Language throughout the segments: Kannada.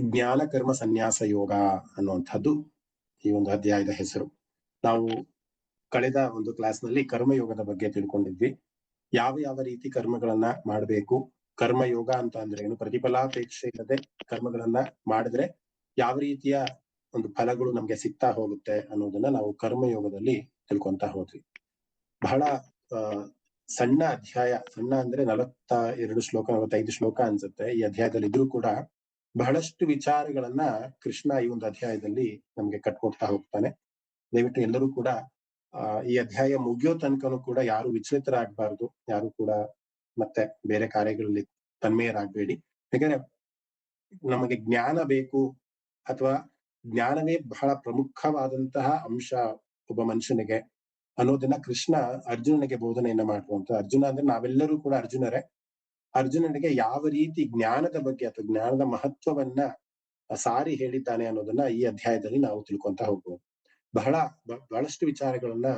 ಜ್ಞಾನ ಕರ್ಮ ಸನ್ಯಾಸ ಯೋಗ ಅನ್ನುವಂಥದ್ದು ಈ ಒಂದು ಅಧ್ಯಾಯದ ಹೆಸರು. ನಾವು ಕಳೆದ ಒಂದು ಕ್ಲಾಸ್ ನಲ್ಲಿ ಕರ್ಮಯೋಗದ ಬಗ್ಗೆ ತಿಳ್ಕೊಂಡಿದ್ವಿ. ಯಾವ ಯಾವ ರೀತಿ ಕರ್ಮಗಳನ್ನ ಮಾಡಬೇಕು, ಕರ್ಮಯೋಗ ಅಂತ ಅಂದ್ರೆ ಏನು, ಪ್ರತಿಫಲಾಪೇಕ್ಷೆ ಇಲ್ಲದೆ ಕರ್ಮಗಳನ್ನ ಮಾಡಿದ್ರೆ ಯಾವ ರೀತಿಯ ಒಂದು ಫಲಗಳು ನಮ್ಗೆ ಸಿಗ್ತಾ ಹೋಗುತ್ತೆ ಅನ್ನೋದನ್ನ ನಾವು ಕರ್ಮಯೋಗದಲ್ಲಿ ತಿಳ್ಕೊಂತ ಹೋದ್ವಿ. ಬಹಳ ಸಣ್ಣ ಅಧ್ಯಾಯ, ಸಣ್ಣ ಅಂದ್ರೆ 42 ಶ್ಲೋಕ 45 ಶ್ಲೋಕ ಅನ್ಸುತ್ತೆ ಈ ಅಧ್ಯಾಯದಲ್ಲಿ. ಇದ್ರೂ ಕೂಡ ಬಹಳಷ್ಟು ವಿಚಾರಗಳನ್ನ ಕೃಷ್ಣ ಈ ಒಂದು ಅಧ್ಯಾಯದಲ್ಲಿ ನಮ್ಗೆ ಕಟ್ಕೊಡ್ತಾ ಹೋಗ್ತಾನೆ. ದಯವಿಟ್ಟು ಎಲ್ಲರೂ ಕೂಡ ಈ ಅಧ್ಯಾಯ ಮುಗಿಯೋ ತನಕನೂ ಕೂಡ ಯಾರು ವಿಚಲಿತರಾಗಬಾರ್ದು, ಯಾರು ಕೂಡ ಮತ್ತೆ ಬೇರೆ ಕಾರ್ಯಗಳಲ್ಲಿ ತನ್ಮಯರಾಗಬೇಡಿ. ಯಾಕಂದ್ರೆ ನಮಗೆ ಜ್ಞಾನ ಬೇಕು ಅಥವಾ ಜ್ಞಾನವೇ ಬಹಳ ಪ್ರಮುಖವಾದಂತಹ ಅಂಶ ಒಬ್ಬ ಮನುಷ್ಯನಿಗೆ ಅನ್ನೋದನ್ನ ಕೃಷ್ಣ ಅರ್ಜುನನಿಗೆ ಬೋಧನೆಯನ್ನ ಮಾಡುವಂತ. ಅರ್ಜುನ ಅಂದ್ರೆ ನಾವೆಲ್ಲರೂ ಕೂಡ ಅರ್ಜುನರೇ. ಅರ್ಜುನನಿಗೆ ಯಾವ ರೀತಿ ಜ್ಞಾನದ ಬಗ್ಗೆ ಅಥವಾ ಜ್ಞಾನದ ಮಹತ್ವವನ್ನ ಸಾರಿ ಹೇಳಿದ್ದಾನೆ ಅನ್ನೋದನ್ನ ಈ ಅಧ್ಯಾಯದಲ್ಲಿ ನಾವು ತಿಳ್ಕೊಂತ ಹೋಗ್ಬೋದು. ಬಹಳಷ್ಟು ವಿಚಾರಗಳನ್ನ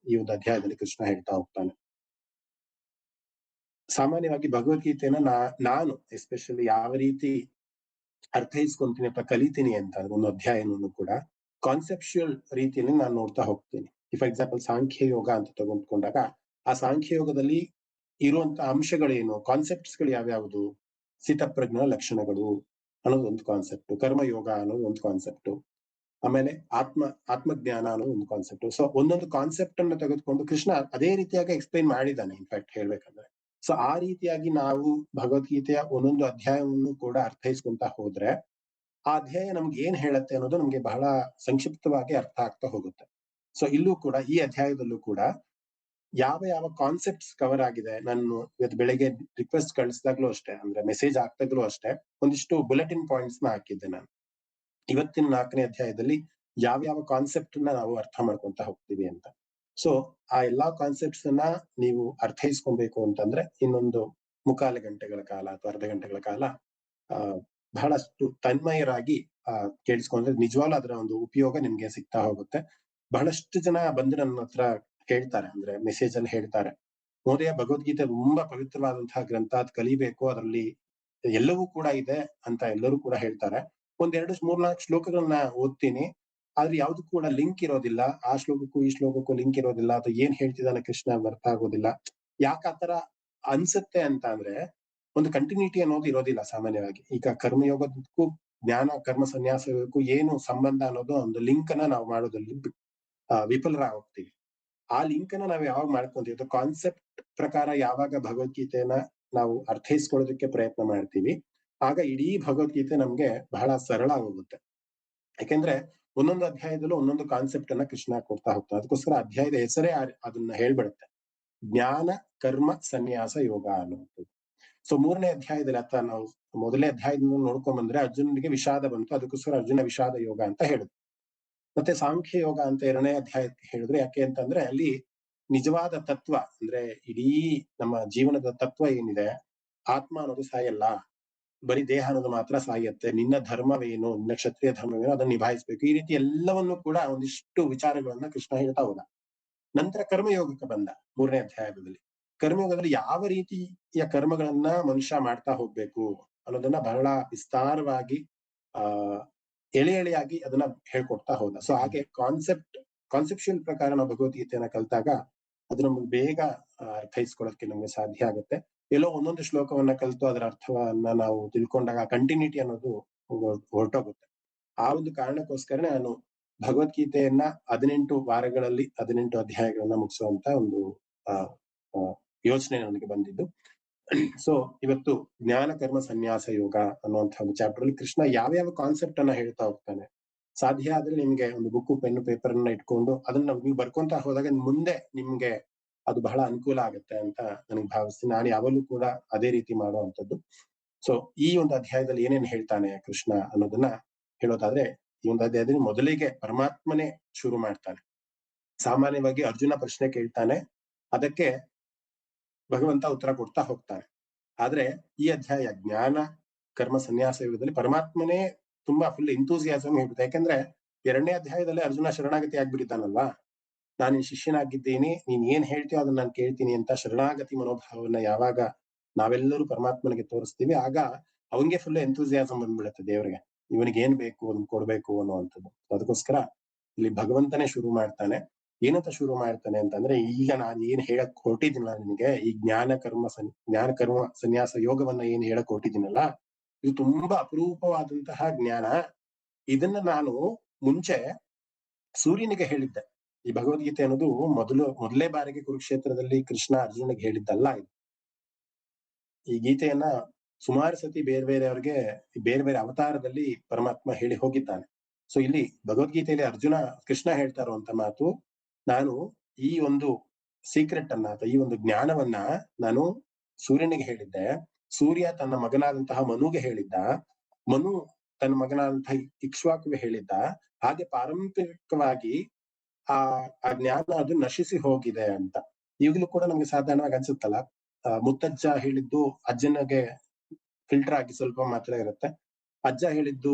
ಈ ಒಂದು ಅಧ್ಯಾಯದಲ್ಲಿ ಕೃಷ್ಣ ಹೇಳ್ತಾ ಹೋಗ್ತಾನೆ. ಸಾಮಾನ್ಯವಾಗಿ ಭಗವದ್ಗೀತೆಯನ್ನ ನಾನು ಎಸ್ಪೆಷಲಿ ಯಾವ ರೀತಿ ಅರ್ಥೈಸ್ಕೊಂತೀನಿ ಅಥವಾ ಕಲಿತೀನಿ ಅಂತ ಒಂದು ಅಧ್ಯಾಯನೂ ಕೂಡ ಕಾನ್ಸೆಪ್ಚುಯಲ್ ರೀತಿಯಲ್ಲಿ ನಾನು ನೋಡ್ತಾ ಹೋಗ್ತೀನಿ. ಫಾರ್ ಎಕ್ಸಾಂಪಲ್ ಸಾಂಖ್ಯ ಯೋಗ ಅಂತ ತಗೊಂಡ್ಕೊಂಡಾಗ ಆ ಸಾಂಖ್ಯ ಯೋಗದಲ್ಲಿ ಇರುವಂತ ಅಂಶಗಳೇನು, ಕಾನ್ಸೆಪ್ಟ್ಸ್ ಗಳು ಯಾವ್ಯಾವುದು, ಸ್ಥಿತಪ್ರಜ್ಞ ಲಕ್ಷಣಗಳು ಅನ್ನೋದು ಒಂದು ಕಾನ್ಸೆಪ್ಟ್, ಕರ್ಮಯೋಗ ಅನ್ನೋದು ಒಂದು ಕಾನ್ಸೆಪ್ಟ್, ಆಮೇಲೆ ಆತ್ಮಜ್ಞಾನ ಅನ್ನೋ ಒಂದು ಕಾನ್ಸೆಪ್ಟ್. ಸೊ ಒಂದೊಂದು ಕಾನ್ಸೆಪ್ಟ್ ಅನ್ನು ತೆಗೆದುಕೊಂಡು ಕೃಷ್ಣ ಅದೇ ರೀತಿಯಾಗಿ ಎಕ್ಸ್ಪ್ಲೈನ್ ಮಾಡಿದ್ದಾನೆ ಇನ್ಫ್ಯಾಕ್ಟ್ ಹೇಳ್ಬೇಕಂದ್ರೆ. ಸೊ ಆ ರೀತಿಯಾಗಿ ನಾವು ಭಗವದ್ಗೀತೆಯ ಒಂದೊಂದು ಅಧ್ಯಾಯವನ್ನು ಕೂಡ ಅರ್ಥೈಸ್ಕೊಂತ ಹೋದ್ರೆ ಆ ಅಧ್ಯಾಯ ನಮ್ಗೆ ಏನ್ ಹೇಳತ್ತೆ ಅನ್ನೋದು ನಮ್ಗೆ ಬಹಳ ಸಂಕ್ಷಿಪ್ತವಾಗಿ ಅರ್ಥ ಆಗ್ತಾ ಹೋಗುತ್ತೆ. ಸೊ ಇಲ್ಲೂ ಕೂಡ ಈ ಅಧ್ಯಾಯದಲ್ಲೂ ಕೂಡ ಯಾವ ಯಾವ ಕಾನ್ಸೆಪ್ಟ್ಸ್ ಕವರ್ ಆಗಿದೆ, ನಾನು ಇವತ್ತು ಬೆಳಗ್ಗೆ ರಿಕ್ವೆಸ್ಟ್ ಕಳಿಸಿದಾಗ್ಲೂ ಅಷ್ಟೇ, ಅಂದ್ರೆ ಮೆಸೇಜ್ ಆಗ್ತಾಗ್ಲೂ ಅಷ್ಟೇ ಒಂದಿಷ್ಟು ಬುಲೆಟಿನ್ ಪಾಯಿಂಟ್ಸ್ ನ ಹಾಕಿದ್ದೆ ನಾನು. ಇವತ್ತಿನ 4ನೇ ಅಧ್ಯಾಯದಲ್ಲಿ ಯಾವ ಕಾನ್ಸೆಪ್ಟ್ ನ ನಾವು ಅರ್ಥ ಮಾಡ್ಕೊಂತ ಹೋಗ್ತೀವಿ ಅಂತ. ಸೊ ಆ ಎಲ್ಲಾ ಕಾನ್ಸೆಪ್ಟ್ಸ್ ಅನ್ನ ನೀವು ಅರ್ಥೈಸ್ಕೊಬೇಕು ಅಂತಂದ್ರೆ ಇನ್ನೊಂದು 3/4 ಗಂಟೆಗಳ ಕಾಲ ಅಥವಾ ಅರ್ಧ ಗಂಟೆಗಳ ಕಾಲ ಬಹಳಷ್ಟು ತನ್ಮಯರಾಗಿ ಕೇಳಿಸ್ಕೊಂಡ್ರೆ ನಿಜವಾಗ್ಲೂ ಅದರ ಒಂದು ಉಪಯೋಗ ನಿಮ್ಗೆ ಸಿಗ್ತಾ ಹೋಗುತ್ತೆ. ಬಹಳಷ್ಟು ಜನ ಬಂದು ನನ್ನ ಹತ್ರ ಹೇಳ್ತಾರೆ, ಅಂದ್ರೆ ಮೆಸೇಜ್ ಅಲ್ಲಿ ಹೇಳ್ತಾರೆ, ಮೋದಯ ಭಗವದ್ಗೀತೆ ತುಂಬಾ ಪವಿತ್ರವಾದಂತಹ ಗ್ರಂಥ, ಅದ್ ಕಲಿಬೇಕು, ಅದರಲ್ಲಿ ಎಲ್ಲವೂ ಕೂಡ ಇದೆ ಅಂತ ಎಲ್ಲರೂ ಕೂಡ ಹೇಳ್ತಾರೆ. 1-2-3-4 ಶ್ಲೋಕಗಳನ್ನ ಓದ್ತೀನಿ, ಆದ್ರೆ ಯಾವ್ದು ಕೂಡ ಲಿಂಕ್ ಇರೋದಿಲ್ಲ, ಆ ಶ್ಲೋಕಕ್ಕೂ ಈ ಶ್ಲೋಕಕ್ಕೂ ಲಿಂಕ್ ಇರೋದಿಲ್ಲ, ಅಥವಾ ಏನ್ ಹೇಳ್ತಿದ್ದಾನೆ ಕೃಷ್ಣ ಅರ್ಥ ಆಗೋದಿಲ್ಲ. ಯಾಕೆ ಆತರ ಅನ್ಸುತ್ತೆ ಅಂತ ಅಂದ್ರೆ ಒಂದು ಕಂಟಿನ್ಯೂಟಿ ಅನ್ನೋದು ಇರೋದಿಲ್ಲ ಸಾಮಾನ್ಯವಾಗಿ. ಈಗ ಕರ್ಮಯೋಗಕ್ಕೂ ಜ್ಞಾನ ಕರ್ಮ ಸನ್ಯಾಸಕ್ಕೂ ಏನು ಸಂಬಂಧ ಅನ್ನೋದು ಒಂದು ಲಿಂಕ್ ಅನ್ನ ನಾವು ಮಾಡೋದ್ರಲ್ಲಿ ವಿಫಲರಾಗ್ತೀವಿ. ಆ ಲಿಂಕ್ ಅನ್ನ ನಾವು ಯಾವಾಗ ಮಾಡ್ಕೊಂತೀವಿ ಅಥವಾ ಕಾನ್ಸೆಪ್ಟ್ ಪ್ರಕಾರ ಯಾವಾಗ ಭಗವದ್ಗೀತೆಯನ್ನ ನಾವು ಅರ್ಥೈಸ್ಕೊಳ್ಳೋದಕ್ಕೆ ಪ್ರಯತ್ನ ಮಾಡ್ತೀವಿ, ಆಗ ಇಡೀ ಭಗವದ್ಗೀತೆ ನಮ್ಗೆ ಬಹಳ ಸರಳ ಆಗೋಗುತ್ತೆ. ಯಾಕೆಂದ್ರೆ ಒಂದೊಂದು ಅಧ್ಯಾಯದಲ್ಲೂ ಒಂದೊಂದು ಕಾನ್ಸೆಪ್ಟ್ ಅನ್ನ ಕೃಷ್ಣ ಕೊಡ್ತಾ ಹೋಗ್ತಾನೆ. ಅದಕ್ಕೋಸ್ಕರ ಅಧ್ಯಾಯದ ಹೆಸರೇ ಅದನ್ನ ಹೇಳ್ಬಿಡುತ್ತೆ, ಜ್ಞಾನ ಕರ್ಮ ಸನ್ಯಾಸ ಯೋಗ ಅನ್ನುವಂಥದ್ದು. ಸೊ 3ನೇ ಅಧ್ಯಾಯದಲ್ಲಿ ಅಥವಾ ನಾವು ಮೊದಲನೇ ಅಧ್ಯಾಯದಿಂದ ನೋಡ್ಕೊಂಡ್ ಬಂದ್ರೆ ಅರ್ಜುನನಿಗೆ ವಿಷಾದ ಬಂತು, ಅದಕ್ಕೋಸ್ಕರ ಅರ್ಜುನ ವಿಷಾದ ಯೋಗ ಅಂತ ಹೇಳಿದ್ರು. ಮತ್ತೆ ಸಾಂಖ್ಯ ಯೋಗ ಅಂತ 2ನೇ ಅಧ್ಯಾಯಕ್ಕೆ ಹೇಳಿದ್ರು. ಯಾಕೆ ಅಂತಂದ್ರೆ ಅಲ್ಲಿ ನಿಜವಾದ ತತ್ವ, ಅಂದ್ರೆ ಇಡೀ ನಮ್ಮ ಜೀವನದ ತತ್ವ ಏನಿದೆ, ಆತ್ಮ ಅನ್ನೋದು ಸಾಯಲ್ಲ, ಬರೀ ದೇಹ ಅನ್ನೋದು ಮಾತ್ರ ಸಾಯತ್ತೆ, ನಿನ್ನ ಧರ್ಮವೇನು, ನಿನ್ನ ಕ್ಷತ್ರಿಯ ಧರ್ಮವೇನು ಅದನ್ನ ನಿಭಾಯಿಸ್ಬೇಕು, ಈ ರೀತಿ ಎಲ್ಲವನ್ನೂ ಕೂಡ ಒಂದಿಷ್ಟು ವಿಚಾರಗಳನ್ನ ಕೃಷ್ಣ ಹೇಳ್ತಾ ಹೋದ. ನಂತರ ಕರ್ಮಯೋಗಕ್ಕೆ ಬಂದ 3ನೇ ಅಧ್ಯಾಯದಲ್ಲಿ. ಕರ್ಮಯೋಗದಲ್ಲಿ ಯಾವ ರೀತಿಯ ಕರ್ಮಗಳನ್ನ ಮನುಷ್ಯ ಮಾಡ್ತಾ ಹೋಗ್ಬೇಕು ಅನ್ನೋದನ್ನ ಬಹಳ ವಿಸ್ತಾರವಾಗಿ ಎಳೆಯಾಗಿ ಅದನ್ನ ಹೇಳ್ಕೊಡ್ತಾ ಹೋದ. ಸೊ ಹಾಗೆ ಕಾನ್ಸೆಪ್ಷುಯಲ್ ಪ್ರಕಾರ ನಾವು ಭಗವದ್ಗೀತೆಯನ್ನ ಕಲ್ತಾಗ ಅದು ನಮ್ಗೆ ಬೇಗ ಅರ್ಥೈಸ್ಕೊಳ್ಳೋದಕ್ಕೆ ನಮ್ಗೆ ಸಾಧ್ಯ ಆಗುತ್ತೆ. ಎಲ್ಲೋ ಒಂದೊಂದು ಶ್ಲೋಕವನ್ನ ಕಲಿತು ಅದರ ಅರ್ಥವನ್ನ ನಾವು ತಿಳ್ಕೊಂಡಾಗ ಕಂಟಿನ್ಯೂಟಿ ಅನ್ನೋದು ಹೊರಟೋಗುತ್ತೆ. ಆ ಒಂದು ಕಾರಣಕ್ಕೋಸ್ಕರ ನಾನು ಭಗವದ್ಗೀತೆಯನ್ನ 18 ವಾರಗಳಲ್ಲಿ 18 ಅಧ್ಯಾಯಗಳನ್ನ ಮುಗಿಸುವಂತ ಒಂದು ಯೋಚನೆ ನನಗೆ ಬಂದಿದ್ದು. ಸೊ ಇವತ್ತು ಜ್ಞಾನ ಕರ್ಮ ಸನ್ಯಾಸ ಯೋಗ ಅನ್ನುವಂತಹ ಒಂದು ಚಾಪ್ಟರ್ ಅಲ್ಲಿ ಕೃಷ್ಣ ಯಾವ್ಯಾವ ಕಾನ್ಸೆಪ್ಟ್ ಅನ್ನ ಹೇಳ್ತಾ ಹೋಗ್ತಾನೆ. ಸಾಧ್ಯ ಆದ್ರೆ ನಿಮ್ಗೆ ಒಂದು ಬುಕ್ ಪೆನ್ ಪೇಪರ್ ಅನ್ನ ಇಟ್ಕೊಂಡು ಅದನ್ನ ನೀವು ಬರ್ಕೊಂತ ಹೋದಾಗ ಮುಂದೆ ನಿಮ್ಗೆ ಅದು ಬಹಳ ಅನುಕೂಲ ಆಗುತ್ತೆ ಅಂತ ನನಗೆ ಭಾವಿಸ್ತೀನಿ. ನಾನು ಯಾವಾಗಲೂ ಕೂಡ ಅದೇ ರೀತಿ ಮಾಡುವಂತದ್ದು. ಸೊ ಈ ಒಂದು ಅಧ್ಯಾಯದಲ್ಲಿ ಏನೇನ್ ಹೇಳ್ತಾನೆ ಕೃಷ್ಣ ಅನ್ನೋದನ್ನ ಹೇಳೋದಾದ್ರೆ, ಈ ಒಂದು ಅಧ್ಯಾಯದಲ್ಲಿ ಮೊದಲಿಗೆ ಪರಮಾತ್ಮನೇ ಶುರು ಮಾಡ್ತಾನೆ. ಸಾಮಾನ್ಯವಾಗಿ ಅರ್ಜುನ ಪ್ರಶ್ನೆ ಕೇಳ್ತಾನೆ, ಅದಕ್ಕೆ ಭಗವಂತ ಉತ್ತರ ಕೊಡ್ತಾ ಹೋಗ್ತಾನೆ. ಆದ್ರೆ ಈ ಅಧ್ಯಾಯ ಜ್ಞಾನ ಕರ್ಮ ಸನ್ಯಾಸ ಯೋಗದಲ್ಲಿ ಪರಮಾತ್ಮನೇ ತುಂಬಾ ಫುಲ್ ಎಂಥೂಸಿಯಾಸಮ್ ಹೇಳ್ಬಿಡುತ್ತೆ. ಯಾಕಂದ್ರೆ 2ನೇ ಅಧ್ಯಾಯದಲ್ಲಿ ಅರ್ಜುನ ಶರಣಾಗತಿ ಆಗ್ಬಿಟ್ಟಿದ್ದಾನಲ್ವಾ, ನಾನು ನಿನ್ ಶಿಷ್ಯನಾಗಿದ್ದೀನಿ, ನೀನ್ ಏನ್ ಹೇಳ್ತೀಯೋ ಅದನ್ನ ನಾನು ಕೇಳ್ತೀನಿ ಅಂತ ಶರಣಾಗತಿ ಮನೋಭಾವನ ಯಾವಾಗ ನಾವೆಲ್ಲರೂ ಪರಮಾತ್ಮನಿಗೆ ತೋರಿಸ್ತೀವಿ, ಆಗ ಅವನ್ಗೆ ಫುಲ್ ಎಂಥೂಸಿಯಾಸಮ್ ಬಂದ್ಬಿಡುತ್ತೆ ದೇವರಿಗೆ. ಇವನಿಗೆ ಏನ್ ಬೇಕು ಅದನ್ನ ಕೊಡ್ಬೇಕು ಅನ್ನುವಂಥದ್ದು. ಅದಕ್ಕೋಸ್ಕರ ಇಲ್ಲಿ ಭಗವಂತನೇ ಶುರು ಮಾಡ್ತಾನೆ. ಏನಂತ ಶುರು ಮಾಡ್ತಾನೆ ಅಂತಂದ್ರೆ, ಈಗ ನಾನು ಏನ್ ಹೇಳಕ್ ಹೊರಟಿದ್ದೀನಲ್ಲ ನಿನಗೆ, ಈ ಜ್ಞಾನ ಕರ್ಮ ಸನ್ಯಾಸ ಯೋಗವನ್ನ ಏನ್ ಹೇಳಕ್ ಹೊರಟಿದ್ದೀನಲ್ಲ, ಇದು ತುಂಬಾ ಅಪರೂಪವಾದಂತಹ ಜ್ಞಾನ. ಇದನ್ನ ನಾನು ಮುಂಚೆ ಸೂರ್ಯನಿಗೆ ಹೇಳಿದ್ದೆ. ಈ ಭಗವದ್ಗೀತೆ ಅನ್ನೋದು ಮೊದಲೇ ಬಾರಿಗೆ ಕುರುಕ್ಷೇತ್ರದಲ್ಲಿ ಕೃಷ್ಣ ಅರ್ಜುನಿಗೆ ಹೇಳಿದ್ದಲ್ಲ ಇದು. ಈ ಗೀತೆಯನ್ನ ಸುಮಾರು ಸತಿ ಬೇರೆ ಬೇರೆ ಅವತಾರದಲ್ಲಿ ಪರಮಾತ್ಮ ಹೇಳಿ ಹೋಗಿದ್ದಾನೆ. ಸೊ ಇಲ್ಲಿ ಭಗವದ್ಗೀತೆಯಲ್ಲಿ ಕೃಷ್ಣ ಹೇಳ್ತಾ ಇರುವಂತ ಮಾತು, ನಾನು ಈ ಒಂದು ಸೀಕ್ರೆಟ್ ಅನ್ನ ಅಥವಾ ಈ ಒಂದು ಜ್ಞಾನವನ್ನ ನಾನು ಸೂರ್ಯನಿಗೆ ಹೇಳಿದ್ದೆ. ಸೂರ್ಯ ತನ್ನ ಮಗನಾದಂತಹ ಮನುಗೆ ಹೇಳಿದ್ದ. ಮನು ತನ್ನ ಮಗನಾದಂತಹ ಇಕ್ಷ್ವಾಕುಗೆ ಹೇಳಿದ್ದ. ಹಾಗೆ ಪಾರಂಪರಿಕವಾಗಿ ಆ ಜ್ಞಾನ ಅದು ನಶಿಸಿ ಹೋಗಿದೆ ಅಂತ. ಈಗಲೂ ಕೂಡ ನಮ್ಗೆ ಸಾಧಾರಣವಾಗಿ ಅನ್ಸುತ್ತಲ್ಲ, ಮುತ್ತಜ್ಜ ಹೇಳಿದ್ದು ಅಜ್ಜನಿಗೆ ಫಿಲ್ಟರ್ ಆಗಿ ಸ್ವಲ್ಪ ಮಾತ್ರ ಇರುತ್ತೆ, ಅಜ್ಜ ಹೇಳಿದ್ದು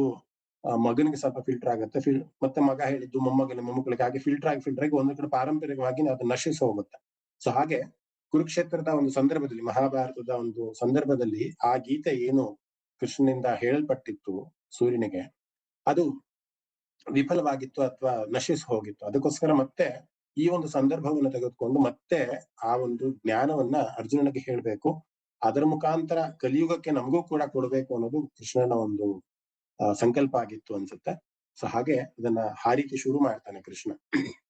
ಮಗನಿಗೆ ಸ್ವಲ್ಪ ಫಿಲ್ಟರ್ ಆಗುತ್ತೆ, ಮತ್ತೆ ಮಗ ಹೇಳಿದ್ದು ಮೊಮ್ಮಕ್ಕಳಿಗೆ ಹಾಗೆ ಫಿಲ್ಟರ್ ಆಗಿ ಒಂದ್ ಕಡೆ ಪಾರಂಪರಿಕವಾಗಿ ಅದು ನಶಿಸಿ ಹೋಗುತ್ತೆ. ಸೊ ಹಾಗೆ ಕುರುಕ್ಷೇತ್ರದ ಒಂದು ಸಂದರ್ಭದಲ್ಲಿ, ಮಹಾಭಾರತದ ಒಂದು ಸಂದರ್ಭದಲ್ಲಿ ಆ ಗೀತೆ ಏನು ಕೃಷ್ಣನಿಂದ ಹೇಳಲ್ಪಟ್ಟಿತ್ತು ಸೂರ್ಯನಿಗೆ, ಅದು ವಿಫಲವಾಗಿತ್ತು ಅಥವಾ ನಶಿಸಿ ಹೋಗಿತ್ತು. ಅದಕ್ಕೋಸ್ಕರ ಮತ್ತೆ ಈ ಒಂದು ಸಂದರ್ಭವನ್ನು ತೆಗೆದುಕೊಂಡು ಮತ್ತೆ ಆ ಒಂದು ಜ್ಞಾನವನ್ನ ಅರ್ಜುನನಿಗೆ ಹೇಳ್ಬೇಕು. ಅದರ ಮುಖಾಂತರ ಕಲಿಯುಗಕ್ಕೆ ನಮಗೂ ಕೂಡ ಕೊಡ್ಬೇಕು ಅನ್ನೋದು ಕೃಷ್ಣನ ಒಂದು ಸಂಕಲ್ಪ ಆಗಿತ್ತು ಅನ್ಸುತ್ತೆ. ಸೊ ಹಾಗೆ ಅದನ್ನ ಆ ರೀತಿ ಶುರು ಮಾಡ್ತಾನೆ ಕೃಷ್ಣ.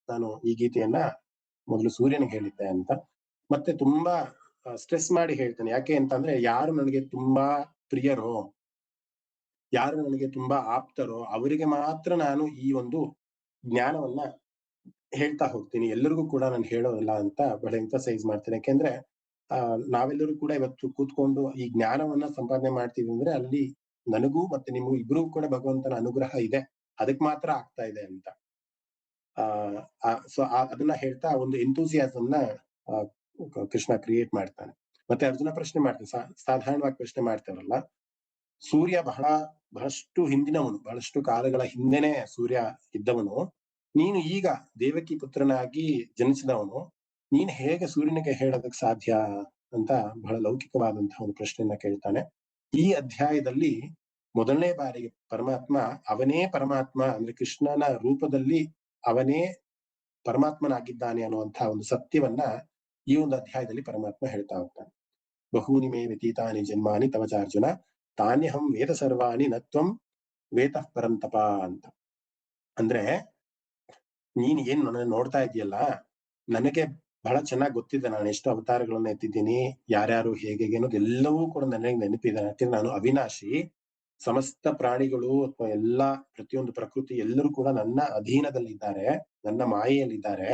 ನಾನು ಈ ಗೀತೆಯನ್ನ ಮೊದಲು ಸೂರ್ಯನಿಗೆ ಹೇಳಿದ್ದೆ ಅಂತ. ಮತ್ತೆ ತುಂಬಾ ಸ್ಟ್ರೆಸ್ ಮಾಡಿ ಹೇಳ್ತಾನೆ. ಯಾಕೆ ಅಂತಂದ್ರೆ, ಯಾರು ನನಗೆ ತುಂಬಾ ಪ್ರಿಯರೋ, ಯಾರು ನನಗೆ ತುಂಬಾ ಆಪ್ತರೋ ಅವರಿಗೆ ಮಾತ್ರ ನಾನು ಈ ಒಂದು ಜ್ಞಾನವನ್ನ ಹೇಳ್ತಾ ಹೋಗ್ತೀನಿ, ಎಲ್ಲರಿಗೂ ಕೂಡ ನಾನು ಹೇಳೋದಿಲ್ಲ ಅಂತ ಬಹಳ ಎಂಫಸೈಸ್ ಮಾಡ್ತೇನೆ. ಯಾಕೆಂದ್ರೆ ನಾವೆಲ್ಲರೂ ಕೂಡ ಇವತ್ತು ಕೂತ್ಕೊಂಡು ಈ ಜ್ಞಾನವನ್ನ ಸಂಪಾದನೆ ಮಾಡ್ತೀವಿ ಅಂದ್ರೆ ಅಲ್ಲಿ ನನಗೂ ಮತ್ತೆ ನಿಮಗೂ ಇಬ್ರಿಗೂ ಕೂಡ ಭಗವಂತನ ಅನುಗ್ರಹ ಇದೆ, ಅದಕ್ ಮಾತ್ರ ಆಗ್ತಾ ಇದೆ ಅಂತ. ಸೊ ಅದನ್ನ ಹೇಳ್ತಾ ಒಂದು ಎಂತೂಸಿಯಾಸಮ್ನ ಕೃಷ್ಣ ಕ್ರಿಯೇಟ್ ಮಾಡ್ತಾನೆ. ಮತ್ತೆ ಅರ್ಜುನ ಪ್ರಶ್ನೆ ಮಾಡ್ತಾನೆ, ಸಾಧಾರಣವಾಗಿ ಪ್ರಶ್ನೆ ಮಾಡ್ತಾರಲ್ಲ, ಸೂರ್ಯ ಬಹಳಷ್ಟು ಹಿಂದಿನವನು, ಬಹಳಷ್ಟು ಕಾಲಗಳ ಹಿಂದೆನೆ ಸೂರ್ಯ ಇದ್ದವನು, ನೀನು ಈಗ ದೇವಕಿ ಪುತ್ರನಾಗಿ ಜನಿಸಿದವನು, ನೀನ್ ಹೇಗೆ ಸೂರ್ಯನಿಗೆ ಹೇಳೋದಕ್ ಸಾಧ್ಯ ಅಂತ ಬಹಳ ಲೌಕಿಕವಾದಂತಹ ಒಂದು ಪ್ರಶ್ನೆಯನ್ನ ಕೇಳ್ತಾನೆ. ಈ ಅಧ್ಯಾಯದಲ್ಲಿ ಮೊದಲನೇ ಬಾರಿಗೆ ಅವನೇ ಪರಮಾತ್ಮ ಅಂದ್ರೆ ಕೃಷ್ಣನ ರೂಪದಲ್ಲಿ ಅವನೇ ಪರಮಾತ್ಮನಾಗಿದ್ದಾನೆ ಅನ್ನುವಂತಹ ಒಂದು ಸತ್ಯವನ್ನ ಈ ಒಂದು ಅಧ್ಯಾಯದಲ್ಲಿ ಪರಮಾತ್ಮ ಹೇಳ್ತಾ ಹೋಗ್ತಾನೆ. ಬಹೂನಿ ಮೇ ವ್ಯತೀತಾನಿ ಜನ್ಮಾನಿ ತವಚಾರ್ಜುನ ತಾನ್ಯಹಂ ವೇದ ಸರ್ವಾಣಿ ನತ್ವಂ ವೇತಃ ಪರಂತಪ ಅಂತ. ಅಂದ್ರೆ ನೀನ್ ಏನ್ ನನ್ನ ನೋಡ್ತಾ ಇದೆಯಲ್ಲ, ನನಗೆ ಬಹಳ ಚೆನ್ನಾಗಿ ಗೊತ್ತಿದೆ ನಾನು ಎಷ್ಟು ಅವತಾರಗಳನ್ನ ಎತ್ತಿದ್ದೀನಿ, ಯಾರ್ಯಾರು ಹೇಗೆ ಅನ್ನೋದು ಎಲ್ಲವೂ ಕೂಡ ನನಗೆ ನೆನಪಿದೆ. ಯಾಕಂದ್ರೆ ನಾನು ಅವಿನಾಶಿ, ಸಮಸ್ತ ಪ್ರಾಣಿಗಳು ಅಥವಾ ಎಲ್ಲಾ ಪ್ರತಿಯೊಂದು ಪ್ರಕೃತಿ ಎಲ್ಲರೂ ಕೂಡ ನನ್ನ ಅಧೀನದಲ್ಲಿದ್ದಾರೆ, ನನ್ನ ಮಾಯೆಯಲ್ಲಿದ್ದಾರೆ.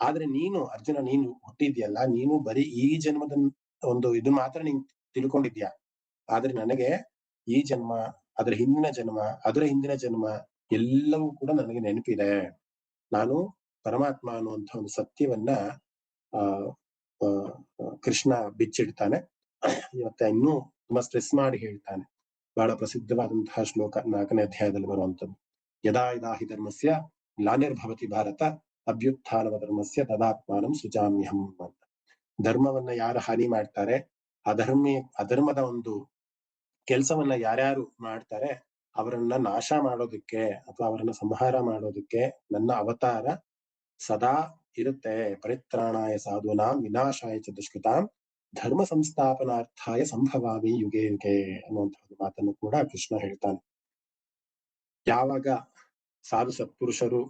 ಆದ್ರೆ ನೀನು ಅರ್ಜುನ, ನೀನು ಹುಟ್ಟಿದ್ಯಲ್ಲ, ನೀನು ಬರೀ ಈ ಜನ್ಮದ ಒಂದು ಇದು ಮಾತ್ರ ನೀನ್ ತಿಳ್ಕೊಂಡಿದ್ಯಾ. ಆದ್ರೆ ನನಗೆ ಈ ಜನ್ಮ, ಅದರ ಹಿಂದಿನ ಜನ್ಮ, ಅದರ ಹಿಂದಿನ ಜನ್ಮ ಎಲ್ಲವೂ ಕೂಡ ನನಗೆ ನೆನಪಿದೆ. ನಾನು ಪರಮಾತ್ಮ ಅನ್ನುವಂಥ ಒಂದು ಸತ್ಯವನ್ನ ಕೃಷ್ಣ ಬಿಚ್ಚಿಡ್ತಾನೆ. ಮತ್ತೆ ಇನ್ನೂ ತುಂಬಾ ಸ್ಟ್ರೆಸ್ ಮಾಡಿ ಹೇಳ್ತಾನೆ. ಬಹಳ ಪ್ರಸಿದ್ಧವಾದಂತಹ ಶ್ಲೋಕ 4ನೇ ಅಧ್ಯಾಯದಲ್ಲಿ ಬರುವಂತದ್ದು. ಯದಾ ಯದಾ ಹಿ ಧರ್ಮಸ್ಯ ಗ್ಲಾನಿರ್ಭವತಿ ಭಾರತ ಅಭ್ಯುತ್ಥಾನವ ಧರ್ಮಸ್ಯ ತದಾತ್ಮಾನಂ ಸೃಜಾಮ್ಯಹಂ ಅಂತ. ಧರ್ಮವನ್ನ ಯಾರು ಹಾನಿ ಮಾಡ್ತಾರೆ, ಅಧರ್ಮದ ಒಂದು ಕೆಲಸವನ್ನ ಯಾರ್ಯಾರು ಮಾಡ್ತಾರೆ, ಅವರನ್ನ ನಾಶ ಮಾಡೋದಕ್ಕೆ ಅಥವಾ ಅವರನ್ನ ಸಂಹಾರ ಮಾಡೋದಕ್ಕೆ ನನ್ನ ಅವತಾರ ಸದಾ ಇರುತ್ತೆ. ಪರಿತ್ರಾಣಾಯ ಸಾಧೂನಾಂ ವಿನಾಶಾಯ ಚ ದುಷ್ಕೃತಾಂ ಧರ್ಮ ಸಂಸ್ಥಾಪನಾರ್ಥಾಯ ಸಂಭವಾಮಿ ಯುಗೆ ಯುಗೆ ಅನ್ನುವಂತಹ ಮಾತನ್ನು ಕೂಡ ಕೃಷ್ಣ ಹೇಳ್ತಾನೆ. ಯಾವಾಗ ಸಾಧು ಸತ್ಪುರುಷರು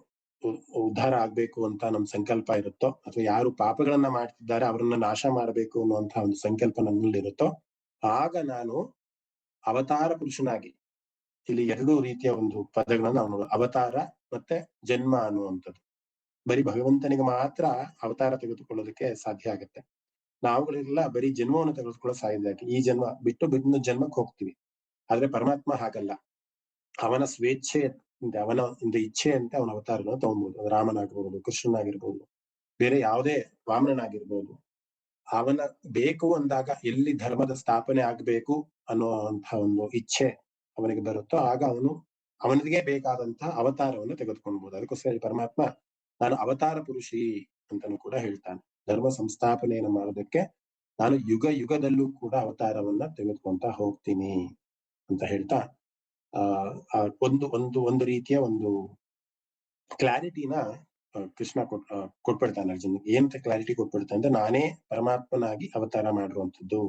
ಉದ್ಧಾರ ಆಗ್ಬೇಕು ಅಂತ ನಮ್ ಸಂಕಲ್ಪ ಇರುತ್ತೋ, ಅಥವಾ ಯಾರು ಪಾಪಗಳನ್ನ ಮಾಡ್ತಿದ್ದಾರೆ ಅವರನ್ನ ನಾಶ ಮಾಡಬೇಕು ಅನ್ನುವಂತಹ ಒಂದು ಸಂಕಲ್ಪ ನನ್ನಲ್ಲಿರುತ್ತೋ, ಆಗ ನಾನು ಅವತಾರ ಪುರುಷನಾಗಿ, ಇಲ್ಲಿ 2 ರೀತಿಯ ಒಂದು ಪದಗಳನ್ನ ನಾವು ನೋಡೋದು, ಅವತಾರ ಮತ್ತೆ ಜನ್ಮ ಅನ್ನುವಂಥದ್ದು. ಬರೀ ಭಗವಂತನಿಗೆ ಮಾತ್ರ ಅವತಾರ ತೆಗೆದುಕೊಳ್ಳೋದಕ್ಕೆ ಸಾಧ್ಯ ಆಗುತ್ತೆ. ನಾವುಗಳೆಲ್ಲ ಬರೀ ಜನ್ಮವನ್ನು ತೆಗೆದುಕೊಳ್ಳೋ ಸಾಧ್ಯ. ಈ ಜನ್ಮ ಬಿಟ್ಟು ಬಿಟ್ಟು ಜನ್ಮಕ್ಕೆ ಹೋಗ್ತೀವಿ. ಆದ್ರೆ ಪರಮಾತ್ಮ ಹಾಗಲ್ಲ. ಅವನ ಸ್ವೇಚ್ಛೆ, ಅವನ ಇಚ್ಛೆಯಂತೆ ಅವನ ಅವತಾರಗಳನ್ನು ತಗೊಬಹುದು. ರಾಮನಾಗಿರ್ಬೋದು, ಕೃಷ್ಣನಾಗಿರ್ಬೋದು, ಬೇರೆ ಯಾವುದೇ ವಾಮನನಾಗಿರ್ಬೋದು. ಅವನ ಬೇಕು ಅಂದಾಗ ಎಲ್ಲಿ ಧರ್ಮದ ಸ್ಥಾಪನೆ ಆಗ್ಬೇಕು ಅನ್ನುವಂತಹ ಒಂದು ಇಚ್ಛೆ ಅವನಿಗೆ ಬರುತ್ತೋ ಆಗ ಅವನಿಗೆ ಬೇಕಾದಂತಹ ಅವತಾರವನ್ನು ತೆಗೆದುಕೊಳ್ಬಹುದು. ಅದಕ್ಕೋಸ್ಕರ ಪರಮಾತ್ಮ ನಾನು ಅವತಾರ ಪುರುಷಿ ಅಂತಾನು ಕೂಡ ಹೇಳ್ತಾನೆ. ಧರ್ಮ ಸಂಸ್ಥಾಪನೆಯನ್ನು ಮಾಡೋದಕ್ಕೆ ನಾನು ಯುಗ ಯುಗದಲ್ಲೂ ಕೂಡ ಅವತಾರವನ್ನ ತೆಗೆದುಕೊಂತ ಹೋಗ್ತೀನಿ ಅಂತ ಹೇಳ್ತಾ ಒಂದು ರೀತಿಯ ಒಂದು ಕ್ಲಾರಿಟಿನ ಕೃಷ್ಣ ಕೊಟ್ಬಿಡ್ತಾನೆ ಅರ್ಜುನ್ಗೆ. ಏನಂತ ಕ್ಲಾರಿಟಿ ಕೊಟ್ಬಿಡ್ತಾನೆ ಅಂದ್ರೆ, ನಾನೇ ಪರಮಾತ್ಮನಾಗಿ ಅವತಾರ ಮಾಡಿರುವಂತದ್ದು,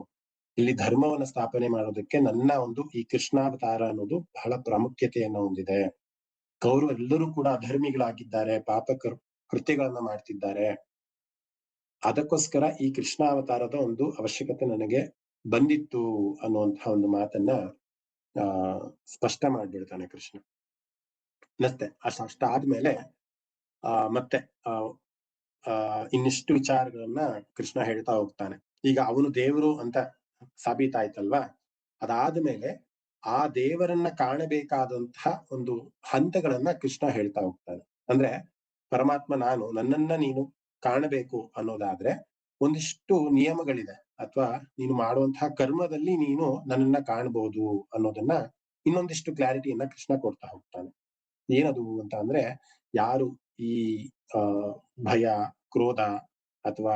ಇಲ್ಲಿ ಧರ್ಮವನ್ನ ಸ್ಥಾಪನೆ ಮಾಡೋದಕ್ಕೆ ನನ್ನ ಒಂದು ಈ ಕೃಷ್ಣಾವತಾರ ಅನ್ನೋದು ಬಹಳ ಪ್ರಾಮುಖ್ಯತೆಯನ್ನ ಹೊಂದಿದೆ. ಎಲ್ಲರೂ ಕೂಡ ಅಧರ್ಮಿಗಳಾಗಿದ್ದಾರೆ, ಕೃತ್ಯಗಳನ್ನ ಮಾಡ್ತಿದ್ದಾರೆ. ಅದಕ್ಕೋಸ್ಕರ ಈ ಕೃಷ್ಣಾವತಾರದ ಒಂದು ಅವಶ್ಯಕತೆ ನನಗೆ ಬಂದಿತ್ತು ಅನ್ನುವಂತಹ ಒಂದು ಮಾತನ್ನ ಸ್ಪಷ್ಟ ಮಾಡ್ಬಿಡ್ತಾನೆ ಕೃಷ್ಣ. ಮತ್ತೆ ಅಷ್ಟಾದ್ಮೇಲೆ ಮತ್ತೆ ಇನ್ನಿಷ್ಟು ವಿಚಾರಗಳನ್ನ ಕೃಷ್ಣ ಹೇಳ್ತಾ ಹೋಗ್ತಾನೆ. ಈಗ ಅವನು ದೇವರು ಅಂತ ಸಾಬೀತಾಯ್ತಲ್ವಾ, ಅದಾದ್ಮೇಲೆ ಆ ದೇವರನ್ನ ಕಾಣಬೇಕಾದಂತಹ ಒಂದು ಹಂತಗಳನ್ನ ಕೃಷ್ಣ ಹೇಳ್ತಾ ಹೋಗ್ತಾನೆ. ಅಂದ್ರೆ ಪರಮಾತ್ಮ ನನ್ನನ್ನ ನೀನು ಕಾಣಬೇಕು ಅನ್ನೋದಾದ್ರೆ ಒಂದಿಷ್ಟು ನಿಯಮಗಳಿದೆ, ಅಥವಾ ನೀನು ಮಾಡುವಂತಹ ಕರ್ಮದಲ್ಲಿ ನೀನು ನನ್ನನ್ನ ಕಾಣಬಹುದು ಅನ್ನೋದನ್ನ ಇನ್ನೊಂದಿಷ್ಟು ಕ್ಲಾರಿಟಿಯನ್ನ ಕೃಷ್ಣ ಕೊಡ್ತಾ ಹೋಗ್ತಾನೆ. ಏನದು ಅಂತ ಅಂದ್ರೆ, ಯಾರು ಈ ಭಯ, ಕ್ರೋಧ ಅಥವಾ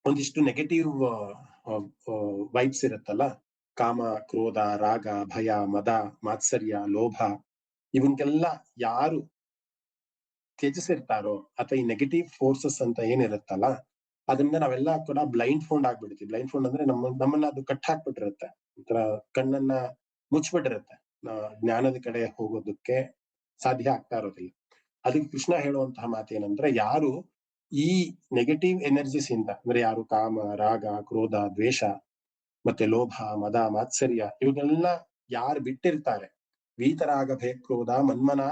ಒಂದಿಷ್ಟು ನೆಗೆಟಿವ್ ವೈಬ್ಸ್ ಇರುತ್ತಲ್ಲ, ಕಾಮ, ಕ್ರೋಧ, ರಾಗ, ಭಯ, ಮದ, ಮಾತ್ಸರ್ಯ, ಲೋಭ, ಇವನ್ನೆಲ್ಲ ಯಾರು ತ್ಯಜಿಸಿರ್ತಾರೋ, ಅಥವಾ ಈ ನೆಗೆಟಿವ್ ಫೋರ್ಸಸ್ ಅಂತ ಏನಿರುತ್ತಲ್ಲ, ಅದನ್ನ ನಾವೆಲ್ಲ ಕೂಡ ಬ್ಲೈಂಡ್ ಫೋಂಡ್ ಆಗ್ಬಿಡ್ತೀವಿ. ಬ್ಲೈಂಡ್ ಫೋಂಡ್ ಅಂದ್ರೆ ನಮ್ಮನ್ನ ಅದು ಕಟ್ ಹಾಕ್ಬಿಟ್ಟಿರುತ್ತೆ, ಒಂಥರ ಕಣ್ಣನ್ನ ಮುಚ್ಚಿಬಿಟ್ಟಿರುತ್ತೆ, ಜ್ಞಾನದ ಕಡೆ ಹೋಗೋದಕ್ಕೆ ಸಾಧ್ಯ ಆಗ್ತಾ ಇರೋದಿಲ್ಲ. ಅದಕ್ಕೆ ಕೃಷ್ಣ ಹೇಳುವಂತಹ ಮಾತೇನಂದ್ರೆ, ಯಾರು ಈ ನೆಗೆಟಿವ್ ಎನರ್ಜಿಸ್ ಇಂದ, ಅಂದ್ರೆ ಯಾರು ಕಾಮ, ರಾಗ, ಕ್ರೋಧ, ದ್ವೇಷ, ಮತ್ತೆ ಲೋಭ, ಮದ, ಮಾತ್ಸರ್ಯ ಇವುಗಳನ್ನ ಯಾರು ಬಿಟ್ಟಿರ್ತಾರೆ, ವೀತರಾಗ ಭಯ ಕ್ರೋಧ ಮನ್ಮನ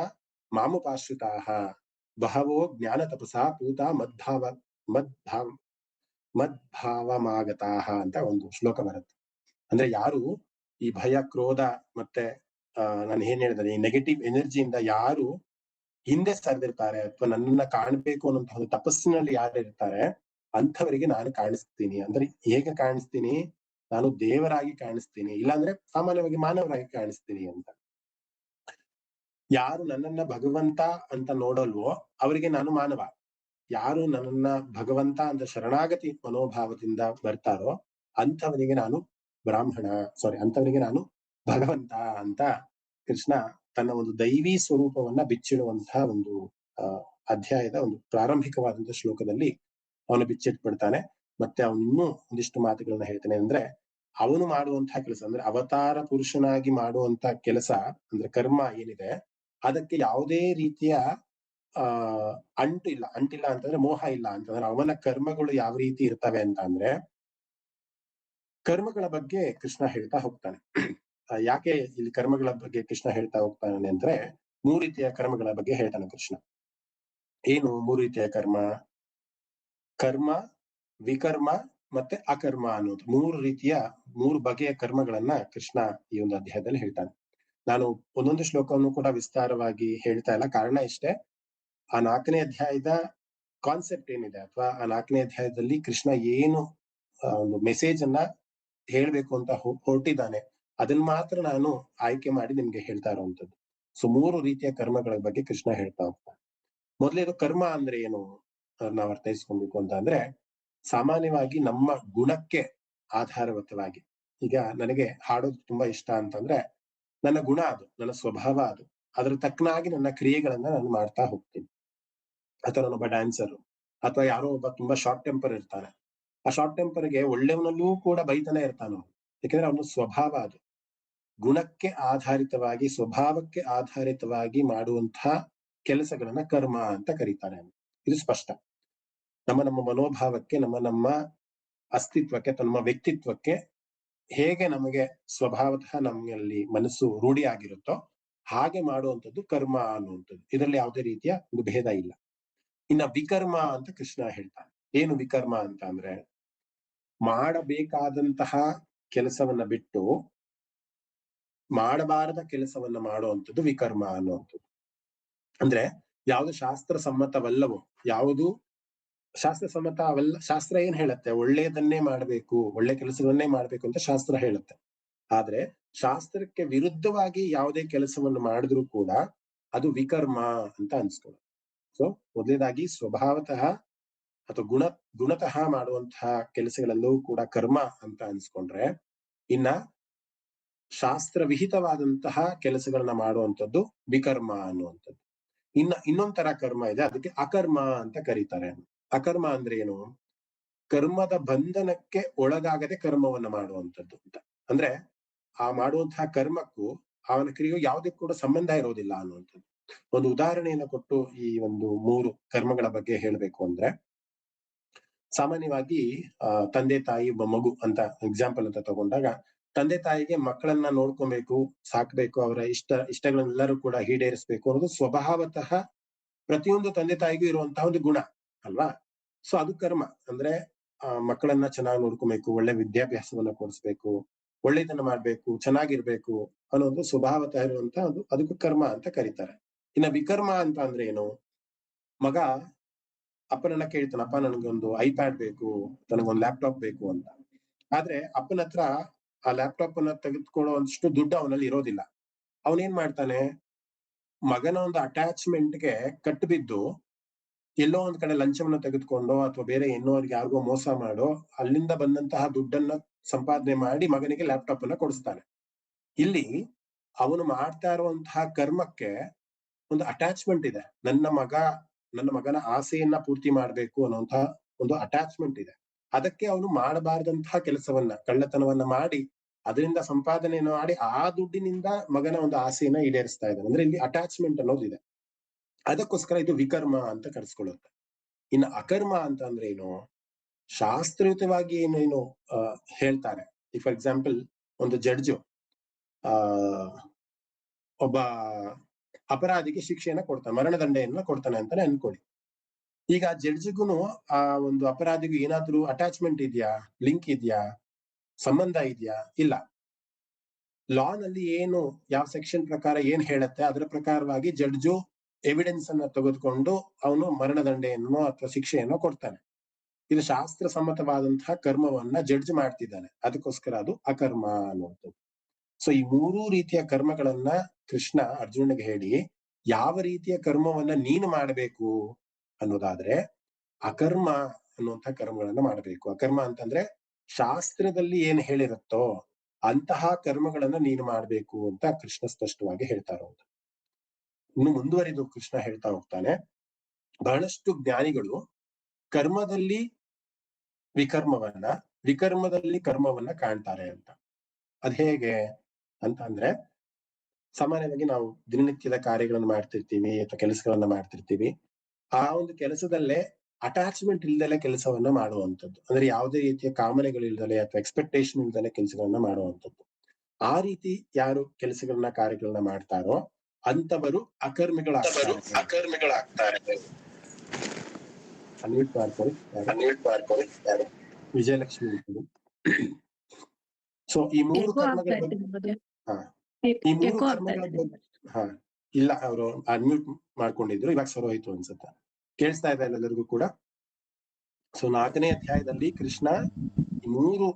ಮಾಮುಪಾಶ್ರಿತಾಹ ಬಹವೋ ಜ್ಞಾನ ತಪಸಾ ಪೂತ ಮದ್ಭಾವಮಾಗತಾಹ ಅಂತ ಒಂದು ಶ್ಲೋಕ ಬರುತ್ತೆ. ಅಂದ್ರೆ ಯಾರು ಈ ಭಯ, ಕ್ರೋಧ ಮತ್ತೆ ನಾನು ಏನ್ ಹೇಳಿದ್ರೆ ಈ ನೆಗೆಟಿವ್ ಎನರ್ಜಿಯಿಂದ ಯಾರು ಹಿಂದೆ ಸರಿದಿರ್ತಾರೆ, ಅಥವಾ ನನ್ನನ್ನ ಕಾಣ್ಬೇಕು ಅನ್ನೋಂತಹ ಒಂದು ತಪಸ್ಸಿನಲ್ಲಿ ಯಾರು ಇರ್ತಾರೆ, ಅಂಥವರಿಗೆ ನಾನು ಕಾಣಿಸ್ತೀನಿ. ಅಂದ್ರೆ ಹೇಗೆ ಕಾಣಿಸ್ತೀನಿ? ನಾನು ದೇವರಾಗಿ ಕಾಣಿಸ್ತೀನಿ, ಇಲ್ಲಾಂದ್ರೆ ಸಾಮಾನ್ಯವಾಗಿ ಮಾನವರಾಗಿ ಕಾಣಿಸ್ತೀನಿ ಅಂತ. ಯಾರು ನನ್ನನ್ನ ಭಗವಂತ ಅಂತ ನೋಡಲ್ವೋ ಅವರಿಗೆ ನಾನು ಮಾನವ. ಯಾರು ನನ್ನನ್ನ ಭಗವಂತ ಅಂತ ಶರಣಾಗತಿ ಮನೋಭಾವದಿಂದ ಬರ್ತಾರೋ ಅಂಥವರಿಗೆ ನಾನು ಅಂಥವರಿಗೆ ನಾನು ಭಗವಂತ ಅಂತ ಕೃಷ್ಣ ತನ್ನ ಒಂದು ದೈವಿ ಸ್ವರೂಪವನ್ನ ಬಿಚ್ಚಿಡುವಂತಹ ಒಂದು ಅಧ್ಯಾಯದ ಒಂದು ಪ್ರಾರಂಭಿಕವಾದಂತಹ ಶ್ಲೋಕದಲ್ಲಿ ಅವನು ಬಿಚ್ಚಿಟ್ಬಿಡ್ತಾನೆ. ಮತ್ತೆ ಅವನು ಇನ್ನೂ ಒಂದಿಷ್ಟು ಮಾತುಗಳನ್ನ ಹೇಳ್ತಾನೆ. ಅಂದ್ರೆ ಅವನು ಮಾಡುವಂತಹ ಕೆಲಸ, ಅಂದ್ರೆ ಅವತಾರ ಪುರುಷನಾಗಿ ಮಾಡುವಂತಹ ಕೆಲಸ, ಅಂದ್ರೆ ಕರ್ಮ ಏನಿದೆ, ಅದಕ್ಕೆ ಯಾವುದೇ ರೀತಿಯ ಅಂಟಿಲ್ಲ ಅಂತಂದ್ರೆ ಮೋಹ ಇಲ್ಲ ಅಂತಂದ್ರೆ, ಅವನ ಕರ್ಮಗಳು ಯಾವ ರೀತಿ ಇರ್ತವೆ ಅಂತ ಅಂದ್ರೆ, ಕರ್ಮಗಳ ಬಗ್ಗೆ ಕೃಷ್ಣ ಹೇಳ್ತಾ ಹೋಗ್ತಾನೆ. ಯಾಕೆ ಇಲ್ಲಿ ಕರ್ಮಗಳ ಬಗ್ಗೆ ಕೃಷ್ಣ ಹೇಳ್ತಾ ಹೋಗ್ತಾನೆ ಅಂದ್ರೆ, 3 ರೀತಿಯ ಕರ್ಮಗಳ ಬಗ್ಗೆ ಹೇಳ್ತಾನೆ ಕೃಷ್ಣ. ಏನು 3 ರೀತಿಯ ಕರ್ಮ? ಕರ್ಮ, ವಿಕರ್ಮ ಮತ್ತೆ ಅಕರ್ಮ ಅನ್ನೋದು 3 ಬಗೆಯ ಕರ್ಮಗಳನ್ನ ಕೃಷ್ಣ ಈ ಒಂದು ಅಧ್ಯಾಯದಲ್ಲಿ ಹೇಳ್ತಾನೆ. ನಾನು ಒಂದೊಂದು ಶ್ಲೋಕವನ್ನು ಕೂಡ ವಿಸ್ತಾರವಾಗಿ ಹೇಳ್ತಾ ಇಲ್ಲ, ಕಾರಣ ಇಷ್ಟೇ, ಆ 4ನೇ ಅಧ್ಯಾಯದ ಕಾನ್ಸೆಪ್ಟ್ ಏನಿದೆ, ಅಥವಾ ಆ 4ನೇ ಅಧ್ಯಾಯದಲ್ಲಿ ಕೃಷ್ಣ ಏನು ಒಂದು ಮೆಸೇಜ್ ಅನ್ನ ಹೇಳ್ಬೇಕು ಅಂತ ಹೊರಟಿದ್ದಾನೆ, ಅದನ್ನ ಮಾತ್ರ ನಾನು ಆಯ್ಕೆ ಮಾಡಿ ನಿಮ್ಗೆ ಹೇಳ್ತಾ ಇರುವಂತದ್ದು. ಸೊ 3 ರೀತಿಯ ಕರ್ಮಗಳ ಬಗ್ಗೆ ಕೃಷ್ಣ ಹೇಳ್ತಾ ಹೋಗ್ತಾನೆ. ಮೊದಲೇದು ಕರ್ಮ ಅಂದ್ರೆ ಏನು ನಾವು ಅರ್ಥೈಸ್ಕೊಬೇಕು ಅಂತ ಅಂದ್ರೆ, ಸಾಮಾನ್ಯವಾಗಿ ನಮ್ಮ ಗುಣಕ್ಕೆ ಆಧಾರವತ್ತವಾಗಿ, ಈಗ ನನಗೆ ಹಾಡೋದು ತುಂಬಾ ಇಷ್ಟ ಅಂತಂದ್ರೆ ನನ್ನ ಗುಣ ಅದು, ನನ್ನ ಸ್ವಭಾವ ಅದು, ಅದ್ರ ತಕ್ಕನಾಗಿ ನನ್ನ ಕ್ರಿಯೆಗಳನ್ನ ನಾನು ಮಾಡ್ತಾ ಹೋಗ್ತೀನಿ. ಅಥವಾ ನಾನೊಬ್ಬ ಡ್ಯಾನ್ಸರ್, ಅಥವಾ ಯಾರೋ ಒಬ್ಬ ತುಂಬಾ ಶಾರ್ಟ್ ಟೆಂಪರ್ ಇರ್ತಾನೆ, ಆ ಶಾರ್ಟ್ ಟೆಂಪರ್ಗೆ ಒಳ್ಳೆಯವನಲ್ಲೂ ಕೂಡ ಬೈತಾನೆ ಇರ್ತಾನೆ, ಯಾಕಂದ್ರೆ ಅವನ ಸ್ವಭಾವ ಅದು. ಗುಣಕ್ಕೆ ಆಧಾರಿತವಾಗಿ, ಸ್ವಭಾವಕ್ಕೆ ಆಧಾರಿತವಾಗಿ ಮಾಡುವಂತಹ ಕೆಲಸಗಳನ್ನ ಕರ್ಮ ಅಂತ ಕರೀತಾರೆ. ಇದು ಸ್ಪಷ್ಟ. ನಮ್ಮ ಮನೋಭಾವಕ್ಕೆ, ನಮ್ಮ ಅಸ್ತಿತ್ವಕ್ಕೆ, ನಮ್ಮ ವ್ಯಕ್ತಿತ್ವಕ್ಕೆ ಹೇಗೆ ನಮಗೆ ಸ್ವಭಾವತಃ ನಮ್ಮಲ್ಲಿ ಮನಸ್ಸು ರೂಢಿ ಆಗಿರುತ್ತೋ ಹಾಗೆ ಮಾಡುವಂಥದ್ದು ಕರ್ಮ ಅನ್ನುವಂಥದ್ದು. ಇದರಲ್ಲಿ ಯಾವುದೇ ರೀತಿಯ ಒಂದು ಭೇದ ಇಲ್ಲ. ಇನ್ನ ವಿಕರ್ಮ ಅಂತ ಕೃಷ್ಣ ಹೇಳ್ತಾನೆ. ಏನು ವಿಕರ್ಮ ಅಂತ ಅಂದ್ರೆ, ಮಾಡಬೇಕಾದಂತಹ ಕೆಲಸವನ್ನ ಬಿಟ್ಟು ಮಾಡಬಾರದ ಕೆಲಸವನ್ನ ಮಾಡುವಂಥದ್ದು ವಿಕರ್ಮ ಅನ್ನುವಂಥದ್ದು. ಅಂದ್ರೆ ಯಾವುದು ಶಾಸ್ತ್ರ ಸಮ್ಮತವಲ್ಲವೋ, ಯಾವುದು ಶಾಸ್ತ್ರ ಸಮ್ಮತ ಅವೆಲ್ಲ, ಶಾಸ್ತ್ರ ಏನ್ ಹೇಳುತ್ತೆ, ಒಳ್ಳೆಯದನ್ನೇ ಮಾಡ್ಬೇಕು, ಒಳ್ಳೆ ಕೆಲಸವನ್ನೇ ಮಾಡ್ಬೇಕು ಅಂತ ಶಾಸ್ತ್ರ ಹೇಳುತ್ತೆ. ಆದ್ರೆ ಶಾಸ್ತ್ರಕ್ಕೆ ವಿರುದ್ಧವಾಗಿ ಯಾವುದೇ ಕೆಲಸವನ್ನು ಮಾಡಿದ್ರು ಕೂಡ ಅದು ವಿಕರ್ಮ ಅಂತ ಅನ್ಸ್ಕೊಳ್ಳೋದು. ಸೊ ಮೊದಲನೇದಾಗಿ ಸ್ವಭಾವತಃ ಅಥವಾ ಗುಣತಃ ಮಾಡುವಂತಹ ಕೆಲಸಗಳೆಲ್ಲವೂ ಕೂಡ ಕರ್ಮ ಅಂತ ಅನ್ಸ್ಕೊಂಡ್ರೆ, ಇನ್ನ ಶಾಸ್ತ್ರ ವಿಹಿತವಾದಂತಹ ಕೆಲಸಗಳನ್ನ ಮಾಡುವಂಥದ್ದು ವಿಕರ್ಮ ಅನ್ನುವಂಥದ್ದು. ಇನ್ನೊಂದ್ ತರ ಕರ್ಮ ಇದೆ, ಅದಕ್ಕೆ ಅಕರ್ಮ ಅಂತ ಕರೀತಾರೆ. ಅಕರ್ಮ ಅಂದ್ರೆ ಏನು? ಕರ್ಮದ ಬಂಧನಕ್ಕೆ ಒಳಗಾಗದೆ ಕರ್ಮವನ್ನ ಮಾಡುವಂಥದ್ದು ಅಂತ. ಅಂದ್ರೆ ಆ ಮಾಡುವಂತಹ ಕರ್ಮಕ್ಕೂ ಅವನ ಕ್ರಿಯೆಯು ಯಾವುದಕ್ಕೂ ಕೂಡ ಸಂಬಂಧ ಇರೋದಿಲ್ಲ ಅನ್ನುವಂಥದ್ದು. ಒಂದು ಉದಾಹರಣೆಯನ್ನ ಕೊಟ್ಟು ಈ ಒಂದು 3 ಕರ್ಮಗಳ ಬಗ್ಗೆ ಹೇಳ್ಬೇಕು ಅಂದ್ರೆ, ಸಾಮಾನ್ಯವಾಗಿ ತಂದೆ ತಾಯಿ ಮಗು ಅಂತ ಎಕ್ಸಾಂಪಲ್ ಅಂತ ತಗೊಂಡಾಗ, ತಂದೆ ತಾಯಿಗೆ ಮಕ್ಕಳನ್ನ ನೋಡ್ಕೊಬೇಕು, ಸಾಕ್ಬೇಕು, ಅವರ ಇಷ್ಟಗಳನ್ನೆಲ್ಲರೂ ಕೂಡ ಈಡೇರಿಸಬೇಕು ಅನ್ನೋದು ಸ್ವಭಾವತಃ ಪ್ರತಿಯೊಂದು ತಂದೆ ತಾಯಿಗೂ ಇರುವಂತಹ ಒಂದು ಗುಣ ಅಲ್ವಾ? ಸೊ ಅದು ಕರ್ಮ. ಅಂದ್ರೆ ಮಕ್ಕಳನ್ನ ಚೆನ್ನಾಗಿ ನೋಡ್ಕೊಬೇಕು, ಒಳ್ಳೆ ವಿದ್ಯಾಭ್ಯಾಸವನ್ನ ಕೊಡಿಸ್ಬೇಕು, ಒಳ್ಳೆದನ್ನ ಮಾಡ್ಬೇಕು, ಚೆನ್ನಾಗಿರ್ಬೇಕು ಅನ್ನೋದು ಸ್ವಭಾವತಃ ಇರುವಂತಹ ಅದಕ್ಕೂ ಕರ್ಮ ಅಂತ ಕರೀತಾರೆ. ಇನ್ನ ವಿಕರ್ಮ ಅಂತ ಅಂದ್ರೆ ಏನು? ಮಗ ಅಪ್ಪನನ್ನ ಕೇಳ್ತಾನೆ, ಅಪ್ಪ ನನಗೊಂದು ಐಪ್ಯಾಡ್ ಬೇಕು, ನನಗೊಂದು ಲ್ಯಾಪ್ಟಾಪ್ ಬೇಕು ಅಂತ. ಆದ್ರೆ ಅಪ್ಪನ ಹತ್ರ ಆ ಲ್ಯಾಪ್ಟಾಪ್ ಅನ್ನ ತೆಗೆದುಕೊಳ್ಳುವಷ್ಟು ದುಡ್ಡು ಅವನಲ್ಲಿ ಇರೋದಿಲ್ಲ. ಅವನೇನ್ ಮಾಡ್ತಾನೆ, ಮಗನ ಒಂದು ಅಟ್ಯಾಚ್ಮೆಂಟ್ಗೆ ಕಟ್ಟು ಬಿದ್ದು ಎಲ್ಲೋ ಒಂದ್ ಕಡೆ ಲಂಚವನ್ನ ತೆಗೆದುಕೊಂಡು ಅಥವಾ ಬೇರೆ ಇನ್ನೋರ್ಗೆ ಯಾರಿಗೋ ಮೋಸ ಮಾಡೋ ಅಲ್ಲಿಂದ ಬಂದಂತಹ ದುಡ್ಡನ್ನ ಸಂಪಾದನೆ ಮಾಡಿ ಮಗನಿಗೆ ಲ್ಯಾಪ್ಟಾಪ್ ಅನ್ನ ಕೊಡಿಸ್ತಾನೆ. ಇಲ್ಲಿ ಅವನು ಮಾಡ್ತಾ ಇರುವಂತಹ ಕರ್ಮಕ್ಕೆ ಒಂದು ಅಟ್ಯಾಚ್ಮೆಂಟ್ ಇದೆ. ನನ್ನ ಮಗನ ಆಸೆಯನ್ನ ಪೂರ್ತಿ ಮಾಡ್ಬೇಕು ಅನ್ನುವಂತಹ ಒಂದು ಅಟ್ಯಾಚ್ಮೆಂಟ್ ಇದೆ. ಅದಕ್ಕೆ ಅವನು ಮಾಡಬಾರದಂತಹ ಕೆಲಸವನ್ನ, ಕಳ್ಳತನವನ್ನ ಮಾಡಿ ಅದರಿಂದ ಸಂಪಾದನೆಯನ್ನು ಮಾಡಿ ಆ ದುಡ್ಡಿನಿಂದ ಮಗನ ಒಂದು ಆಸೆಯನ್ನ ಈಡೇರಿಸ್ತಾ ಇದ್ದಾನೆ. ಅಂದ್ರೆ ಇಲ್ಲಿ ಅಟ್ಯಾಚ್ಮೆಂಟ್ ಅನ್ನೋದಿದೆ. ಅದಕ್ಕೋಸ್ಕರ ಇದು ವಿಕರ್ಮ ಅಂತ ಕರೆಸ್ಕೊಳ್ಳುತ್ತೆ. ಇನ್ನು ಅಕರ್ಮ ಅಂತ ಅಂದ್ರೆ ಏನು? ಶಾಸ್ತ್ರಯುತವಾಗಿ ಏನೇನು ಹೇಳ್ತಾರೆ. ಈ ಫಾರ್ ಎಕ್ಸಾಂಪಲ್ ಒಂದು ಜಡ್ಜು ಒಬ್ಬ ಅಪರಾಧಿಗೆ ಶಿಕ್ಷೆಯನ್ನ ಕೊಡ್ತಾನೆ, ಮರಣದಂಡೆಯನ್ನ ಕೊಡ್ತಾನೆ ಅಂತಾನೆ ಅನ್ಕೊಳ್ಳಿ. ಈಗ ಜಡ್ಜಿಗೂನು ಆ ಒಂದು ಅಪರಾಧಿಗೂ ಏನಾದ್ರೂ ಅಟ್ಯಾಚ್ಮೆಂಟ್ ಇದೆಯಾ, ಲಿಂಕ್ ಇದೆಯಾ, ಸಂಬಂಧ ಇದೆಯಾ? ಇಲ್ಲ. ಲಾ ನಲ್ಲಿ ಏನು ಯಾವ ಸೆಕ್ಷನ್ ಪ್ರಕಾರ ಏನ್ ಹೇಳುತ್ತೆ ಅದರ ಪ್ರಕಾರವಾಗಿ ಜಡ್ಜು ಎವಿಡೆನ್ಸ್ ಅನ್ನ ತೆಗೆದುಕೊಂಡು ಅವನು ಮರಣದಂಡೆಯನ್ನು ಅಥವಾ ಶಿಕ್ಷೆಯನ್ನು ಕೊಡ್ತಾನೆ. ಇದು ಶಾಸ್ತ್ರ ಸಮ್ಮತವಾದಂತಹ ಕರ್ಮವನ್ನ ಜಡ್ಜ್ ಮಾಡ್ತಿದ್ದಾನೆ. ಅದಕ್ಕೋಸ್ಕರ ಅದು ಅಕರ್ಮ ಅನ್ನುವಂಥದ್ದು. ಸೊ ಈ 3 ರೀತಿಯ ಕರ್ಮಗಳನ್ನ ಕೃಷ್ಣ ಅರ್ಜುನನಿಗೆ ಹೇಳಿ, ಯಾವ ರೀತಿಯ ಕರ್ಮವನ್ನ ನೀನು ಮಾಡಬೇಕು ಅನ್ನೋದಾದ್ರೆ ಅಕರ್ಮ ಅನ್ನುವಂತಹ ಕರ್ಮಗಳನ್ನ ಮಾಡಬೇಕು. ಅಕರ್ಮ ಅಂತಂದ್ರೆ ಶಾಸ್ತ್ರದಲ್ಲಿ ಏನ್ ಹೇಳಿರುತ್ತೋ ಅಂತಹ ಕರ್ಮಗಳನ್ನ ನೀನು ಮಾಡ್ಬೇಕು ಅಂತ ಕೃಷ್ಣ ಸ್ಪಷ್ಟವಾಗಿ ಹೇಳ್ತಾ ಇರೋದು. ಇನ್ನು ಮುಂದುವರಿದು ಕೃಷ್ಣ ಹೇಳ್ತಾ ಹೋಗ್ತಾನೆ, ಬಹಳಷ್ಟು ಜ್ಞಾನಿಗಳು ಕರ್ಮದಲ್ಲಿ ವಿಕರ್ಮದಲ್ಲಿ ಕರ್ಮವನ್ನ ಕಾಣ್ತಾರೆ ಅಂತ. ಅದ್ ಹೇಗೆ ಅಂತ ಅಂದ್ರೆ, ಸಾಮಾನ್ಯವಾಗಿ ನಾವು ದಿನನಿತ್ಯದ ಕಾರ್ಯಗಳನ್ನು ಮಾಡ್ತಿರ್ತೀವಿ ಅಥವಾ ಕೆಲಸಗಳನ್ನ ಮಾಡ್ತಿರ್ತೀವಿ. ಆ ಒಂದು ಕೆಲಸದಲ್ಲೇ ಅಟ್ಯಾಚ್ಮೆಂಟ್ ಇಲ್ದಲೆ ಕೆಲಸವನ್ನ ಮಾಡುವಂಥದ್ದು. ಅಂದ್ರೆ ಯಾವುದೇ ರೀತಿಯ ಕಾಮನೆಗಳಿಲ್ದಲೆ ಅಥವಾ ಎಕ್ಸ್ಪೆಕ್ಟೇಷನ್ ಇಲ್ದಲೆ ಕೆಲಸಗಳನ್ನ ಮಾಡುವಂಥದ್ದು. ಆ ರೀತಿ ಯಾರು ಕೆಲಸಗಳನ್ನ ಕಾರ್ಯಗಳನ್ನ ಮಾಡ್ತಾರೋ ಅಂತವರು ಅಕರ್ಮಿಗಳಾಗ್ತಾರೆ. ಅನ್ಮ್ಯೂಟ್ ಮಾಡ್ಕೊಳ್ಳಿ. ವಿಜಯಲಕ್ಷ್ಮಿ. ಸೊ ಈ 3 ಕರ್ಮಗಳ ಬಗ್ಗೆ ಈ 3 ಕರ್ಮಗಳ ಬಗ್ಗೆ ಇಲ್ಲ, ಅವರು ಅನ್ಮ್ಯೂಟ್ ಮಾಡ್ಕೊಂಡಿದ್ರು, ಇವಾಗ ಸರಿ ಹೋಯ್ತು ಅನ್ಸುತ್ತೆ. ಕೇಳಿಸ್ತಾ ಇದೆ ಎಲ್ಲರಿಗೂ ಕೂಡ? ಸೊ 4ನೇ ಅಧ್ಯಾಯದಲ್ಲಿ ಕೃಷ್ಣ ಈ 3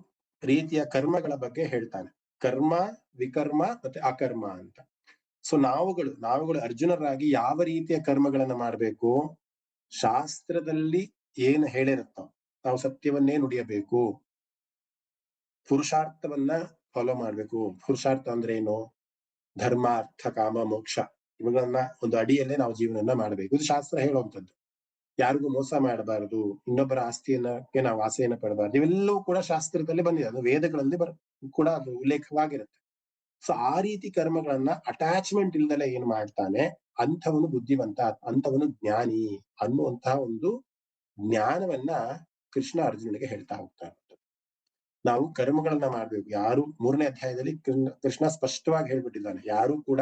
ರೀತಿಯ ಕರ್ಮಗಳ ಬಗ್ಗೆ ಹೇಳ್ತಾನೆ. ಕರ್ಮ, ವಿಕರ್ಮ ಮತ್ತೆ ಅಕರ್ಮ ಅಂತ. ಸೊ ನಾವುಗಳು ಅರ್ಜುನರಾಗಿ ಯಾವ ರೀತಿಯ ಕರ್ಮಗಳನ್ನ ಮಾಡ್ಬೇಕು? ಶಾಸ್ತ್ರದಲ್ಲಿ ಏನ್ ಹೇಳಿರುತ್ತೋ ನಾವು ಸತ್ಯವನ್ನೇ ನುಡಿಯಬೇಕು, ಪುರುಷಾರ್ಥವನ್ನ ಫಾಲೋ ಮಾಡ್ಬೇಕು. ಪುರುಷಾರ್ಥ ಅಂದ್ರೆ ಏನು? ಧರ್ಮ, ಅರ್ಥ, ಕಾಮ, ಮೋಕ್ಷ ಇವುಗಳನ್ನ ಒಂದು ಅಡಿಯಲ್ಲೇ ನಾವು ಜೀವನವನ್ನ ಮಾಡ್ಬೇಕು. ಇದು ಶಾಸ್ತ್ರ ಹೇಳುವಂಥದ್ದು. ಯಾರಿಗೂ ಮೋಸ ಮಾಡಬಾರದು, ಇನ್ನೊಬ್ಬರ ಆಸ್ತಿಯನ್ನಕ್ಕೆ ನಾವು ಆಸೆಯನ್ನ ಪಡಬಾರದು. ಇವೆಲ್ಲವೂ ಕೂಡ ಶಾಸ್ತ್ರದಲ್ಲಿ ಬಂದಿದೆ, ಅದು ವೇದಗಳಲ್ಲಿ ಕೂಡ ಅದು ಉಲ್ಲೇಖವಾಗಿರುತ್ತೆ. ಸೊ ಆ ರೀತಿ ಕರ್ಮಗಳನ್ನ ಅಟ್ಯಾಚ್ಮೆಂಟ್ ಇಲ್ದಲೆ ಏನ್ ಮಾಡ್ತಾನೆ ಅಂಥವನು ಬುದ್ಧಿವಂತ, ಅಂಥವನು ಜ್ಞಾನಿ ಅನ್ನುವಂತಹ ಒಂದು ಜ್ಞಾನವನ್ನ ಕೃಷ್ಣ ಅರ್ಜುನನಿಗೆ ಹೇಳ್ತಾ ಹೋಗ್ತಾನೆ. ನಾವು ಕರ್ಮಗಳನ್ನ ಮಾಡ್ಬೇಕು. ಯಾರು 3ನೇ ಅಧ್ಯಾಯದಲ್ಲಿ ಕೃಷ್ಣ ಸ್ಪಷ್ಟವಾಗಿ ಹೇಳ್ಬಿಟ್ಟಿದ್ದಾನೆ, ಯಾರು ಕೂಡ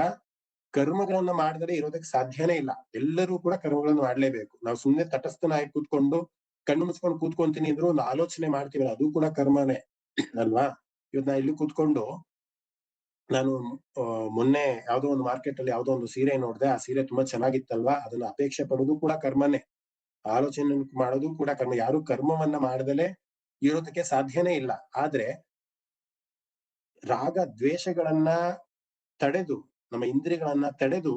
ಕರ್ಮಗಳನ್ನ ಮಾಡದರೆ ಇರೋದಕ್ಕೆ ಸಾಧ್ಯನೇ ಇಲ್ಲ. ಎಲ್ಲರೂ ಕೂಡ ಕರ್ಮಗಳನ್ನು ಮಾಡ್ಲೇಬೇಕು. ನಾವು ಸುಮ್ನೆ ತಟಸ್ಥನಾಗಿ ಕೂತ್ಕೊಂಡು ಕಣ್ಣು ಮುಚ್ಕೊಂಡು ಕೂತ್ಕೊಂತೀನಿ ಅಂದ್ರೂ ಒಂದು ಆಲೋಚನೆ ಮಾಡ್ತೀವಲ್ಲ, ಅದು ಕೂಡ ಕರ್ಮನೇ ಅಲ್ವಾ? ಇವತ್ತು ನಾ ಇಲ್ಲಿ ಕೂತ್ಕೊಂಡು ನಾನು ಮೊನ್ನೆ ಯಾವ್ದೋ ಒಂದು ಮಾರ್ಕೆಟ್ ಅಲ್ಲಿ ಯಾವ್ದೋ ಒಂದು ಸೀರೆ ನೋಡಿದೆ, ಆ ಸೀರೆ ತುಂಬಾ ಚೆನ್ನಾಗಿತ್ತಲ್ವಾ, ಅದನ್ನ ಅಪೇಕ್ಷೆ ಪಡೋದು ಕೂಡ ಕರ್ಮನೇ, ಆಲೋಚನೆ ಮಾಡೋದು ಕೂಡ ಕರ್ಮ. ಯಾರು ಕರ್ಮವನ್ನ ಮಾಡದಲೆ ಇರೋದಕ್ಕೆ ಸಾಧ್ಯನೇ ಇಲ್ಲ. ಆದ್ರೆ ರಾಗ ದ್ವೇಷಗಳನ್ನ ತಡೆದು, ನಮ್ಮ ಇಂದ್ರಿಯಗಳನ್ನ ತಡೆದು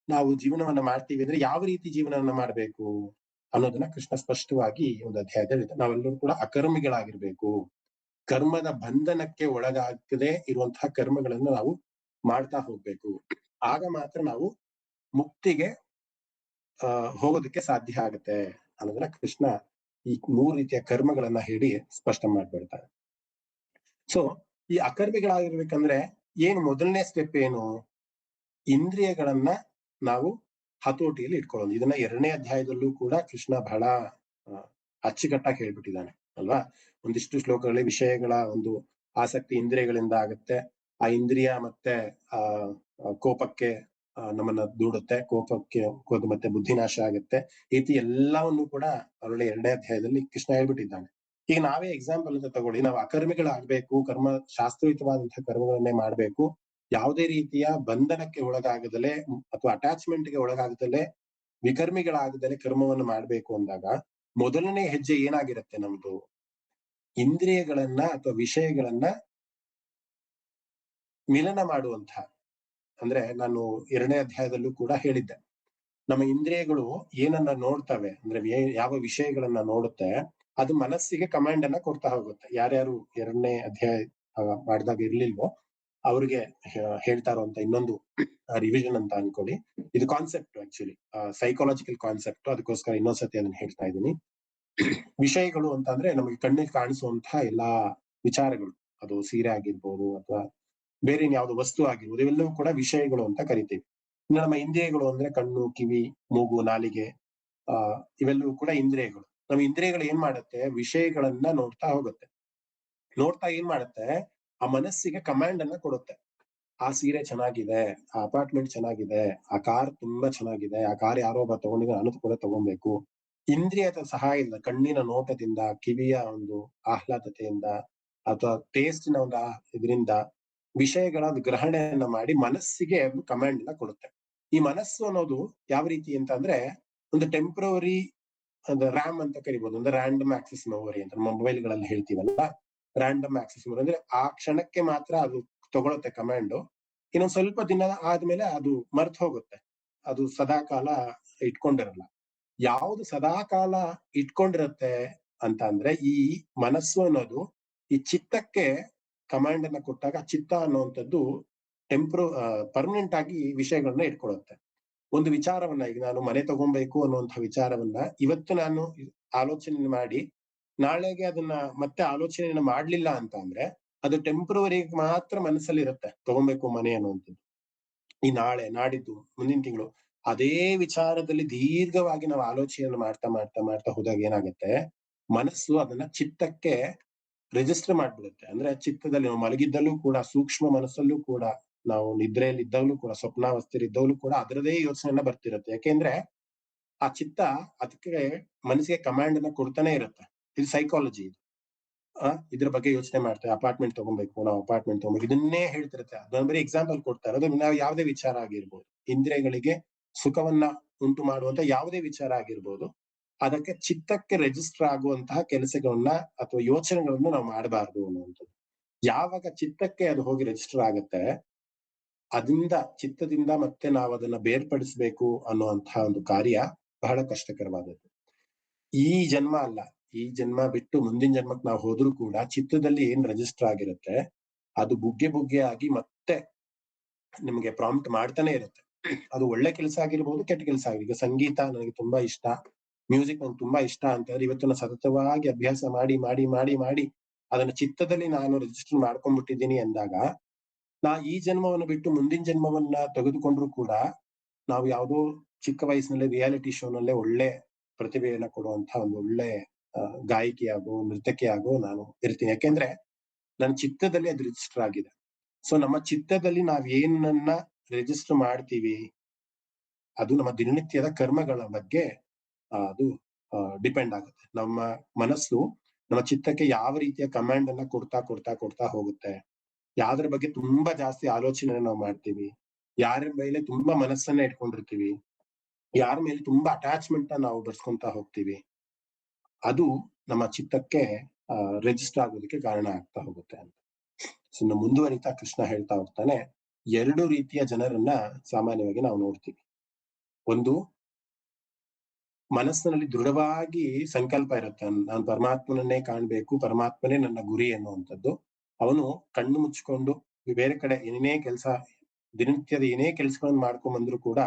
ನಾವು ಜೀವನವನ್ನ ಮಾಡ್ತೀವಿ ಅಂದ್ರೆ ಯಾವ ರೀತಿ ಜೀವನವನ್ನ ಮಾಡ್ಬೇಕು ಅನ್ನೋದನ್ನ ಕೃಷ್ಣ ಸ್ಪಷ್ಟವಾಗಿ ಒಂದು ಅಧ್ಯಾಯದಲ್ಲಿ ನಾವೆಲ್ಲರೂ ಕೂಡ ಅಕರ್ಮಿಗಳಾಗಿರ್ಬೇಕು. ಕರ್ಮದ ಬಂಧನಕ್ಕೆ ಒಳಗಾಗದೆ ಇರುವಂತಹ ಕರ್ಮಗಳನ್ನು ನಾವು ಮಾಡ್ತಾ ಹೋಗ್ಬೇಕು. ಆಗ ಮಾತ್ರ ನಾವು ಮುಕ್ತಿಗೆ ಹೋಗೋದಕ್ಕೆ ಸಾಧ್ಯ ಆಗುತ್ತೆ ಅನ್ನೋದನ್ನ ಕೃಷ್ಣ ಈ 3 ರೀತಿಯ ಕರ್ಮಗಳನ್ನ ಹೇಳಿ ಸ್ಪಷ್ಟ ಮಾಡ್ಬಿಡ್ತಾರೆ. ಸೊ ಈ ಅಕರ್ಮಿಗಳಾಗಿರ್ಬೇಕಂದ್ರೆ ಏನು ಮೊದಲನೇ ಸ್ಟೆಪ್ ಏನು? ಇಂದ್ರಿಯಗಳನ್ನ ನಾವು ಹತೋಟಿಯಲ್ಲಿ ಇಟ್ಕೊಳ್ಳೋದು. ಇದನ್ನ 2ನೇ ಅಧ್ಯಾಯದಲ್ಲೂ ಕೂಡ ಕೃಷ್ಣ ಬಹಳ ಅಚ್ಚುಕಟ್ಟಾಗಿ ಹೇಳ್ಬಿಟ್ಟಿದ್ದಾನೆ ಅಲ್ವಾ. ಒಂದಿಷ್ಟು ಶ್ಲೋಕಗಳಲ್ಲಿ ವಿಷಯಗಳ ಒಂದು ಆಸಕ್ತಿ ಇಂದ್ರಿಯಗಳಿಂದ ಆಗುತ್ತೆ. ಆ ಇಂದ್ರಿಯ ಮತ್ತೆ ಆ ಕೋಪಕ್ಕೆ ನಮ್ಮನ್ನ ದೂಡುತ್ತೆ, ಕೋಪಕ್ಕೆ ಮತ್ತೆ ಬುದ್ಧಿನಾಶ ಆಗುತ್ತೆ. ಈ ರೀತಿ ಎಲ್ಲವನ್ನು ಕೂಡ ಅವರೊಳ್ಳೆ 2ನೇ ಅಧ್ಯಾಯದಲ್ಲಿ ಕೃಷ್ಣ ಹೇಳ್ಬಿಟ್ಟಿದ್ದಾನೆ. ಈಗ ನಾವೇ ಎಕ್ಸಾಂಪಲ್ ಅಂತ ತಗೊಳ್ಳಿ, ನಾವು ಅಕರ್ಮಿಗಳಾಗ್ಬೇಕು, ಕರ್ಮ ಶಾಸ್ತ್ರೋಹಿತವಾದಂತಹ ಕರ್ಮಗಳನ್ನೇ ಮಾಡ್ಬೇಕು, ಯಾವುದೇ ರೀತಿಯ ಬಂಧನಕ್ಕೆ ಒಳಗಾಗದಲೆ ಅಥವಾ ಅಟ್ಯಾಚ್ಮೆಂಟ್ಗೆ ಒಳಗಾಗದಲೆ ವಿಕರ್ಮಿಗಳಾಗದಲೆ ಕರ್ಮವನ್ನು ಮಾಡ್ಬೇಕು ಅಂದಾಗ ಮೊದಲನೇ ಹೆಜ್ಜೆ ಏನಾಗಿರುತ್ತೆ ನಮ್ದು? ಇಂದ್ರಿಯಗಳನ್ನ ಅಥವಾ ವಿಷಯಗಳನ್ನ ಮಿಲನ ಮಾಡುವಂತಹ, ಅಂದ್ರೆ ನಾನು 2ನೇ ಅಧ್ಯಾಯದಲ್ಲೂ ಕೂಡ ಹೇಳಿದ್ದೆ, ನಮ್ಮ ಇಂದ್ರಿಯಗಳು ಏನನ್ನ ನೋಡ್ತವೆ ಅಂದ್ರೆ ಯಾವ ವಿಷಯಗಳನ್ನ ನೋಡುತ್ತೆ ಅದು ಮನಸ್ಸಿಗೆ ಕಮಾಂಡ್ ಅನ್ನ ಕೊಡ್ತಾ ಹೋಗುತ್ತೆ. ಯಾರ್ಯಾರು 2ನೇ ಅಧ್ಯಾಯ ಮಾಡಿದಾಗ ಇರ್ಲಿಲ್ವೋ ಅವ್ರಿಗೆ ಹೇಳ್ತಾ ಇರುವಂತ ಇನ್ನೊಂದು ರಿವಿಷನ್ ಅಂತ ಅನ್ಕೊಳ್ಳಿ. ಇದು ಕಾನ್ಸೆಪ್ಟ್ ಆಕ್ಚುಲಿ ಸೈಕಾಲಜಿಕಲ್ ಕಾನ್ಸೆಪ್ಟ್, ಅದಕ್ಕೋಸ್ಕರ ಇನ್ನೊಂದ್ಸತಿ ಅದನ್ನ ಹೇಳ್ತಾ ಇದ್ದೀನಿ. ವಿಷಯಗಳು ಅಂತ ಅಂದ್ರೆ ನಮಗೆ ಕಣ್ಣಿಗೆ ಕಾಣಿಸುವಂತಹ ಎಲ್ಲಾ ವಿಚಾರಗಳು, ಅದು ಸೀರೆ ಆಗಿರ್ಬೋದು ಅಥವಾ ಬೇರೆ ಯಾವ್ದು ವಸ್ತು ಆಗಿರ್ಬೋದು, ಇವೆಲ್ಲವೂ ಕೂಡ ವಿಷಯಗಳು ಅಂತ ಕರಿತೀವಿ. ಇನ್ನು ನಮ್ಮ ಇಂದ್ರಿಯಗಳು ಅಂದ್ರೆ ಕಣ್ಣು, ಕಿವಿ, ಮೂಗು, ನಾಲಿಗೆ, ಇವೆಲ್ಲವೂ ಕೂಡ ಇಂದ್ರಿಯಗಳು. ನಮ್ಮ ಇಂದ್ರಿಯಗಳು ಏನ್ ಮಾಡುತ್ತೆ? ವಿಷಯಗಳನ್ನ ನೋಡ್ತಾ ಹೋಗುತ್ತೆ. ನೋಡ್ತಾ ಏನ್ ಮಾಡುತ್ತೆ? ಆ ಮನಸ್ಸಿಗೆ ಕಮಾಂಡ್ ಅನ್ನ ಕೊಡುತ್ತೆ. ಆ ಸೀರೆ ಚೆನ್ನಾಗಿದೆ, ಆ ಅಪಾರ್ಟ್ಮೆಂಟ್ ಚೆನ್ನಾಗಿದೆ, ಆ ಕಾರ್ ತುಂಬಾ ಚೆನ್ನಾಗಿದೆ, ಆ ಕಾರ್ ಯಾರೋ ಒಬ್ಬ ತಗೊಂಡಿದ್ರೆ ನಾನು ಕೂಡ ತಗೊಬೇಕು. ಇಂದ್ರಿಯದ ಸಹಾಯದಿಂದ, ಕಣ್ಣಿನ ನೋಟದಿಂದ, ಕಿವಿಯ ಒಂದು ಆಹ್ಲಾದತೆಯಿಂದ ಅಥವಾ ಟೇಸ್ಟಿನ ಒಂದು ಇದರಿಂದ ವಿಷಯಗಳ ಗ್ರಹಣೆಯನ್ನ ಮಾಡಿ ಮನಸ್ಸಿಗೆ ಕಮಾಂಡ್ ಅನ್ನ ಕೊಡುತ್ತೆ. ಈ ಮನಸ್ಸು ಅನ್ನೋದು ಯಾವ ರೀತಿ ಅಂತ ಅಂದ್ರೆ ಒಂದು ಟೆಂಪ್ರವರಿ ರ್ಯಾಮ್ ಅಂತ ಕರಿಬಹುದು, ಅಂದ್ರೆ ರ್ಯಾಂಡಮ್ ಆಕ್ಸೆಸ್ ಮೆಮೊರಿ ಅಂತ ಮೊಬೈಲ್ ಗಳಲ್ಲಿ ಹೇಳ್ತೀವಲ್ಲ. ರ್ಯಾಂಡಮ್ ಆಕ್ಸೆಸ್ ಮೆಮೊರಿ ಅಂದ್ರೆ ಆ ಕ್ಷಣಕ್ಕೆ ಮಾತ್ರ ಅದು ತಗೊಳುತ್ತೆ ಕಮಾಂಡ್. ಇನ್ನೊಂದ್ ಸ್ವಲ್ಪ ದಿನ ಆದ್ಮೇಲೆ ಅದು ಮರ್ತ್ ಹೋಗುತ್ತೆ, ಅದು ಸದಾಕಾಲ ಇಟ್ಕೊಂಡಿರಲ್ಲ. ಯಾವುದು ಸದಾಕಾಲ ಇಟ್ಕೊಂಡಿರತ್ತೆ ಅಂತ ಅಂದ್ರೆ ಈ ಮನಸ್ಸು ಅನ್ನೋದು ಈ ಚಿತ್ತಕ್ಕೆ ಕಮಾಂಡ್ ಅನ್ನ ಕೊಟ್ಟಾಗ ಚಿತ್ತ ಅನ್ನುವಂಥದ್ದು ಪರ್ಮನೆಂಟ್ ಆಗಿ ವಿಷಯಗಳನ್ನ ಇಟ್ಕೊಳ್ಳುತ್ತೆ. ಒಂದು ವಿಚಾರವನ್ನ, ಈಗ ನಾನು ಮನೆ ತಗೊಬೇಕು ಅನ್ನುವಂತಹ ವಿಚಾರವನ್ನ ಇವತ್ತು ನಾನು ಆಲೋಚನೆ ಮಾಡಿ ನಾಳೆಗೆ ಅದನ್ನ ಮತ್ತೆ ಆಲೋಚನೆಯನ್ನ ಮಾಡ್ಲಿಲ್ಲ ಅಂತ ಅಂದ್ರೆ ಅದು ಟೆಂಪ್ರವರಿ ಮಾತ್ರ ಮನಸ್ಸಲ್ಲಿ ಇರುತ್ತೆ, ತಗೊಬೇಕು ಮನೆ ಅನ್ನುವಂಥದ್ದು. ಈ ನಾಳೆ, ನಾಡಿದ್ದು, ಮುಂದಿನ ತಿಂಗಳು ಅದೇ ವಿಚಾರದಲ್ಲಿ ದೀರ್ಘವಾಗಿ ನಾವು ಆಲೋಚನೆಯನ್ನು ಮಾಡ್ತಾ ಮಾಡ್ತಾ ಮಾಡ್ತಾ ಹೋದಾಗ ಏನಾಗುತ್ತೆ? ಮನಸ್ಸು ಅದನ್ನ ಚಿತ್ತಕ್ಕೆ ರಿಜಿಸ್ಟರ್ ಮಾಡ್ಬಿಡುತ್ತೆ. ಅಂದ್ರೆ ಚಿತ್ತದಲ್ಲಿ ನಾವು ಮಲಗಿದ್ದಲ್ಲೂ ಕೂಡ, ಸೂಕ್ಷ್ಮ ಮನಸ್ಸಲ್ಲೂ ಕೂಡ, ನಾವು ನಿದ್ರೆಯಲ್ಲಿ ಇದ್ದಾಗಲೂ ಕೂಡ, ಸ್ವಪ್ನಾವಸ್ಥೆಯಲ್ಲಿ ಇದ್ದಾಗಲೂ ಕೂಡ ಅದರದೇ ಯೋಚನೆಯನ್ನ ಬರ್ತಿರುತ್ತೆ. ಯಾಕೆಂದ್ರೆ ಆ ಚಿತ್ತ ಅದಕ್ಕೆ ಮನಸ್ಸಿಗೆ ಕಮಾಂಡ್ ಅನ್ನ ಕೊಡ್ತಾನೆ ಇರುತ್ತೆ. ಇದು ಸೈಕಾಲಜಿ. ಇದ್ರ ಬಗ್ಗೆ ಯೋಚನೆ ಮಾಡ್ತಾರೆ, ಅಪಾರ್ಟ್ಮೆಂಟ್ ತಗೊಬೇಕು, ನಾವು ಅಪಾರ್ಟ್ಮೆಂಟ್ ತಗೊಬೇಕು, ಇದನ್ನೇ ಹೇಳ್ತಿರುತ್ತೆ. ಅದನ್ನ ಬರೀ ಎಕ್ಸಾಂಪಲ್ ಕೊಡ್ತಾರೆ. ಅದು ನಾವು ಯಾವುದೇ ವಿಚಾರ ಆಗಿರ್ಬೋದು, ಇಂದ್ರಿಯಗಳಿಗೆ ಸುಖವನ್ನ ಉಂಟು ಮಾಡುವಂತ ಯಾವುದೇ ವಿಚಾರ ಆಗಿರ್ಬೋದು, ಅದಕ್ಕೆ ಚಿತ್ತಕ್ಕೆ ರಿಜಿಸ್ಟರ್ ಆಗುವಂತಹ ಕೆಲಸಗಳನ್ನ ಅಥವಾ ಯೋಚನೆಗಳನ್ನ ನಾವು ಮಾಡಬಾರ್ದು ಅನ್ನುವಂಥದ್ದು. ಯಾವಾಗ ಚಿತ್ತಕ್ಕೆ ಅದು ಹೋಗಿ ರಿಜಿಸ್ಟರ್ ಆಗುತ್ತೆ, ಅದರಿಂದ ಚಿತ್ತದಿಂದ ಮತ್ತೆ ನಾವು ಅದನ್ನ ಬೇರ್ಪಡಿಸ್ಬೇಕು ಅನ್ನುವಂತಹ ಒಂದು ಕಾರ್ಯ ಬಹಳ ಕಷ್ಟಕರವಾದದ್ದು. ಈ ಜನ್ಮ ಅಲ್ಲ, ಈ ಜನ್ಮ ಬಿಟ್ಟು ಮುಂದಿನ ಜನ್ಮಕ್ಕೆ ನಾವು ಹೋದ್ರೂ ಕೂಡ ಚಿತ್ತದಲ್ಲಿ ಏನ್ ರಿಜಿಸ್ಟರ್ ಆಗಿರುತ್ತೆ ಅದು ಬುಗ್ಗೆ ಬುಗ್ಗೆ ಆಗಿ ಮತ್ತೆ ನಿಮ್ಗೆ ಪ್ರಾಂಪ್ಟ್ ಮಾಡ್ತಾನೆ ಇರುತ್ತೆ. ಅದು ಒಳ್ಳೆ ಕೆಲಸ ಆಗಿರ್ಬೋದು, ಕೆಟ್ಟ ಕೆಲಸ ಆಗಿರ್ಬೋದು. ಈಗ ಸಂಗೀತ ನನಗೆ ತುಂಬಾ ಇಷ್ಟ, ಮ್ಯೂಸಿಕ್ ನಂಗೆ ತುಂಬಾ ಇಷ್ಟ ಅಂತಂದ್ರೆ ಇವತ್ತು ನಾನು ಸತತವಾಗಿ ಅಭ್ಯಾಸ ಮಾಡಿ ಮಾಡಿ ಮಾಡಿ ಮಾಡಿ ಅದನ್ನ ಚಿತ್ತದಲ್ಲಿ ನಾನು ರಿಜಿಸ್ಟರ್ ಮಾಡ್ಕೊಂಡ್ಬಿಟ್ಟಿದ್ದೀನಿ ಅಂದಾಗ, ನಾ ಈ ಜನ್ಮವನ್ನು ಬಿಟ್ಟು ಮುಂದಿನ ಜನ್ಮವನ್ನ ತೆಗೆದುಕೊಂಡ್ರು ಕೂಡ ನಾವು ಯಾವುದೋ ಚಿಕ್ಕ ವಯಸ್ಸಿನಲ್ಲಿ ರಿಯಾಲಿಟಿ ಶೋನಲ್ಲೇ ಒಳ್ಳೆ ಪ್ರತಿಭೆಯನ್ನ ಕೊಡುವಂತಹ ಒಂದು ಒಳ್ಳೆ ಗಾಯಕಿಯಾಗೋ ನರ್ತಕಿಯಾಗೋ ನಾನು ಇರ್ತೀನಿ. ಯಾಕೆಂದ್ರೆ ನನ್ನ ಚಿತ್ತದಲ್ಲಿ ಅದು ರಿಜಿಸ್ಟರ್ ಆಗಿದೆ. ಸೊ ನಮ್ಮ ಚಿತ್ತದಲ್ಲಿ ನಾವ್ ಏನನ್ನ ರಿಜಿಸ್ಟರ್ ಮಾಡ್ತೀವಿ ಅದು ನಮ್ಮ ದಿನನಿತ್ಯದ ಕರ್ಮಗಳ ಬಗ್ಗೆ ಅದು ಡಿಪೆಂಡ್ ಆಗುತ್ತೆ. ನಮ್ಮ ಮನಸ್ಸು ನಮ್ಮ ಚಿತ್ತಕ್ಕೆ ಯಾವ ರೀತಿಯ ಕಮಾಂಡ್ ಅನ್ನ ಕೊಡ್ತಾ ಕೊಡ್ತಾ ಕೊಡ್ತಾ ಹೋಗುತ್ತೆ, ಯಾವ್ದ್ರ ಬಗ್ಗೆ ತುಂಬಾ ಜಾಸ್ತಿ ಆಲೋಚನೆ ನಾವು ಮಾಡ್ತೀವಿ, ಯಾರ ಮೇಲೆ ತುಂಬಾ ಮನಸ್ಸನ್ನ ಇಟ್ಕೊಂಡಿರ್ತೀವಿ, ಯಾರ ಮೇಲೆ ತುಂಬಾ ಅಟ್ಯಾಚ್ಮೆಂಟ್ ನಾವು ಬೆಳೆಸ್ಕೊಂತ ಹೋಗ್ತೀವಿ, ಅದು ನಮ್ಮ ಚಿತ್ತಕ್ಕೆ ರಿಜಿಸ್ಟರ್ ಆಗೋದಕ್ಕೆ ಕಾರಣ ಆಗ್ತಾ ಹೋಗುತ್ತೆ ಅಂತ. ಸೊ ಮುಂದುವರಿತಾ ಕೃಷ್ಣ ಹೇಳ್ತಾ ಹೋಗ್ತಾನೆ, 2 ರೀತಿಯ ಜನರನ್ನ ಸಾಮಾನ್ಯವಾಗಿ ನಾವು ನೋಡ್ತೀವಿ. ಒಂದು ಮನಸ್ಸಿನಲ್ಲಿ ದೃಢವಾಗಿ ಸಂಕಲ್ಪ ಇರುತ್ತೆ, ನಾನು ಪರಮಾತ್ಮನನ್ನೇ ಕಾಣ್ಬೇಕು, ಪರಮಾತ್ಮನೇ ನನ್ನ ಗುರಿ ಅನ್ನುವಂಥದ್ದು. ಅವನು ಕಣ್ಣು ಮುಚ್ಕೊಂಡು ಬೇರೆ ಕಡೆ ಏನೇ ಕೆಲಸ, ದಿನನಿತ್ಯದ ಏನೇ ಕೆಲಸಗಳನ್ನ ಮಾಡ್ಕೊಂಡ್ ಬಂದ್ರು ಕೂಡ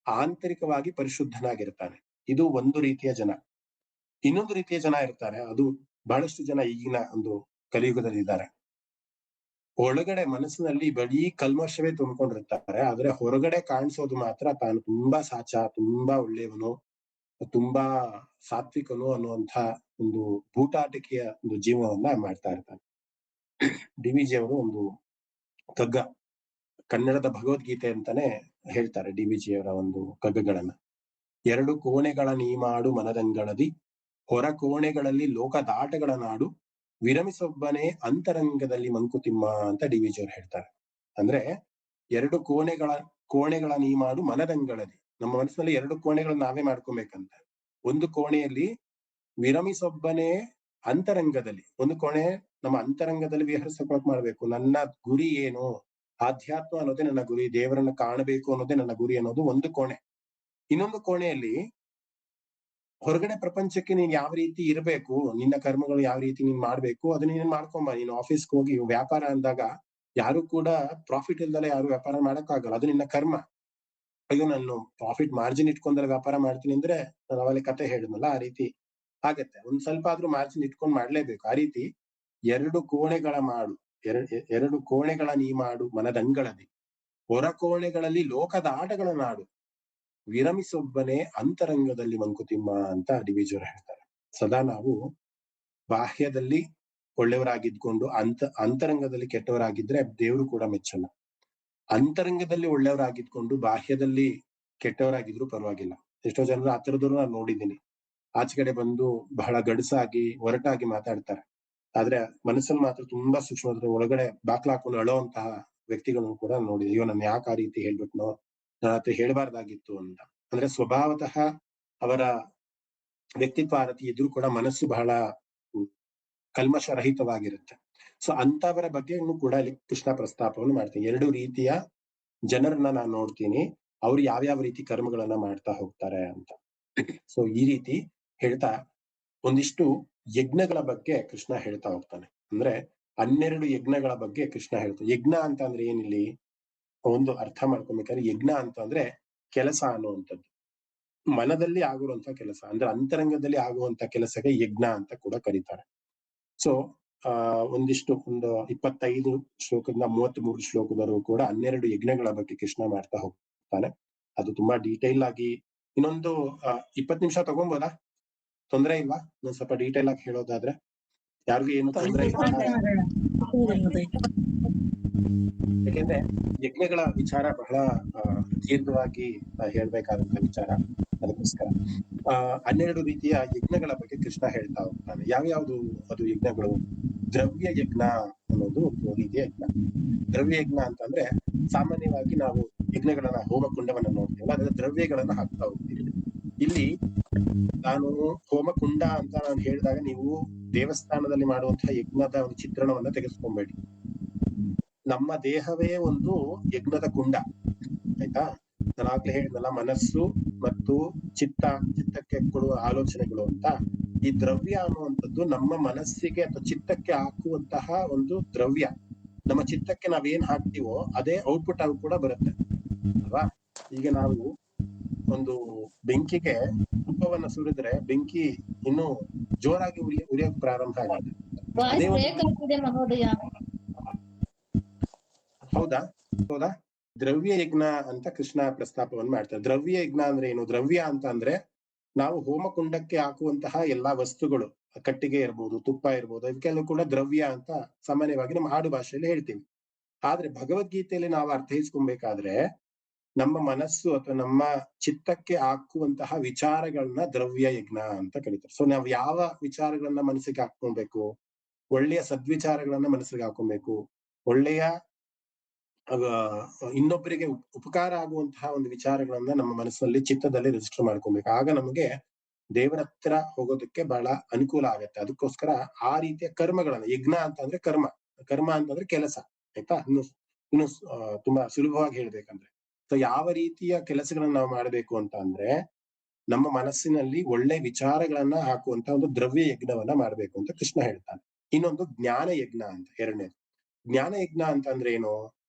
ಆಂತರಿಕವಾಗಿ ಪರಿಶುದ್ಧನಾಗಿರ್ತಾನೆ. ಇದು ಒಂದು ರೀತಿಯ ಜನ. ಇನ್ನೊಂದು ರೀತಿಯ ಜನ ಇರ್ತಾರೆ, ಅದು ಬಹಳಷ್ಟು ಜನ ಈಗಿನ ಒಂದು ಕಲಿಯುಗದಲ್ಲಿ ಇದ್ದಾರೆ. ಒಳಗಡೆ ಮನಸ್ಸಿನಲ್ಲಿ ಬರೀ ಕಲ್ಮಶವೇ ತುಂಬಿಕೊಂಡಿರ್ತಾರೆ, ಆದ್ರೆ ಹೊರಗಡೆ ಕಾಣಿಸೋದು ಮಾತ್ರ ತಾನು ತುಂಬಾ ಸಾಚ, ತುಂಬಾ ಒಳ್ಳೆಯವನು, ತುಂಬಾ ಸಾತ್ವಿಕನು ಅನ್ನುವಂಥ ಒಂದು ಬೂಟಾಟಿಕೆಯ ಒಂದು ಜೀವನವನ್ನ ಮಾಡ್ತಾ ಇರ್ತಾನೆ. ಡಿ ವಿ ಜಿ ಅವರು ಒಂದು ಕಗ್ಗ, ಕನ್ನಡದ ಭಗವದ್ಗೀತೆ ಅಂತಾನೆ ಹೇಳ್ತಾರೆ ಡಿ ವಿ ಜಿ ಅವರ ಒಂದು ಕಗ್ಗಗಳನ್ನ. ಎರಡು ಕೋಣೆಗಳ ನೀಮಾಡು ಮನದಂಗಳದಿ, ಹೊರ ಕೋಣೆಗಳಲ್ಲಿ ಲೋಕದಾಟಗಳ ನಾಡು, ವಿರಮಿಸೊಬ್ಬನೇ ಅಂತರಂಗದಲ್ಲಿ ಮಂಕುತಿಮ್ಮ ಅಂತ ಡಿ ವಿ ಜಿ ಅವರು ಹೇಳ್ತಾರೆ. ಅಂದ್ರೆ ಎರಡು ಕೋಣೆಗಳ ನೀಮಾಡು ಮನದಂಗಳದಿ, ನಮ್ಮ ಮನಸ್ಸಿನಲ್ಲಿ ಎರಡು ಕೋಣೆಗಳನ್ನ ನಾವೇ ಮಾಡ್ಕೊಬೇಕಂತ. ಒಂದು ಕೋಣೆಯಲ್ಲಿ ವಿರಮಿಸೊಬ್ಬನೇ ಅಂತರಂಗದಲ್ಲಿ, ಒಂದು ಕೋಣೆ ನಮ್ಮ ಅಂತರಂಗದಲ್ಲಿ ವಿಹರಿಸಬೇಕು ಮಾಡ್ಬೇಕು. ನನ್ನ ಗುರಿ ಏನು, ಆಧ್ಯಾತ್ಮ ಅನ್ನೋದೇ ನನ್ನ ಗುರಿ, ದೇವರನ್ನ ಕಾಣಬೇಕು ಅನ್ನೋದೇ ನನ್ನ ಗುರಿ ಅನ್ನೋದು ಒಂದು ಕೋಣೆ. ಇನ್ನೊಂದು ಕೋಣೆಯಲ್ಲಿ ಹೊರಗಡೆ ಪ್ರಪಂಚಕ್ಕೆ ನೀನ್ ಯಾವ ರೀತಿ ಇರಬೇಕು, ನಿನ್ನ ಕರ್ಮಗಳು ಯಾವ ರೀತಿ ನೀನ್ ಮಾಡ್ಬೇಕು ಅದನ್ನ ನೀನ್ ಮಾಡ್ಕೊಂಬ. ನೀನು ಆಫೀಸ್ಗೆ ಹೋಗಿ ವ್ಯಾಪಾರ ಅಂದಾಗ ಯಾರು ಕೂಡ ಪ್ರಾಫಿಟ್ ಇಲ್ದಲೆ ಯಾರು ವ್ಯಾಪಾರ ಮಾಡಕ್ಕಾಗಲ್ಲ, ಅದು ನಿನ್ನ ಕರ್ಮ. ಅಯ್ಯೋ ನಾನು ಪ್ರಾಫಿಟ್ ಮಾರ್ಜಿನ್ ಇಟ್ಕೊಂಡಲ್ಲ ವ್ಯಾಪಾರ ಮಾಡ್ತೀನಿ ಅಂದ್ರೆ, ನಾನು ಅವಲ್ಲಿ ಕತೆ ಹೇಳಿದ್ನಲ್ಲ ಆ ರೀತಿ ಆಗತ್ತೆ. ಒಂದ್ ಸ್ವಲ್ಪ ಆದ್ರೂ ಮಾರ್ಜಿನ್ ಇಟ್ಕೊಂಡ್ ಮಾಡ್ಲೇಬೇಕು. ಆ ರೀತಿ ಎರಡು ಕೋಣೆಗಳ ಮಾಡು, ಎರಡು ಕೋಣೆಗಳ ನೀ ಮಾಡು ಮನದಂಗಳದಿ, ಹೊರ ಕೋಣೆಗಳಲ್ಲಿ ಲೋಕದ ಆಟಗಳ ನಾಡು, ವಿರಮಿಸೊಬ್ಬನೇ ಅಂತರಂಗದಲ್ಲಿ ಮಂಕುತಿಮ್ಮ ಅಂತ ಡಿ ವಿ ಜಿ ಅವರು ಹೇಳ್ತಾರೆ. ಸದಾ ನಾವು ಬಾಹ್ಯದಲ್ಲಿ ಒಳ್ಳೆಯವರಾಗಿದ್ಕೊಂಡು ಅಂತರಂಗದಲ್ಲಿ ಕೆಟ್ಟವರಾಗಿದ್ರೆ ದೇವರು ಕೂಡ ಮೆಚ್ಚಲ್ಲ. ಅಂತರಂಗದಲ್ಲಿ ಒಳ್ಳೆಯವರಾಗಿದ್ಕೊಂಡು ಬಾಹ್ಯದಲ್ಲಿ ಕೆಟ್ಟವರಾಗಿದ್ರು ಪರವಾಗಿಲ್ಲ. ಎಷ್ಟೋ ಜನರು ಆ ಥರದವ್ರು ನಾನು ನೋಡಿದ್ದೀನಿ. ಆಚೆ ಕಡೆ ಬಂದು ಬಹಳ ಗಡಸಾಗಿ ಒರಟಾಗಿ ಮಾತಾಡ್ತಾರೆ, ಆದ್ರೆ ಮನಸ್ಸಲ್ಲಿ ಮಾತ್ರ ತುಂಬಾ ಸೂಕ್ಷ್ಮ, ಒಳಗಡೆ ಬಾಕ್ಲ ಹಾಕೊಂಡು ಅಳೋಂತಹ ವ್ಯಕ್ತಿಗಳನ್ನು ಕೂಡ ನೋಡಿ. ಅಯ್ಯೋ ನಾನು ಯಾಕೆ ಆ ರೀತಿ ಹೇಳ್ಬಿಟ್ನೋ, ನನ್ನ ಹತ್ರ ಹೇಳ್ಬಾರ್ದಾಗಿತ್ತು ಅಂತ. ಅಂದ್ರೆ ಸ್ವಭಾವತಃ ಅವರ ವ್ಯಕ್ತಿತ್ವ ಆ ರೀತಿ ಇದ್ರೂ ಕೂಡ ಮನಸ್ಸು ಬಹಳ ಕಲ್ಮಶರಹಿತವಾಗಿರುತ್ತೆ. ಸೊ ಅಂತವರ ಬಗ್ಗೆ ಕೂಡ ಇಲ್ಲಿ ಕೃಷ್ಣ ಪ್ರಸ್ತಾಪವನ್ನು ಮಾಡ್ತೀನಿ. ಎರಡು ರೀತಿಯ ಜನರನ್ನ ನಾನು ನೋಡ್ತೀನಿ, ಅವ್ರು ಯಾವ್ಯಾವ ರೀತಿ ಕರ್ಮಗಳನ್ನ ಮಾಡ್ತಾ ಹೋಗ್ತಾರೆ ಅಂತ. ಸೊ ಈ ರೀತಿ ಹೇಳ್ತಾ ಒಂದಿಷ್ಟು ಯಜ್ಞಗಳ ಬಗ್ಗೆ ಕೃಷ್ಣ ಹೇಳ್ತಾ ಹೋಗ್ತಾನೆ. ಅಂದ್ರೆ 12 ಯಜ್ಞಗಳ ಬಗ್ಗೆ ಕೃಷ್ಣ ಹೇಳ್ತಾನೆ. ಯಜ್ಞ ಅಂತ ಅಂದ್ರೆ ಏನಿಲ್ಲಿ ಒಂದು ಅರ್ಥ ಮಾಡ್ಕೊಬೇಕಾದ್ರೆ, ಯಜ್ಞ ಅಂತ ಅಂದ್ರೆ ಕೆಲಸ ಅನ್ನುವಂಥದ್ದು, ಮನದಲ್ಲಿ ಆಗಿರುವಂತಹ ಕೆಲಸ, ಅಂದ್ರೆ ಅಂತರಂಗದಲ್ಲಿ ಆಗುವಂತ ಕೆಲಸಕ್ಕೆ ಯಜ್ಞ ಅಂತ ಕೂಡ ಕರೀತಾರೆ. ಸೊ ಒಂದಿಷ್ಟು ಒಂದು 25 ಶ್ಲೋಕದಿಂದ 33 ಶ್ಲೋಕದವರೆಗೂ ಕೂಡ 12 ಯಜ್ಞಗಳ ಬಗ್ಗೆ ಕೃಷ್ಣ ಮಾಡ್ತಾ ಹೋಗ್ತಾನೆ. ಅದು ತುಂಬಾ ಡೀಟೇಲ್ ಆಗಿ ಇನ್ನೊಂದು 20 ನಿಮಿಷ ತಗೊಂಬೋದಾ? ತೊಂದರೆ ಇಲ್ವಾ? ಇನ್ನೊಂದ್ ಸ್ವಲ್ಪ ಡೀಟೇಲ್ ಆಗಿ ಹೇಳೋದಾದ್ರೆ ಯಾರಿಗೂ ಏನು ತೊಂದರೆ ಇಲ್ಲ. ಯಾಕೆಂದ್ರೆ ಯಜ್ಞಗಳ ವಿಚಾರ ಬಹಳ ದೀರ್ಘವಾಗಿ ಹೇಳ್ಬೇಕಾದಂತ ವಿಚಾರ, ಅದಕ್ಕೋಸ್ಕರ 12 ರೀತಿಯ ಯಜ್ಞಗಳ ಬಗ್ಗೆ ಕೃಷ್ಣ ಹೇಳ್ತಾ ಹೋಗ್ತಾನೆ. ಯಾವ್ಯಾವ್ದು ಅದು ಯಜ್ಞಗಳು? ದ್ರವ್ಯ ಯಜ್ಞ ಅನ್ನೋದು ಒಂದು ರೀತಿಯ ಯಜ್ಞ. ದ್ರವ್ಯ ಯಜ್ಞ ಅಂತಂದ್ರೆ ಸಾಮಾನ್ಯವಾಗಿ ನಾವು ಯಜ್ಞಗಳನ್ನ ಹೋಮಕುಂಡವನ್ನ ನೋಡ್ತೀವಲ್ಲ, ಅದನ್ನ ದ್ರವ್ಯಗಳನ್ನ ಹಾಕ್ತಾ ಹೋಗ್ತೀವಿ. ಇಲ್ಲಿ ನಾನು ಹೋಮಕುಂಡ ಅಂತ ನಾನು ಹೇಳಿದಾಗ ನೀವು ದೇವಸ್ಥಾನದಲ್ಲಿ ಮಾಡುವಂತಹ ಯಜ್ಞದ ಒಂದು ಚಿತ್ರಣವನ್ನ ತೆಗೆದುಕೊಬೇಡಿ. ನಮ್ಮ ದೇಹವೇ ಒಂದು ಯಜ್ಞದ ಕುಂಡ, ಆಯ್ತಾ? ನಾನು ಆಗ್ಲೇ ಹೇಳಿದ್ನಲ್ಲ, ಮನಸ್ಸು ಮತ್ತು ಚಿತ್ತಕ್ಕೆ ಕೊಡುವ ಆಲೋಚನೆಗಳು ಅಂತ. ಈ ದ್ರವ್ಯ ಅನ್ನುವಂಥದ್ದು ನಮ್ಮ ಮನಸ್ಸಿಗೆ ಅಥವಾ ಚಿತ್ತಕ್ಕೆ ಹಾಕುವಂತಹ ಒಂದು ದ್ರವ್ಯ. ನಮ್ಮ ಚಿತ್ತಕ್ಕೆ ನಾವೇನ್ ಹಾಕ್ತಿವೋ ಅದೇ ಔಟ್ಪುಟ್ ಆಗಿ ಕೂಡ ಬರುತ್ತೆ ಅಲ್ವಾ? ಈಗ ನಾವು ಒಂದು ಬೆಂಕಿಗೆ ತುಪ್ಪವನ್ನ ಸುರಿದ್ರೆ ಬೆಂಕಿ ಇನ್ನು ಜೋರಾಗಿ ಉರಿಯೋಕ್ ಪ್ರಾರಂಭ ಆಗುತ್ತೆ. ಹೌದಾ? ದ್ರವ್ಯ ಯಜ್ಞ ಅಂತ ಕೃಷ್ಣ ಪ್ರಸ್ತಾಪವನ್ನು ಮಾಡ್ತಾರೆ. ದ್ರವ್ಯ ಯಜ್ಞ ಅಂದ್ರೆ ಏನು? ದ್ರವ್ಯ ಅಂತ ಅಂದ್ರೆ ನಾವು ಹೋಮಕುಂಡಕ್ಕೆ ಹಾಕುವಂತಹ ಎಲ್ಲಾ ವಸ್ತುಗಳು, ಕಟ್ಟಿಗೆ ಇರ್ಬೋದು, ತುಪ್ಪ ಇರ್ಬೋದು, ಇದಕ್ಕೆಲ್ಲ ಕೂಡ ದ್ರವ್ಯ ಅಂತ ಸಾಮಾನ್ಯವಾಗಿ ನಮ್ಮ ಆಡು ಭಾಷೆಯಲ್ಲಿ ಹೇಳ್ತೀವಿ. ಆದ್ರೆ ಭಗವದ್ಗೀತೆಯಲ್ಲಿ ನಾವು ಅರ್ಥೈಸ್ಕೊಬೇಕಾದ್ರೆ ನಮ್ಮ ಮನಸ್ಸು ಅಥವಾ ನಮ್ಮ ಚಿತ್ತಕ್ಕೆ ಹಾಕುವಂತಹ ವಿಚಾರಗಳನ್ನ ದ್ರವ್ಯ ಯಜ್ಞ ಅಂತ ಕರೀತಾರೆ. ಸೊ ನಾವು ಯಾವ ವಿಚಾರಗಳನ್ನ ಮನಸ್ಸಿಗೆ ಹಾಕೊಬೇಕು? ಒಳ್ಳೆಯ ಸದ್ವಿಚಾರಗಳನ್ನ ಮನಸ್ಸಿಗೆ ಹಾಕೊಬೇಕು. ಒಳ್ಳೆಯ ಇನ್ನೊಬ್ಬರಿಗೆ ಉಪಕಾರ ಆಗುವಂತಹ ಒಂದು ವಿಚಾರಗಳನ್ನ ನಮ್ಮ ಮನಸ್ಸಲ್ಲಿ ಚಿತ್ತದಲ್ಲಿ ರಿಜಿಸ್ಟರ್ ಮಾಡ್ಕೊಬೇಕು. ಆಗ ನಮಗೆ ದೇವರ ಹತ್ರ ಹೋಗೋದಕ್ಕೆ ಬಹಳ ಅನುಕೂಲ ಆಗತ್ತೆ. ಅದಕ್ಕೋಸ್ಕರ ಆ ರೀತಿಯ ಕರ್ಮಗಳನ್ನ, ಯಜ್ಞ ಅಂತಂದ್ರೆ ಕರ್ಮ ಅಂತಂದ್ರೆ ಕೆಲಸ, ಆಯ್ತಾ? ಇನ್ನು ತುಂಬಾ ಸುಲಭವಾಗಿ ಹೇಳ್ಬೇಕಂದ್ರೆ, ಸೊ ಯಾವ ರೀತಿಯ ಕೆಲಸಗಳನ್ನ ನಾವು ಮಾಡ್ಬೇಕು ಅಂತ ಅಂದ್ರೆ ನಮ್ಮ ಮನಸ್ಸಿನಲ್ಲಿ ಒಳ್ಳೆ ವಿಚಾರಗಳನ್ನ ಹಾಕುವಂತ ಒಂದು ದ್ರವ್ಯ ಯಜ್ಞವನ್ನ ಮಾಡ್ಬೇಕು ಅಂತ ಕೃಷ್ಣ ಹೇಳ್ತಾನೆ. ಇನ್ನೊಂದು ಜ್ಞಾನ ಯಜ್ಞ ಅಂತ ಎರಡನೇದು. ಜ್ಞಾನ ಯಜ್ಞ ಅಂತ ಅಂದ್ರೆ ಏನು?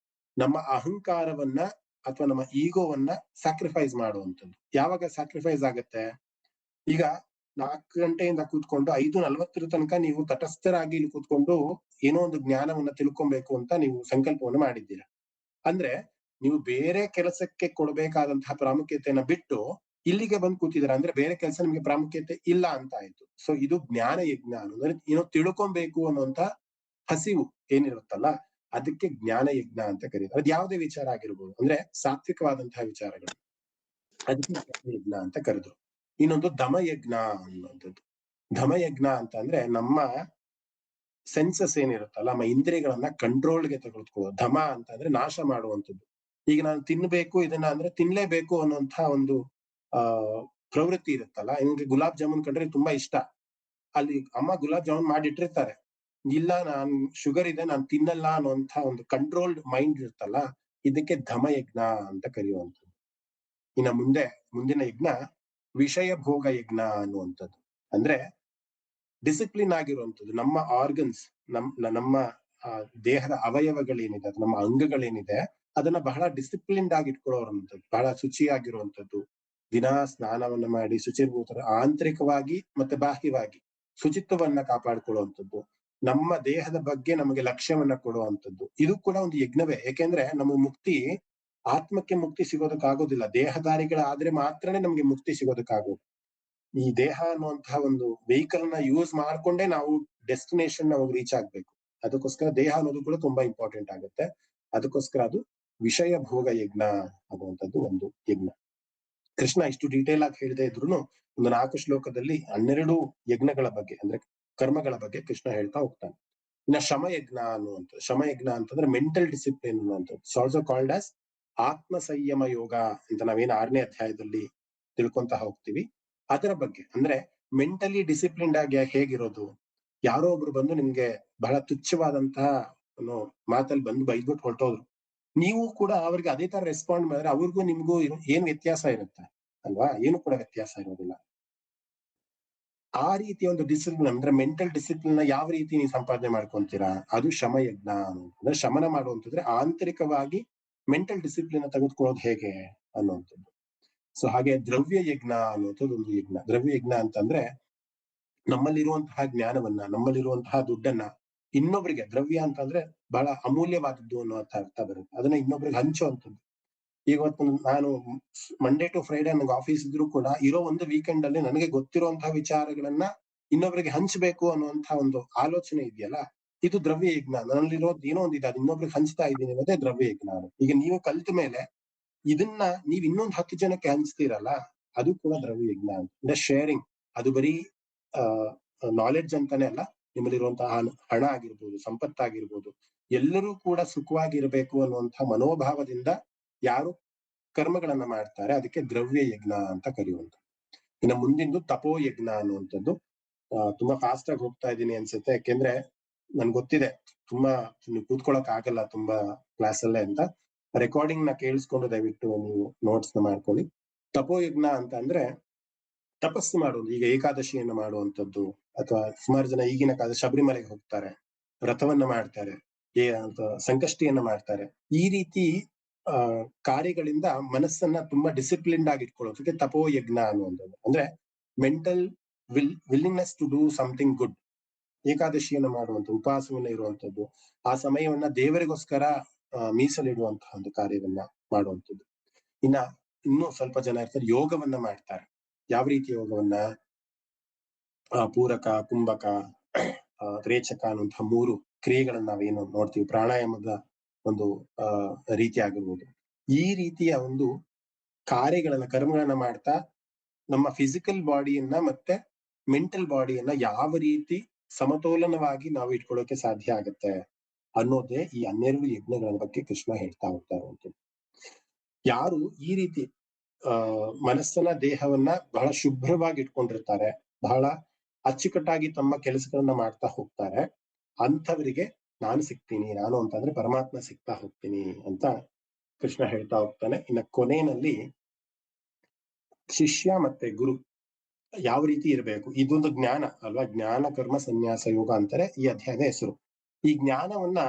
ನಮ್ಮ ಅಹಂಕಾರವನ್ನ ಅಥವಾ ನಮ್ಮ ಈಗೋವನ್ನ ಸ್ಯಾಕ್ರಿಫೈಸ್ ಮಾಡುವಂಥದ್ದು. ಯಾವಾಗ ಸ್ಯಾಕ್ರಿಫೈಸ್ ಆಗತ್ತೆ? ಈಗ 4 ಗಂಟೆಯಿಂದ ಕೂತ್ಕೊಂಡು 5:40 ತನಕ ನೀವು ತಟಸ್ಥರಾಗಿ ಇಲ್ಲಿ ಕೂತ್ಕೊಂಡು ಏನೋ ಒಂದು ಜ್ಞಾನವನ್ನ ತಿಳ್ಕೊಬೇಕು ಅಂತ ನೀವು ಸಂಕಲ್ಪವನ್ನು ಮಾಡಿದ್ದೀರಾ. ಅಂದ್ರೆ ನೀವು ಬೇರೆ ಕೆಲಸಕ್ಕೆ ಕೊಡಬೇಕಾದಂತಹ ಪ್ರಾಮುಖ್ಯತೆಯನ್ನ ಬಿಟ್ಟು ಇಲ್ಲಿಗೆ ಬಂದು ಕೂತಿದ್ದೀರಾ. ಅಂದ್ರೆ ಬೇರೆ ಕೆಲಸ ನಿಮ್ಗೆ ಪ್ರಾಮುಖ್ಯತೆ ಇಲ್ಲ ಅಂತ ಆಯ್ತು. ಸೊ ಇದು ಜ್ಞಾನ ಯಜ್ಞ ಅಂದ್ರೆ ಏನೋ ತಿಳ್ಕೊಬೇಕು ಅನ್ನುವಂತ ಹಸಿವು ಏನಿರುತ್ತಲ್ಲ, ಅದಕ್ಕೆ ಜ್ಞಾನ ಯಜ್ಞ ಅಂತ ಕರೀತಾರೆ. ಅದ್ ಯಾವುದೇ ವಿಚಾರ ಆಗಿರ್ಬೋದು, ಅಂದ್ರೆ ಸಾತ್ವಿಕವಾದಂತಹ ವಿಚಾರಗಳು, ಅದಕ್ಕೆ ಜ್ಞಾನ ಯಜ್ಞ ಅಂತ ಕರೆದ್ರು. ಇನ್ನೊಂದು ಧಮಯಜ್ಞ ಅನ್ನುವಂಥದ್ದು. ಧಮಯಜ್ಞ ಅಂತ ಅಂದ್ರೆ ನಮ್ಮ ಸೆನ್ಸಸ್ ಏನಿರುತ್ತಲ್ಲ, ನಮ್ಮ ಇಂದ್ರಿಯಗಳನ್ನ ಕಂಟ್ರೋಲ್ಗೆ ತೆಗೆದುಕೊಳ್ಳೋದು. ಧಮ ಅಂತ ಅಂದ್ರೆ ನಾಶ ಮಾಡುವಂಥದ್ದು. ಈಗ ನಾನು ತಿನ್ಬೇಕು ಇದನ್ನ ಅಂದ್ರೆ ತಿನ್ಲೇಬೇಕು ಅನ್ನುವಂತ ಒಂದು ಆ ಪ್ರವೃತ್ತಿ ಇರುತ್ತಲ್ಲ. ನಿಮ್ಗೆ ಗುಲಾಬ್ ಜಾಮೂನ್ ಕಂಡ್ರೆ ತುಂಬಾ ಇಷ್ಟ. ಅಲ್ಲಿ ಅಮ್ಮ ಗುಲಾಬ್ ಜಾಮೂನ್ ಮಾಡಿಟ್ಟಿರ್ತಾರೆ. ಇಲ್ಲ ನಾನ್ ಶುಗರ್ ಇದೆ ನಾನ್ ತಿನ್ನಲ್ಲ ಅನ್ನುವಂತ ಒಂದು ಕಂಟ್ರೋಲ್ಡ್ ಮೈಂಡ್ ಇರುತ್ತಲ್ಲ, ಇದಕ್ಕೆ ಧಮಯಜ್ಞ ಅಂತ ಕರೆಯುವಂಥದ್ದು. ಇನ್ನ ಮುಂದಿನ ಯಜ್ಞ ವಿಷಯ ಭೋಗ ಯಜ್ಞ ಅನ್ನುವಂಥದ್ದು. ಅಂದ್ರೆ ಡಿಸಿಪ್ಲಿನ್ ಆಗಿರುವಂಥದ್ದು. ನಮ್ಮ ಆರ್ಗನ್ಸ್, ನಮ್ಮ ದೇಹದ ಅವಯವಗಳೇನಿದೆ, ನಮ್ಮ ಅಂಗಗಳೇನಿದೆ, ಅದನ್ನ ಬಹಳ ಡಿಸಿಪ್ಲಿನ್ಡ್ ಆಗಿ ಇಟ್ಕೊಳ್ಳೋರಂಥದ್ದು, ಬಹಳ ಶುಚಿಯಾಗಿರುವಂಥದ್ದು. ದಿನಾ ಸ್ನಾನವನ್ನ ಮಾಡಿ ಶುಚಿರ್ಭೂತರ ಆಂತರಿಕವಾಗಿ ಮತ್ತೆ ಬಾಹ್ಯವಾಗಿ ಶುಚಿತ್ವವನ್ನ ಕಾಪಾಡಿಕೊಳ್ಳುವಂಥದ್ದು. ನಮ್ಮ ದೇಹದ ಬಗ್ಗೆ ನಮಗೆ ಲಕ್ಷ್ಯವನ್ನ ಕೊಡುವಂಥದ್ದು. ಇದು ಕೂಡ ಒಂದು ಯಜ್ಞವೇ. ಯಾಕೆಂದ್ರೆ ನಮ್ಮ ಮುಕ್ತಿ, ಆತ್ಮಕ್ಕೆ ಮುಕ್ತಿ ಸಿಗೋದಕ್ಕಾಗೋದಿಲ್ಲ. ದೇಹಧಾರಿಗಳಾದ್ರೆ ಮಾತ್ರನೇ ನಮ್ಗೆ ಮುಕ್ತಿ ಸಿಗೋದಕ್ಕಾಗೋದು. ಈ ದೇಹ ಅನ್ನುವಂತಹ ಒಂದು ವೆಹಿಕಲ್ ನ ಯೂಸ್ ಮಾಡ್ಕೊಂಡೇ ನಾವು ಡೆಸ್ಟಿನೇಷನ್ ಹೋಗಿ ರೀಚ್ ಆಗ್ಬೇಕು. ಅದಕ್ಕೋಸ್ಕರ ದೇಹ ಅನ್ನೋದು ಕೂಡ ತುಂಬಾ ಇಂಪಾರ್ಟೆಂಟ್ ಆಗುತ್ತೆ. ಅದಕ್ಕೋಸ್ಕರ ಅದು ವಿಷಯ ಭೋಗ ಯಜ್ಞ ಅನ್ನುವಂಥದ್ದು ಒಂದು ಯಜ್ಞ. ಕೃಷ್ಣ ಇಷ್ಟು ಡೀಟೇಲ್ ಆಗಿ ಹೇಳದೇ ಇದ್ರು ಒಂದು 4 ಶ್ಲೋಕದಲ್ಲಿ 12 ಯಜ್ಞಗಳ ಬಗ್ಗೆ, ಅಂದ್ರೆ ಕರ್ಮಗಳ ಬಗ್ಗೆ ಕೃಷ್ಣ ಹೇಳ್ತಾ ಹೋಗ್ತಾನೆ. ಇನ್ನ ಶಮಯಜ್ಞ ಅನ್ನುವಂಥದ್ದು. ಶಮಯಜ್ಞ ಅಂತಂದ್ರೆ ಮೆಂಟಲ್ ಡಿಸಿಪ್ಲಿನ್ ಅನ್ನುವಂಥದ್ದು. ಇಟ್ಸ್ ಆಲ್ಸೋ ಕಾಲ್ಡ್ ಆಸ್ ಆತ್ಮ ಸಂಯಮ ಯೋಗ ಅಂತ ನಾವೇನು 6ನೇ ಅಧ್ಯಾಯದಲ್ಲಿ ತಿಳ್ಕೊಂತ ಹೋಗ್ತೀವಿ. ಅದರ ಬಗ್ಗೆ ಅಂದ್ರೆ ಮೆಂಟಲಿ ಡಿಸಿಪ್ಲಿನ್ಡ್ ಆಗಿ ಹೇಗಿರೋದು. ಯಾರೋ ಒಬ್ರು ಬಂದು ನಿಮ್ಗೆ ಬಹಳ ತುಚ್ಛವಾದಂತಹ ಮಾತಲ್ಲಿ ಬಂದು ಬೈದ್ಬಿಟ್ಟು ಹೊರಟೋದ್ರು, ನೀವು ಕೂಡ ಅವ್ರಿಗೆ ಅದೇ ತರ ರೆಸ್ಪಾಂಡ್ ಮಾಡಿದ್ರೆ ಅವ್ರಿಗೂ ನಿಮ್ಗೂ ಏನ್ ವ್ಯತ್ಯಾಸ ಇರುತ್ತೆ ಅಲ್ವಾ? ಏನು ಕೂಡ ವ್ಯತ್ಯಾಸ ಇರೋದಿಲ್ಲ. ಆ ರೀತಿಯ ಒಂದು ಡಿಸಿಪ್ಲಿನ್ ಅಂದ್ರೆ ಮೆಂಟಲ್ ಡಿಸಿಪ್ಲಿನ್ ಯಾವ ರೀತಿ ನೀವು ಸಂಪಾದನೆ ಮಾಡ್ಕೊಂತೀರಾ, ಅದು ಶಮಯಜ್ಞ. ಅಂದ್ರೆ ಶಮನ ಮಾಡುವಂತಂದ್ರೆ ಆಂತರಿಕವಾಗಿ ಮೆಂಟಲ್ ಡಿಸಿಪ್ಲಿನ್ ತೆಗೆದುಕೊಳ್ಳೋದು ಹೇಗೆ ಅನ್ನುವಂಥದ್ದು. ಸೊ ಹಾಗೆ ದ್ರವ್ಯ ಯಜ್ಞ ಅನ್ನುವಂಥದ್ದು ಒಂದು ಯಜ್ಞ. ದ್ರವ್ಯ ಯಜ್ಞ ಅಂತಂದ್ರೆ ನಮ್ಮಲ್ಲಿರುವಂತಹ ಜ್ಞಾನವನ್ನ, ನಮ್ಮಲ್ಲಿರುವಂತಹ ದುಡ್ಡನ್ನ ಇನ್ನೊಬ್ರಿಗೆ, ದ್ರವ್ಯ ಅಂತಂದ್ರೆ ಬಹಳ ಅಮೂಲ್ಯವಾದದ್ದು ಅನ್ನೋ ಅರ್ಥ ಬರುತ್ತೆ. ಅದನ್ನ ಇನ್ನೊಬ್ರಿಗೆ ಹಂಚುವಂಥದ್ದು. ಇವತ್ತು ನಾನು ಮಂಡೇ ಟು ಫ್ರೈಡೆ ನನಗೆ ಆಫೀಸ್ ಇದ್ರು ಕೂಡ ಇರೋ ಒಂದು ವೀಕೆಂಡ್ ಅಲ್ಲಿ ನನಗೆ ಗೊತ್ತಿರುವಂತಹ ವಿಚಾರಗಳನ್ನ ಇನ್ನೊಬ್ರಿಗೆ ಹಂಚ್ಬೇಕು ಅನ್ನುವಂತಹ ಒಂದು ಆಲೋಚನೆ ಇದೆಯಲ್ಲ, ಇದು ದ್ರವ್ಯ ಯಜ್ಞ. ನನ್ನಲ್ಲಿರೋದು ಏನೋ ಒಂದಿದೆ, ಅದು ಇನ್ನೊಬ್ರಿಗೆ ಹಂಚ್ತಾ ಇದ್ದೀನಿ ಅನ್ನೋದೇ ದ್ರವ್ಯ ಯಜ್ಞ. ಈಗ ನೀವು ಕಲ್ತ ಮೇಲೆ ಇದನ್ನ ನೀವ್ ಇನ್ನೊಂದು 10 ಜನಕ್ಕೆ ಹಂಚ್ತೀರಲ್ಲ, ಅದು ಕೂಡ ದ್ರವ್ಯ ಯಜ್ಞ ಅಂದ್ರೆ ಶೇರಿಂಗ್. ಅದು ಬರೀ ನಾಲೆಡ್ಜ್ ಅಂತಾನೆ ಅಲ್ಲ, ನಿಮ್ಮಲ್ಲಿರುವಂತಹ ಹಣ ಆಗಿರ್ಬೋದು, ಸಂಪತ್ತಾಗಿರ್ಬೋದು, ಎಲ್ಲರೂ ಕೂಡ ಸುಖವಾಗಿರ್ಬೇಕು ಅನ್ನುವಂತಹ ಮನೋಭಾವದಿಂದ ಯಾರು ಕರ್ಮಗಳನ್ನ ಮಾಡ್ತಾರೆ ಅದಕ್ಕೆ ದ್ರವ್ಯ ಯಜ್ಞ ಅಂತ ಕರೆಯುವಂತ. ಇನ್ನು ಮುಂದಿಂದು ತಪೋ ಯಜ್ಞ ಅನ್ನುವಂಥದ್ದು. ತುಂಬಾ ಫಾಸ್ಟ್ ಆಗಿ ಹೋಗ್ತಾ ಇದ್ದೀನಿ ಅನ್ಸುತ್ತೆ, ಯಾಕೆಂದ್ರೆ ನನ್ಗೆ ಗೊತ್ತಿದೆ ತುಂಬಾ ಕೂತ್ಕೊಳಕ್ ಆಗಲ್ಲ ತುಂಬಾ ಕ್ಲಾಸ್ ಅಲ್ಲೇ ಅಂತ. ರೆಕಾರ್ಡಿಂಗ್ ನ ಕೇಳಿಸ್ಕೊಂಡು ದಯವಿಟ್ಟು ನೀವು ನೋಟ್ಸ್ ನ ಮಾಡ್ಕೊಳ್ಳಿ. ತಪೋಯಜ್ಞ ಅಂತ ಅಂದ್ರೆ ತಪಸ್ಸು ಮಾಡುವುದು. ಈಗ ಏಕಾದಶಿಯನ್ನು ಮಾಡುವಂಥದ್ದು, ಅಥವಾ ಸುಮಾರು ಜನ ಈಗಿನ ಕಾಲ ಶಬರಿಮಲೆಗೆ ಹೋಗ್ತಾರೆ, ವ್ರತವನ್ನ ಮಾಡ್ತಾರೆ, ಸಂಕಷ್ಟಿಯನ್ನ ಮಾಡ್ತಾರೆ. ಈ ರೀತಿ ಕಾರ್ಯಗಳಿಂದ ಮನಸ್ಸನ್ನ ತುಂಬಾ ಡಿಸಿಪ್ಲಿನ್ಡ್ ಆಗಿ ಇಟ್ಕೊಳ್ಳೋದಕ್ಕೆ ತಪೋಯಜ್ಞ ಅನ್ನುವಂಥದ್ದು. ಅಂದ್ರೆ mental willingness to do something good. ಏಕಾದಶಿಯನ್ನು ಮಾಡುವಂತ, ಉಪವಾಸವನ್ನ ಇರುವಂತದ್ದು, ಆ ಸಮಯವನ್ನ ದೇವರಿಗೋಸ್ಕರ ಮೀಸಲಿಡುವಂತಹ ಒಂದು ಕಾರ್ಯವನ್ನ ಮಾಡುವಂಥದ್ದು. ಇನ್ನೂ ಸ್ವಲ್ಪ ಜನ ಇರ್ತಾರೆ ಯೋಗವನ್ನ ಮಾಡ್ತಾರೆ. ಯಾವ ರೀತಿ ಯೋಗವನ್ನ? ಪೂರಕ, ಕುಂಭಕ, ರೇಚಕ ಅನ್ನುವಂತಹ 3 ಕ್ರಿಯೆಗಳನ್ನ ನಾವೇನು ನೋಡ್ತೀವಿ, ಪ್ರಾಣಾಯಾಮದ ಒಂದು ರೀತಿ ಆಗಿರ್ಬೋದು. ಈ ರೀತಿಯ ಒಂದು ಕಾರ್ಯಗಳನ್ನ, ಕರ್ಮಗಳನ್ನ ಮಾಡ್ತಾ ನಮ್ಮ ಫಿಸಿಕಲ್ ಬಾಡಿಯನ್ನ ಮತ್ತೆ ಮೆಂಟಲ್ ಬಾಡಿಯನ್ನ ಯಾವ ರೀತಿ ಸಮತೋಲನವಾಗಿ ನಾವು ಇಟ್ಕೊಳ್ಳೋಕೆ ಸಾಧ್ಯ ಆಗತ್ತೆ ಅನ್ನೋದೇ ಈ 12 ಯಜ್ಞಗಳ ಬಗ್ಗೆ ಕೃಷ್ಣ ಹೇಳ್ತಾ ಹೋಗ್ತಾ ಇರುವಂಥದ್ದು. ಯಾರು ಈ ರೀತಿ ಮನಸ್ಸನ್ನ, ದೇಹವನ್ನ ಬಹಳ ಶುಭ್ರವಾಗಿ ಇಟ್ಕೊಂಡಿರ್ತಾರೆ, ಬಹಳ ಅಚ್ಚುಕಟ್ಟಾಗಿ ತಮ್ಮ ಕೆಲಸಗಳನ್ನ ಮಾಡ್ತಾ ಹೋಗ್ತಾರೆ, ಅಂಥವರಿಗೆ ನಾನು ಸಿಗ್ತೀನಿ, ನಾನು ಅಂತಂದ್ರೆ ಪರಮಾತ್ಮ ಸಿಗ್ತಾ ಹೋಗ್ತೀನಿ ಅಂತ ಕೃಷ್ಣ ಹೇಳ್ತಾ ಹೋಗ್ತಾನೆ. ಇನ್ನ ಕೊನೆಯಲ್ಲಿ ಶಿಷ್ಯ ಮತ್ತೆ ಗುರು ಯಾವ ರೀತಿ ಇರಬೇಕು, ಇದೊಂದು ಜ್ಞಾನ ಅಲ್ವಾ. ಜ್ಞಾನ ಕರ್ಮ ಸನ್ಯಾಸ ಯೋಗ ಅಂತಾರೆ ಈ ಅಧ್ಯಾಯದ ಹೆಸರು. ಈ ಜ್ಞಾನವನ್ನ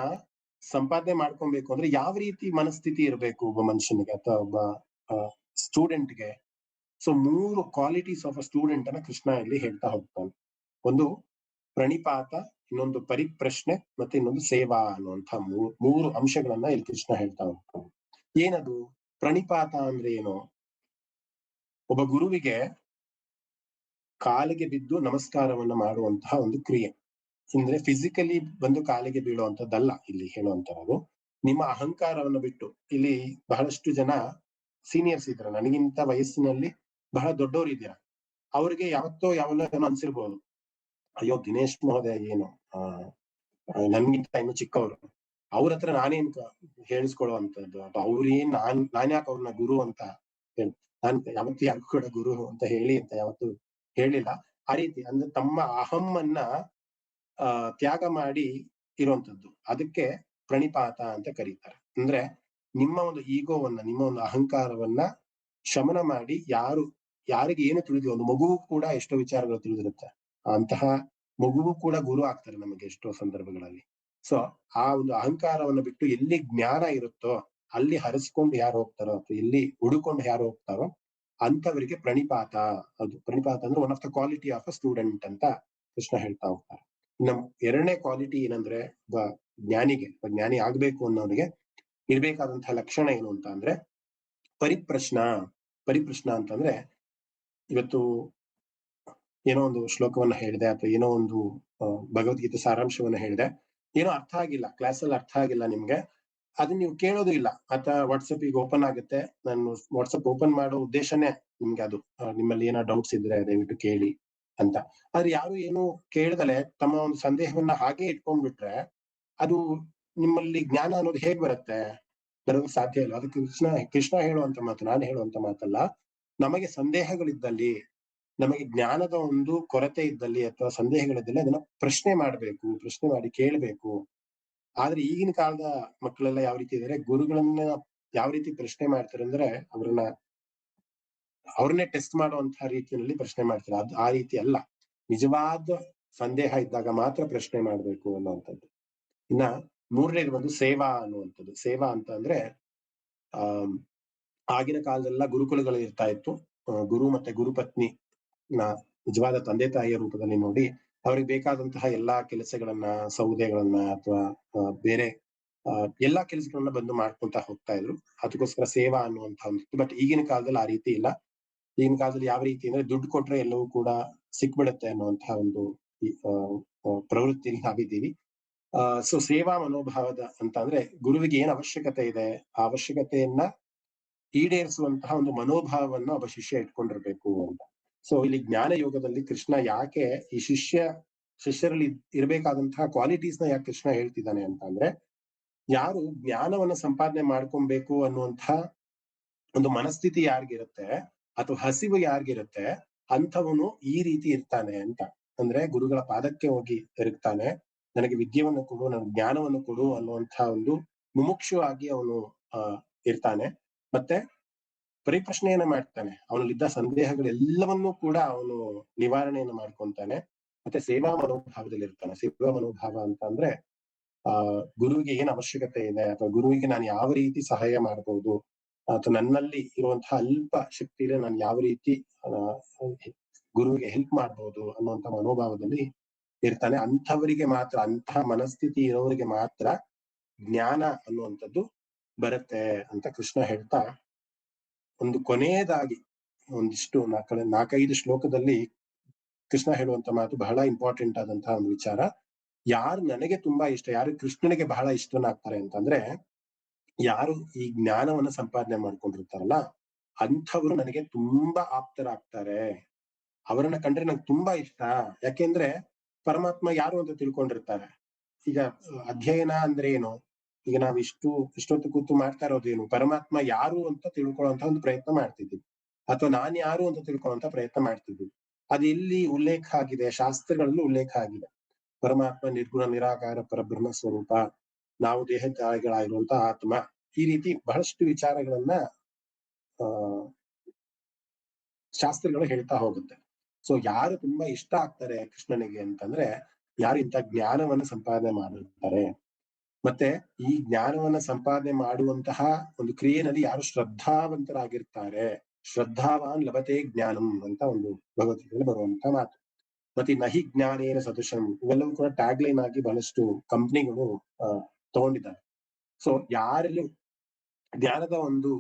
ಸಂಪಾದನೆ ಮಾಡ್ಕೊಬೇಕು ಅಂದ್ರೆ ಯಾವ ರೀತಿ ಮನಸ್ಥಿತಿ ಇರಬೇಕು ಒಬ್ಬ ಮನುಷ್ಯನಿಗೆ ಅಥವಾ ಒಬ್ಬ ಸ್ಟೂಡೆಂಟ್ಗೆ. So 3 qualities of a student ಅನ್ನ ಕೃಷ್ಣ ಇಲ್ಲಿ ಹೇಳ್ತಾ ಹೋಗ್ತಾನೆ. ಒಂದು ಪ್ರಣಿಪಾತ, ಇನ್ನೊಂದು ಪರಿಪ್ರಶ್ನೆ, ಮತ್ತೆ ಇನ್ನೊಂದು ಸೇವಾ ಅನ್ನುವಂಥ ಮೂರು ಅಂಶಗಳನ್ನ ಇಲ್ಲಿ ಕೃಷ್ಣ ಹೇಳ್ತಾ ಹೋಗ್ತಾನೆ. ಏನದು ಪ್ರಣಿಪಾತ ಅಂದ್ರೆ ಏನು? ಒಬ್ಬ ಗುರುವಿಗೆ ಕಾಲಿಗೆ ಬಿದ್ದು ನಮಸ್ಕಾರವನ್ನ ಮಾಡುವಂತಹ ಒಂದು ಕ್ರಿಯೆ. ಅಂದ್ರೆ ಫಿಸಿಕಲಿ ಬಂದು ಕಾಲಿಗೆ ಬೀಳುವಂತದ್ದಲ್ಲ ಇಲ್ಲಿ ಹೇಳುವಂತದ್ದು. ನಿಮ್ಮ ಅಹಂಕಾರವನ್ನು ಬಿಟ್ಟು, ಇಲ್ಲಿ ಬಹಳಷ್ಟು ಜನ ಸೀನಿಯರ್ಸ್ ಇದ್ದಾರೆ, ನನಗಿಂತ ವಯಸ್ಸಿನಲ್ಲಿ ಬಹಳ ದೊಡ್ಡವರು ಇದ್ದೀರಾ. ಅವ್ರಿಗೆ ಯಾವತ್ತೋ ಯಾವಲ್ಲ ಏನೋ ಅನ್ಸಿರ್ಬೋದು, ಅಯ್ಯೋ ದಿನೇಶ್ ಮಹೋದಯ ಏನು ನನ್ಗಿಂತ ಇನ್ನು ಚಿಕ್ಕವರು, ಅವ್ರ ಹತ್ರ ನಾನೇನ್ ಹೇಳಿಸ್ಕೊಳ್ಳುವಂತದ್ದು, ಅಥವಾ ಅವ್ರೇನ್ ನಾನ್ ಯಾಕೆ ಅವ್ರನ್ನ ಗುರು ಅಂತ ಹೇಳಿ, ನಾನ್ ಯಾವತ್ತು ಯಾರು ಕೂಡ ಗುರು ಅಂತ ಹೇಳಿ ಅಂತ ಯಾವತ್ತು ಹೇಳಿಲ್ಲ. ಆ ರೀತಿ ಅಂದ್ರೆ ತಮ್ಮ ಅಹಮ್ಮನ್ನ ತ್ಯಾಗ ಮಾಡಿ ಇರುವಂತದ್ದು, ಅದಕ್ಕೆ ಪ್ರಣಿಪಾತ ಅಂತ ಕರೀತಾರೆ. ಅಂದ್ರೆ ನಿಮ್ಮ ಒಂದು ಈಗೋವನ್ನ, ನಿಮ್ಮ ಒಂದು ಅಹಂಕಾರವನ್ನ ಶಮನ ಮಾಡಿ, ಯಾರಿಗೆ ಏನು ತಿಳಿದಿದೆ, ಒಂದು ಮಗುವು ಕೂಡ ಎಷ್ಟೋ ವಿಚಾರಗಳು ತಿಳಿದಿರುತ್ತೆ, ಅಂತಹ ಮಗುವು ಕೂಡ ಗುರು ಆಗ್ತಾರೆ ನಮಗೆ ಎಷ್ಟೋ ಸಂದರ್ಭಗಳಲ್ಲಿ. ಸೊ ಆ ಒಂದು ಅಹಂಕಾರವನ್ನು ಬಿಟ್ಟು ಎಲ್ಲಿ ಜ್ಞಾನ ಇರುತ್ತೋ ಅಲ್ಲಿ ಹರಿಸ್ಕೊಂಡು ಯಾರು ಹೋಗ್ತಾರೋ, ಅಥವಾ ಎಲ್ಲಿ ಹುಡುಕೊಂಡು ಯಾರು ಹೋಗ್ತಾರೋ ಅಂತವರಿಗೆ ಪ್ರಣಿಪಾತ. ಅದು ಪ್ರಣಿಪಾತ ಅಂದ್ರೆ one of the quality of a student ಅಂತ ಕೃಷ್ಣ ಹೇಳ್ತಾ ಹೋಗ್ತಾರೆ. ನಮ್ ಎರಡನೇ ಕ್ವಾಲಿಟಿ ಏನಂದ್ರೆ, ಜ್ಞಾನಿ ಆಗ್ಬೇಕು ಅನ್ನೋನಿಗೆ ಇರ್ಬೇಕಾದಂತಹ ಲಕ್ಷಣ ಏನು ಅಂತ ಅಂದ್ರೆ ಪರಿಪ್ರಶ್ನ ಅಂತಂದ್ರೆ, ಇವತ್ತು ಏನೋ ಒಂದು ಶ್ಲೋಕವನ್ನ ಹೇಳಿದೆ ಅಥವಾ ಏನೋ ಒಂದು ಭಗವದ್ಗೀತೆ ಸಾರಾಂಶವನ್ನ ಹೇಳಿದೆ, ಏನೋ ಅರ್ಥ ಆಗಿಲ್ಲ, ಕ್ಲಾಸಲ್ಲಿ ಅರ್ಥ ಆಗಿಲ್ಲ ನಿಮ್ಗೆ, ಅದನ್ನ ನೀವು ಕೇಳೋದು ಇಲ್ಲ. ಅಥವಾ ವಾಟ್ಸಪ್ ಈಗ ಓಪನ್ ಆಗುತ್ತೆ, ನಾನು ವಾಟ್ಸಪ್ ಓಪನ್ ಮಾಡೋ ಉದ್ದೇಶನೇ ನಿಮ್ಗೆ ಅದು, ನಿಮ್ಮಲ್ಲಿ ಏನೋ ಡೌಟ್ಸ್ ಇದ್ರೆ ದಯವಿಟ್ಟು ಕೇಳಿ ಅಂತ. ಆದ್ರೆ ಯಾರು ಏನು ಕೇಳ್ದಲೆ ತಮ್ಮ ಒಂದು ಸಂದೇಹವನ್ನ ಹಾಗೆ ಇಟ್ಕೊಂಡ್ಬಿಟ್ರೆ ಅದು ನಿಮ್ಮಲ್ಲಿ ಜ್ಞಾನ ಅನ್ನೋದು ಹೇಗ್ ಬರುತ್ತೆ? ಬರೋದಕ್ಕೆ ಸಾಧ್ಯ ಇಲ್ಲ. ಅದಕ್ಕೆ ಕೃಷ್ಣ ಹೇಳುವಂತ ಮಾತು, ನಾನು ಹೇಳುವಂತ ಮಾತಲ್ಲ. ನಮಗೆ ಸಂದೇಹಗಳಿದ್ದಲ್ಲಿ, ನಮಗೆ ಜ್ಞಾನದ ಒಂದು ಕೊರತೆ ಇದ್ದಲ್ಲಿ ಅಥವಾ ಸಂದೇಹಗಳಿದ್ದಲ್ಲಿ ಅದನ್ನ ಪ್ರಶ್ನೆ ಮಾಡಿ ಕೇಳ್ಬೇಕು. ಆದ್ರೆ ಈಗಿನ ಕಾಲದ ಮಕ್ಕಳೆಲ್ಲ ಯಾವ ರೀತಿ ಇದಾರೆ, ಗುರುಗಳನ್ನ ಯಾವ ರೀತಿ ಪ್ರಶ್ನೆ ಮಾಡ್ತಾರೆ ಅಂದ್ರೆ ಅವ್ರನ್ನೇ ಟೆಸ್ಟ್ ಮಾಡುವಂತಹ ರೀತಿಯಲ್ಲಿ ಪ್ರಶ್ನೆ ಮಾಡ್ತಾರೆ. ಅದು ಆ ರೀತಿ ಅಲ್ಲ. ನಿಜವಾದ ಸಂದೇಹ ಇದ್ದಾಗ ಮಾತ್ರ ಪ್ರಶ್ನೆ ಮಾಡ್ಬೇಕು ಅನ್ನುವಂಥದ್ದು. ಇನ್ನ ಮೂರನೇದು ಒಂದು ಸೇವಾ ಅನ್ನುವಂಥದ್ದು. ಸೇವಾ ಅಂತ ಅಂದ್ರೆ ಆಗಿನ ಕಾಲದೆಲ್ಲ ಗುರುಕುಲಗಳು ಇರ್ತಾ ಇತ್ತು. ಗುರು ಮತ್ತೆ ಗುರುಪತ್ನಿ ನಿಜವಾದ ತಂದೆ ತಾಯಿಯ ರೂಪದಲ್ಲಿ ನೋಡಿ ಅವ್ರಿಗೆ ಬೇಕಾದಂತಹ ಎಲ್ಲಾ ಕೆಲಸಗಳನ್ನ, ಸೌದೆಗಳನ್ನ ಅಥವಾ ಬೇರೆ ಎಲ್ಲಾ ಕೆಲಸಗಳನ್ನ ಬಂದು ಮಾಡ್ಕೊಂತ ಹೋಗ್ತಾ ಇದ್ರು. ಅದಕ್ಕೋಸ್ಕರ ಸೇವಾ ಅನ್ನುವಂತಹ ಒಂದು. ಬಟ್ ಈಗಿನ ಕಾಲದಲ್ಲಿ ಆ ರೀತಿ ಇಲ್ಲ. ಈಗಿನ ಕಾಲದಲ್ಲಿ ಯಾವ ರೀತಿ ಅಂದ್ರೆ ದುಡ್ಡು ಕೊಟ್ರೆ ಎಲ್ಲವೂ ಕೂಡ ಸಿಕ್ಬಿಡುತ್ತೆ ಅನ್ನುವಂತಹ ಒಂದು ಪ್ರವೃತ್ತಿಯಲ್ಲಿ ನಾವಿದ್ದೀವಿ. ಸೊ ಸೇವಾ ಮನೋಭಾವದ ಅಂತ ಅಂದ್ರೆ ಗುರುವಿಗೆ ಏನ್ ಅವಶ್ಯಕತೆ ಇದೆ, ಆ ಅವಶ್ಯಕತೆಯನ್ನ ಈಡೇರಿಸುವಂತಹ ಒಂದು ಮನೋಭಾವವನ್ನು ಒಬ್ಬ ಶಿಷ್ಯ ಇಟ್ಕೊಂಡಿರ್ಬೇಕು ಅಂತ. ಸೊ ಇಲ್ಲಿ ಜ್ಞಾನ ಯೋಗದಲ್ಲಿ ಕೃಷ್ಣ ಯಾಕೆ ಈ ಶಿಷ್ಯರಲ್ಲಿ ಇರಬೇಕಾದಂತಹ ಕ್ವಾಲಿಟೀಸ್ ನ ಯಾಕೆ ಕೃಷ್ಣ ಹೇಳ್ತಿದ್ದಾನೆ ಅಂತ ಅಂದ್ರೆ, ಯಾರು ಜ್ಞಾನವನ್ನ ಸಂಪಾದನೆ ಮಾಡ್ಕೊಬೇಕು ಅನ್ನುವಂತಹ ಒಂದು ಮನಸ್ಥಿತಿ ಯಾರಿಗಿರುತ್ತೆ ಅಥವಾ ಹಸಿವು ಯಾರಿಗಿರುತ್ತೆ ಅಂಥವನು ಈ ರೀತಿ ಇರ್ತಾನೆ ಅಂತ. ಅಂದ್ರೆ ಗುರುಗಳ ಪಾದಕ್ಕೆ ಹೋಗಿ ತಿರುಗ್ತಾನೆ, ನನಗೆ ವಿದ್ಯೆಯನ್ನು ಕೊಡು, ನನಗೆ ಜ್ಞಾನವನ್ನು ಕೊಡು ಅನ್ನುವಂತಹ ಒಂದು ಮುಮುಕ್ಷು ಆಗಿ ಅವನು ಇರ್ತಾನೆ. ಮತ್ತೆ ಪರಿಪ್ರಶ್ನೆಯನ್ನ ಮಾಡ್ತಾನೆ, ಅವನಲ್ಲಿದ್ದ ಸಂದೇಹಗಳೆಲ್ಲವನ್ನೂ ಕೂಡ ಅವನು ನಿವಾರಣೆಯನ್ನು ಮಾಡ್ಕೊಂತಾನೆ. ಮತ್ತೆ ಸೇವಾ ಮನೋಭಾವದಲ್ಲಿ ಇರ್ತಾನೆ. ಸೇವಾ ಮನೋಭಾವ ಅಂತ ಅಂದ್ರೆ ಗುರುವಿಗೆ ಏನ್ ಅವಶ್ಯಕತೆ ಇದೆ ಅಥವಾ ಗುರುವಿಗೆ ನಾನು ಯಾವ ರೀತಿ ಸಹಾಯ ಮಾಡಬಹುದು, ಅಥವಾ ನನ್ನಲ್ಲಿ ಇರುವಂತಹ ಅಲ್ಪ ಶಕ್ತಿಯಲ್ಲಿ ನಾನು ಯಾವ ರೀತಿ ಗುರುವಿಗೆ ಹೆಲ್ಪ್ ಮಾಡಬಹುದು ಅನ್ನುವಂತ ಮನೋಭಾವದಲ್ಲಿ ಇರ್ತಾನೆ. ಅಂಥವರಿಗೆ ಮಾತ್ರ, ಅಂತಹ ಮನಸ್ಥಿತಿ ಇರೋರಿಗೆ ಮಾತ್ರ ಜ್ಞಾನ ಅನ್ನುವಂಥದ್ದು ಬರುತ್ತೆ ಅಂತ ಕೃಷ್ಣ ಹೇಳ್ತಾ, ಒಂದು ಕೊನೆಯದಾಗಿ ಒಂದಿಷ್ಟು 4-5 ಶ್ಲೋಕದಲ್ಲಿ ಕೃಷ್ಣ ಹೇಳುವಂತ ಮಾತು ಬಹಳ ಇಂಪಾರ್ಟೆಂಟ್ ಆದಂತಹ ಒಂದು ವಿಚಾರ. ಯಾರು ನನಗೆ ತುಂಬಾ ಇಷ್ಟ, ಯಾರು ಕೃಷ್ಣನಿಗೆ ಬಹಳ ಇಷ್ಟನಾಗ್ತಾರೆ ಅಂತಂದ್ರೆ, ಯಾರು ಈ ಜ್ಞಾನವನ್ನ ಸಂಪಾದನೆ ಮಾಡ್ಕೊಂಡಿರ್ತಾರಲ್ಲ ಅಂಥವ್ರು ನನಗೆ ತುಂಬಾ ಆಪ್ತರಾಗ್ತಾರೆ. ಅವರನ್ನ ಕಂಡ್ರೆ ನಂಗೆ ತುಂಬಾ ಇಷ್ಟ. ಯಾಕೆಂದ್ರೆ ಪರಮಾತ್ಮ ಯಾರು ಅಂತ ತಿಳ್ಕೊಂಡಿರ್ತಾರೆ. ಈಗ ಅಧ್ಯಯನ ಅಂದ್ರೆ ಏನು, ಈಗ ನಾವು ಇಷ್ಟೊತ್ತು ಕೂತು ಮಾಡ್ತಾ ಇರೋದೇನು, ಪರಮಾತ್ಮ ಯಾರು ಅಂತ ತಿಳ್ಕೊಳ್ಳುವಂತ ಒಂದು ಪ್ರಯತ್ನ ಮಾಡ್ತಿದ್ದೀವಿ, ಅಥವಾ ನಾನ್ ಯಾರು ಅಂತ ತಿಳ್ಕೊಳ್ಳುವಂತ ಪ್ರಯತ್ನ ಮಾಡ್ತಿದ್ದೀವಿ. ಅದು ಇಲ್ಲಿ ಉಲ್ಲೇಖ ಆಗಿದೆ, ಶಾಸ್ತ್ರಗಳಲ್ಲಿ ಉಲ್ಲೇಖ ಆಗಿದೆ. ಪರಮಾತ್ಮ ನಿರ್ಗುಣ ನಿರಾಕಾರ ಪರಬ್ರಹ್ಮ ಸ್ವರೂಪ, ನಾವು ದೇಹಧಾರಿಗಳಾಗಿರುವಂತಹ ಆತ್ಮ, ಈ ರೀತಿ ಬಹಳಷ್ಟು ವಿಚಾರಗಳನ್ನ ಶಾಸ್ತ್ರಗಳು ಹೇಳ್ತಾ ಹೋಗುತ್ತೆ. ಸೊ ಯಾರು ತುಂಬಾ ಇಷ್ಟ ಆಗ್ತಾರೆ ಕೃಷ್ಣನಿಗೆ ಅಂತಂದ್ರೆ ಯಾರು ಇಂಥ ಜ್ಞಾನವನ್ನು ಸಂಪಾದನೆ ಮಾಡಿರ್ತಾರೆ, ಮತ್ತೆ ಈ ಜ್ಞಾನವನ್ನ ಸಂಪಾದನೆ ಮಾಡುವಂತಹ ಒಂದು ಕ್ರಿಯೆನಲ್ಲಿ ಯಾರು ಶ್ರದ್ಧಾವಂತರಾಗಿರ್ತಾರೆ, ಶ್ರದ್ಧಾವಾನ್ ಲಭತೆ ಜ್ಞಾನಂ ಅಂತ ಒಂದು ಭಗವದ್ಗೀತೆಯಲ್ಲಿ ಬರುವಂತಹ ಮಾತು. ಮತ್ತೆ ನಹಿ ಜ್ಞಾನೇನ ಸದೃಶಂ ಇವೆಲ್ಲವೂ ಕೂಡ ಟ್ಯಾಗ್ ಲೈನ್ ಆಗಿ ಬಹಳಷ್ಟು ಕಂಪ್ನಿಗಳು ತಗೊಂಡಿದ್ದಾರೆ. ಸೊ ಯಾರಲ್ಲಿ ಜ್ಞಾನದ ಒಂದು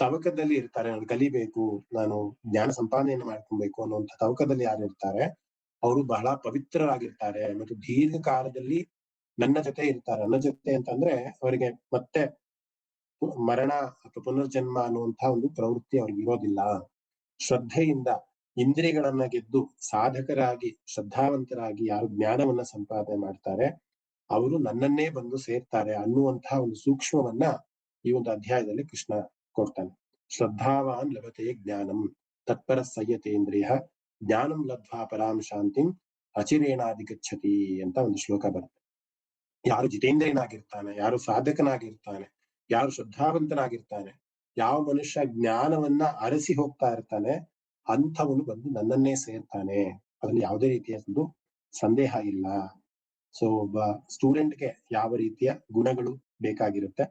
ತವಕದಲ್ಲಿ ಇರ್ತಾರೆ, ನಾನು ಕಲಿಬೇಕು, ನಾನು ಜ್ಞಾನ ಸಂಪಾದನೆಯನ್ನು ಮಾಡ್ಕೊಬೇಕು ಅನ್ನುವಂಥ ತವಕದಲ್ಲಿ ಯಾರು ಇರ್ತಾರೆ ಅವರು ಬಹಳ ಪವಿತ್ರರಾಗಿರ್ತಾರೆ ಮತ್ತು ದೀರ್ಘಕಾಲದಲ್ಲಿ ನನ್ನ ಜೊತೆ ಇರ್ತಾರೆ. ನನ್ನ ಜೊತೆ ಅಂತಂದ್ರೆ ಅವರಿಗೆ ಮತ್ತೆ ಮರಣ ಅಥವಾ ಪುನರ್ಜನ್ಮ ಅನ್ನುವಂತಹ ಒಂದು ಪ್ರವೃತ್ತಿ ಅವ್ರಿಗೆ ಇರೋದಿಲ್ಲ. ಶ್ರದ್ಧೆಯಿಂದ ಇಂದ್ರಿಯಗಳನ್ನ ಗೆದ್ದು ಸಾಧಕರಾಗಿ ಶ್ರದ್ಧಾವಂತರಾಗಿ ಯಾರು ಜ್ಞಾನವನ್ನ ಸಂಪಾದನೆ ಮಾಡ್ತಾರೆ ಅವರು ನನ್ನನ್ನೇ ಬಂದು ಸೇರ್ತಾರೆ ಅನ್ನುವಂತಹ ಒಂದು ಸೂಕ್ಷ್ಮವನ್ನ ಈ ಒಂದು ಅಧ್ಯಾಯದಲ್ಲಿ ಕೃಷ್ಣ ಕೊಡ್ತಾನೆ. ಶ್ರದ್ಧಾವಾನ್ ಲಭತೆ ಜ್ಞಾನಂ ತತ್ಪರ ಸಂಯತೇಂದ್ರಿಯ ಜ್ಞಾನಂ ಲಬ್ಧ್ವಾ ಪರಾಂ ಶಾಂತಿಂ ಅಚಿರೇಣಾಧಿಗಚ್ಚತಿ ಅಂತ ಒಂದು ಶ್ಲೋಕ ಬರುತ್ತೆ. ಯಾರು ಜಿತೇಂದ್ರಿಯನಾಗಿರ್ತಾನೆ, ಯಾರು ಸಾಧಕನಾಗಿರ್ತಾನೆ, ಯಾರು ಶ್ರದ್ಧಾವಂತನಾಗಿರ್ತಾನೆ, ಯಾವ ಮನುಷ್ಯ ಜ್ಞಾನವನ್ನ ಅರಸಿ ಹೋಗ್ತಾ ಇರ್ತಾನೆ ಅಂಥವನು ಬಂದು ನನ್ನನ್ನೇ ಸೇರ್ತಾನೆ, ಅದ್ರಲ್ಲಿ ಯಾವುದೇ ರೀತಿಯ ಒಂದು ಸಂದೇಹ ಇಲ್ಲ. ಸೊ ಒಬ್ಬ ಸ್ಟೂಡೆಂಟ್ಗೆ ಯಾವ ರೀತಿಯ ಗುಣಗಳು ಬೇಕಾಗಿರುತ್ತೆ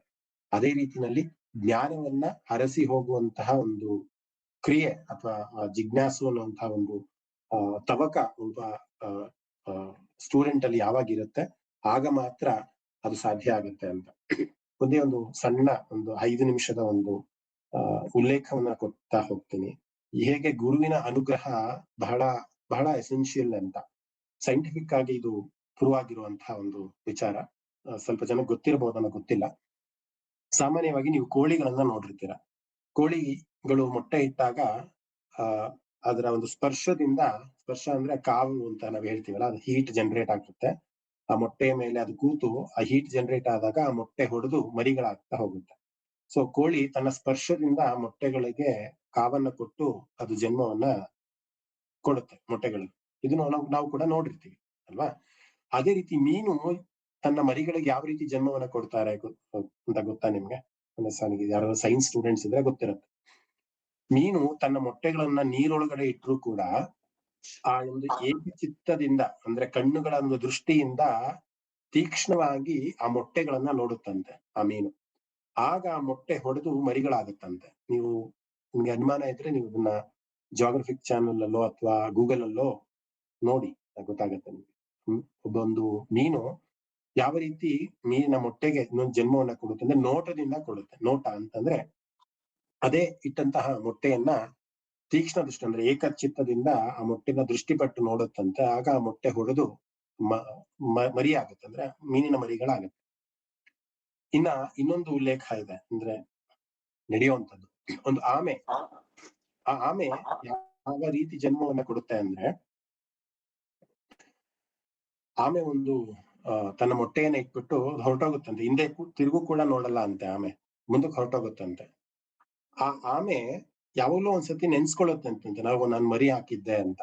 ಅದೇ ರೀತಿನಲ್ಲಿ ಜ್ಞಾನವನ್ನ ಅರಸಿ ಹೋಗುವಂತಹ ಒಂದು ಕ್ರಿಯೆ ಅಥವಾ ಜಿಜ್ಞಾಸು ಅನ್ನುವಂತಹ ಒಂದು ತವಕ ಒಬ್ಬ ಸ್ಟೂಡೆಂಟ್ ಅಲ್ಲಿ ಯಾವಾಗಿರುತ್ತೆ ಆಗ ಮಾತ್ರ ಅದು ಸಾಧ್ಯ ಆಗುತ್ತೆ ಅಂತ. ಒಂದೇ ಒಂದು ಸಣ್ಣ ಒಂದು 5 ನಿಮಿಷದ ಒಂದು ಉಲ್ಲೇಖವನ್ನ ಕೊಡ್ತಾ ಹೋಗ್ತೀನಿ. ಹೇಗೆ ಗುರುವಿನ ಅನುಗ್ರಹ ಬಹಳ ಬಹಳ ಎಸೆನ್ಷಿಯಲ್ ಅಂತ. ಸೈಂಟಿಫಿಕ್ ಆಗಿ ಇದು ಪ್ರೂವ್ ಆಗಿರುವಂತಹ ಒಂದು ವಿಚಾರ. ಸ್ವಲ್ಪ ಜನ ಗೊತ್ತಿರಬಹುದು, ನನಗೆ ಗೊತ್ತಿಲ್ಲ. ಸಾಮಾನ್ಯವಾಗಿ ನೀವು ಕೋಳಿಗಳನ್ನ ನೋಡಿರ್ತೀರ. ಕೋಳಿಗಳು ಮೊಟ್ಟೆ ಇಟ್ಟಾಗ ಅದರ ಒಂದು ಸ್ಪರ್ಶದಿಂದ, ಸ್ಪರ್ಶ ಅಂದ್ರೆ ಕಾವು ಅಂತ ನಾವ್ ಹೇಳ್ತೀವಲ್ಲ, ಅದು ಹೀಟ್ ಜನರೇಟ್ ಆಗುತ್ತೆ. ಆ ಮೊಟ್ಟೆಯ ಮೇಲೆ ಅದು ಕೂತು ಆ ಹೀಟ್ ಜನರೇಟ್ ಆದಾಗ ಆ ಮೊಟ್ಟೆ ಹೊಡೆದು ಮರಿಗಳಾಗ್ತಾ ಹೋಗುತ್ತೆ. ಸೊ ಕೋಳಿ ತನ್ನ ಸ್ಪರ್ಶದಿಂದ ಆ ಮೊಟ್ಟೆಗಳಿಗೆ ಕಾವನ್ನ ಕೊಟ್ಟು ಅದು ಜನ್ಮವನ್ನ ಕೊಡುತ್ತೆ ಮೊಟ್ಟೆಗಳಿಗೆ. ಇದನ್ನು ನಾವು ಕೂಡ ನೋಡಿರ್ತೀವಿ ಅಲ್ವಾ. ಅದೇ ರೀತಿ ಮೀನು ತನ್ನ ಮರಿಗಳಿಗೆ ಯಾವ ರೀತಿ ಜನ್ಮವನ್ನ ಕೊಡ್ತಾರೆ ಅಂತ ಗೊತ್ತಾ ನಿಮ್ಗೆ? ಯಾರು ಸೈನ್ಸ್ ಸ್ಟೂಡೆಂಟ್ಸ್ ಇದ್ರೆ ಗೊತ್ತಿರುತ್ತೆ. ಮೀನು ತನ್ನ ಮೊಟ್ಟೆಗಳನ್ನ ನೀರೊಳಗಡೆ ಇಟ್ಟರು ಕೂಡ ಆ ಒಂದು ಏಕಚಿತ್ತದಿಂದ ಅಂದ್ರೆ ಕಣ್ಣುಗಳ ಒಂದು ದೃಷ್ಟಿಯಿಂದ ತೀಕ್ಷ್ಣವಾಗಿ ಆ ಮೊಟ್ಟೆಗಳನ್ನ ನೋಡುತ್ತಂತೆ ಆ ಮೀನು. ಆಗ ಆ ಮೊಟ್ಟೆ ಹೊಡೆದು ಮರಿಗಳಾಗುತ್ತಂತೆ. ನೀವು ನಿಮ್ಗೆ ಅನುಮಾನ ಇದ್ರೆ ನೀವು ಇದನ್ನ ಜಿಯೋಗ್ರಫಿಕ್ ಚಾನಲ್ ಅಲ್ಲೋ ಅಥವಾ ಗೂಗಲ್ ಅಲ್ಲೋ ನೋಡಿ, ಗೊತ್ತಾಗತ್ತೆ ನಿಮ್ಗೆ. ಒಬ್ಬೊಂದು ಮೀನು ಯಾವ ರೀತಿ ಮೀನಿನ ಮೊಟ್ಟೆಗೆ ಇನ್ನೊಂದು ಜನ್ಮವನ್ನ ಕೊಡುತ್ತೆ ಅಂದ್ರೆ ನೋಟದಿಂದ ಕೊಡುತ್ತೆ. ನೋಟ ಅಂತಂದ್ರೆ ಅದೇ ಇಟ್ಟಂತಹ ಮೊಟ್ಟೆಯನ್ನ ತೀಕ್ಷ್ಣ ದೃಷ್ಟಿ ಅಂದ್ರೆ ಏಕಚಿತ್ತದಿಂದ ಆ ಮೊಟ್ಟೆನ ದೃಷ್ಟಿಪಟ್ಟು ನೋಡುತ್ತಂತೆ. ಆಗ ಆ ಮೊಟ್ಟೆ ಹೊಡೆದು ಮರಿ ಆಗುತ್ತೆ, ಅಂದ್ರೆ ಮೀನಿನ ಮರಿಗಳಾಗುತ್ತೆ. ಇನ್ನ ಇನ್ನೊಂದು ಉಲ್ಲೇಖ ಇದೆ ಅಂದ್ರೆ ನಡೆಯುವಂಥದ್ದು. ಒಂದು ಆಮೆ, ಆ ಆಮೆ ಯಾವ ರೀತಿ ಜನ್ಮವನ್ನ ಕೊಡುತ್ತೆ ಅಂದ್ರೆ ಆಮೆ ಒಂದು ತನ್ನ ಮೊಟ್ಟೆಯನ್ನ ಇಟ್ಬಿಟ್ಟು ಹೊರಟೋಗುತ್ತಂತೆ. ಹಿಂದೆ ತಿರುಗು ಕೂಡ ನೋಡಲ್ಲ ಅಂತೆ ಆಮೆ, ಮುಂದಕ್ಕೆ ಹೊರಟೋಗುತ್ತಂತೆ. ಆ ಆಮೆ ಯಾವಾಗ್ಲೂ ಒಂದ್ಸತಿ ನೆನ್ಸ್ಕೊಳ್ಳುತ್ತಂತೆ, ನಾವು ನಾನು ಮರಿ ಹಾಕಿದ್ದೆ ಅಂತ.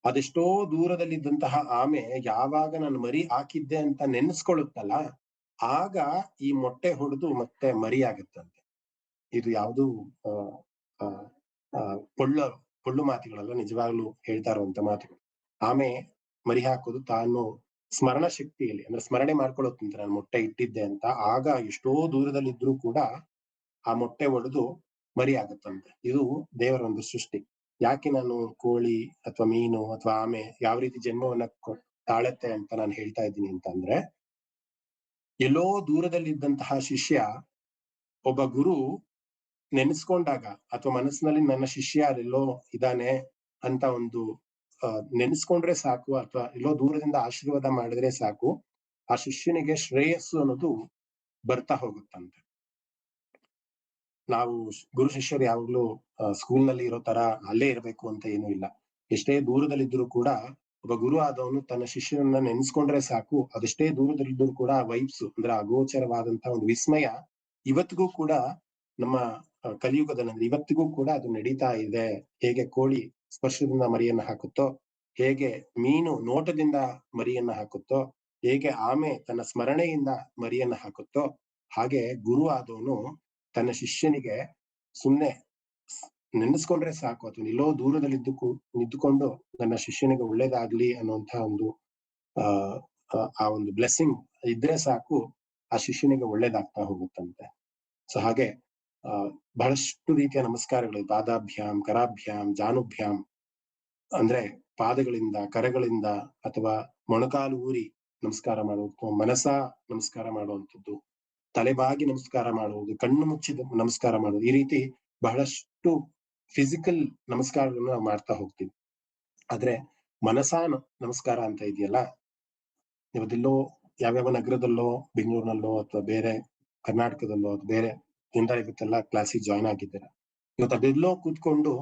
ಅದೆಷ್ಟೋ ದೂರದಲ್ಲಿದ್ದಂತಹ ಆಮೆ ಯಾವಾಗ ನಾನು ಮರಿ ಹಾಕಿದ್ದೆ ಅಂತ ನೆನ್ಸ್ಕೊಳ್ಳುತ್ತಲ್ಲ ಆಗ ಈ ಮೊಟ್ಟೆ ಹೊಡೆದು ಮತ್ತೆ ಮರಿ ಆಗುತ್ತಂತೆ. ಇದು ಯಾವುದು ಪೊಳ್ಳು ಮಾತುಗಳಲ್ಲ, ನಿಜವಾಗ್ಲೂ ಹೇಳ್ತಾ ಇರುವಂತ ಮಾತುಗಳು. ಆಮೆ ಮರಿ ಹಾಕೋದು ತಾನು ಸ್ಮರಣ ಶಕ್ತಿಯಲ್ಲಿ ಅಂದ್ರೆ ಸ್ಮರಣೆ ಮಾಡ್ಕೊಳ್ಳುತ್ತಂತೆ, ನಾನು ಮೊಟ್ಟೆ ಇಟ್ಟಿದ್ದೆ ಅಂತ. ಆಗ ಎಷ್ಟೋ ದೂರದಲ್ಲಿದ್ರೂ ಕೂಡ ಆ ಮೊಟ್ಟೆ ಒಡೆದು ಮರಿ ಆಗುತ್ತಂತೆ. ಇದು ದೇವರ ಒಂದು ಸೃಷ್ಟಿ. ಯಾಕೆ ನಾನು ಕೋಳಿ ಅಥವಾ ಮೀನು ಅಥವಾ ಆಮೆ ಯಾವ ರೀತಿ ಜನ್ಮವನ್ನ ತಾಳತ್ತೆ ಅಂತ ನಾನು ಹೇಳ್ತಾ ಇದ್ದೀನಿ ಅಂತಂದ್ರೆ, ಎಲ್ಲೋ ದೂರದಲ್ಲಿದ್ದಂತಹ ಶಿಷ್ಯ ಒಬ್ಬ ಗುರು ನೆನೆಸ್ಕೊಂಡಾಗ ಅಥವಾ ಮನಸ್ಸಿನಲ್ಲಿ ನನ್ನ ಶಿಷ್ಯ ಅಲ್ಲೆಲ್ಲೋ ಇದ್ದಾನೆ ಅಂತ ಒಂದು ನೆನೆಸ್ಕೊಂಡ್ರೆ ಸಾಕು, ಅಥವಾ ಎಲ್ಲೋ ದೂರದಿಂದ ಆಶೀರ್ವಾದ ಮಾಡಿದ್ರೆ ಸಾಕು, ಆ ಶಿಷ್ಯನಿಗೆ ಶ್ರೇಯಸ್ಸು ಅನ್ನೋದು ಬರ್ತಾ ಹೋಗುತ್ತಂತೆ. ನಾವು ಗುರು ಶಿಷ್ಯರು ಯಾವಾಗ್ಲೂ ಸ್ಕೂಲ್ ನಲ್ಲಿ ಇರೋ ತರ ಅಲ್ಲೇ ಇರ್ಬೇಕು ಅಂತ ಏನೂ ಇಲ್ಲ. ಎಷ್ಟೇ ದೂರದಲ್ಲಿದ್ರು ಕೂಡ ಒಬ್ಬ ಗುರು ಆದವನು ತನ್ನ ಶಿಷ್ಯನನ್ನ ನೆನ್ಸ್ಕೊಂಡ್ರೆ ಸಾಕು, ಅದೆಷ್ಟೇ ದೂರದಲ್ಲಿದ್ರು ಕೂಡ ಆ ವೈಬ್ಸ್ ಅಂದ್ರೆ ಅಗೋಚರವಾದಂತಹ ಒಂದು ವಿಸ್ಮಯ ಇವತ್ತಿಗೂ ಕೂಡ ನಮ್ಮ ಕಲಿಯುಗದಲ್ಲಿ ಅಂದ್ರೆ ಇವತ್ತಿಗೂ ಕೂಡ ಅದು ನಡೀತಾ ಇದೆ. ಹೇಗೆ ಕೋಳಿ ಸ್ಪರ್ಶದಿಂದ ಮರಿಯನ್ನ ಹಾಕುತ್ತೋ, ಹೇಗೆ ಮೀನು ನೋಟದಿಂದ ಮರಿಯನ್ನ ಹಾಕುತ್ತೋ, ಹೇಗೆ ಆಮೆ ತನ್ನ ಸ್ಮರಣೆಯಿಂದ ಮರಿಯನ್ನ ಹಾಕುತ್ತೋ, ಹಾಗೆ ಗುರು ಆದವನು ತನ್ನ ಶಿಷ್ಯನಿಗೆ ಸುಮ್ನೆ ನೆನೆಸ್ಕೊಂಡ್ರೆ ಸಾಕು, ಅಥವಾ ಎಲ್ಲೋ ದೂರದಲ್ಲಿ ನಿಂತುಕೊಂಡು ನನ್ನ ಶಿಷ್ಯನಿಗೆ ಒಳ್ಳೇದಾಗ್ಲಿ ಅನ್ನುವಂತ ಒಂದು ಆ ಒಂದು ಬ್ಲೆಸ್ಸಿಂಗ್ ಇದ್ರೆ ಸಾಕು, ಆ ಶಿಷ್ಯನಿಗೆ ಒಳ್ಳೇದಾಗ್ತಾ ಹೋಗುತ್ತಂತೆ. ಸೊ ಹಾಗೆ ಬಹಳಷ್ಟು ರೀತಿಯ ನಮಸ್ಕಾರಗಳು, ಪಾದಾಭ್ಯಾಂ, ಕರಾಭ್ಯಾಂ, ಜಾನುಭ್ಯಾಂ, ಅಂದ್ರೆ ಪಾದಗಳಿಂದ, ಕರಗಳಿಂದ, ಅಥವಾ ಮೊಣಕಾಲು ಊರಿ ನಮಸ್ಕಾರ ಮಾಡುವುದು, ಮನಸ ನಮಸ್ಕಾರ ಮಾಡುವಂಥದ್ದು, ತಲೆಬಾಗಿ ನಮಸ್ಕಾರ ಮಾಡುವುದು, ಕಣ್ಣು ಮುಚ್ಚಿದ ನಮಸ್ಕಾರ ಮಾಡುವುದು, ಈ ರೀತಿ ಬಹಳಷ್ಟು ಫಿಸಿಕಲ್ ನಮಸ್ಕಾರಗಳನ್ನ ನಾವು ಮಾಡ್ತಾ ಹೋಗ್ತೀವಿ. ಆದ್ರೆ ಮನಸಾ ನಮಸ್ಕಾರ ಅಂತ ಇದೆಯಲ್ಲ, ಇವತ್ತೆಲ್ಲೋ ಯಾವ್ಯಾವ ನಗರದಲ್ಲೋ, ಬೆಂಗಳೂರಿನಲ್ಲೋ, ಅಥವಾ ಬೇರೆ ಕರ್ನಾಟಕದಲ್ಲೋ, ಅಥವಾ ಬೇರೆ ಜನರ ಇವತ್ತೆಲ್ಲ ಕ್ಲಾಸಿಗೆ ಜಾಯ್ನ್ ಆಗಿದ್ದಾರೆ. ಇವತ್ತು ಅದೆಲ್ಲೋ ಕೂತ್ಕೊಂಡು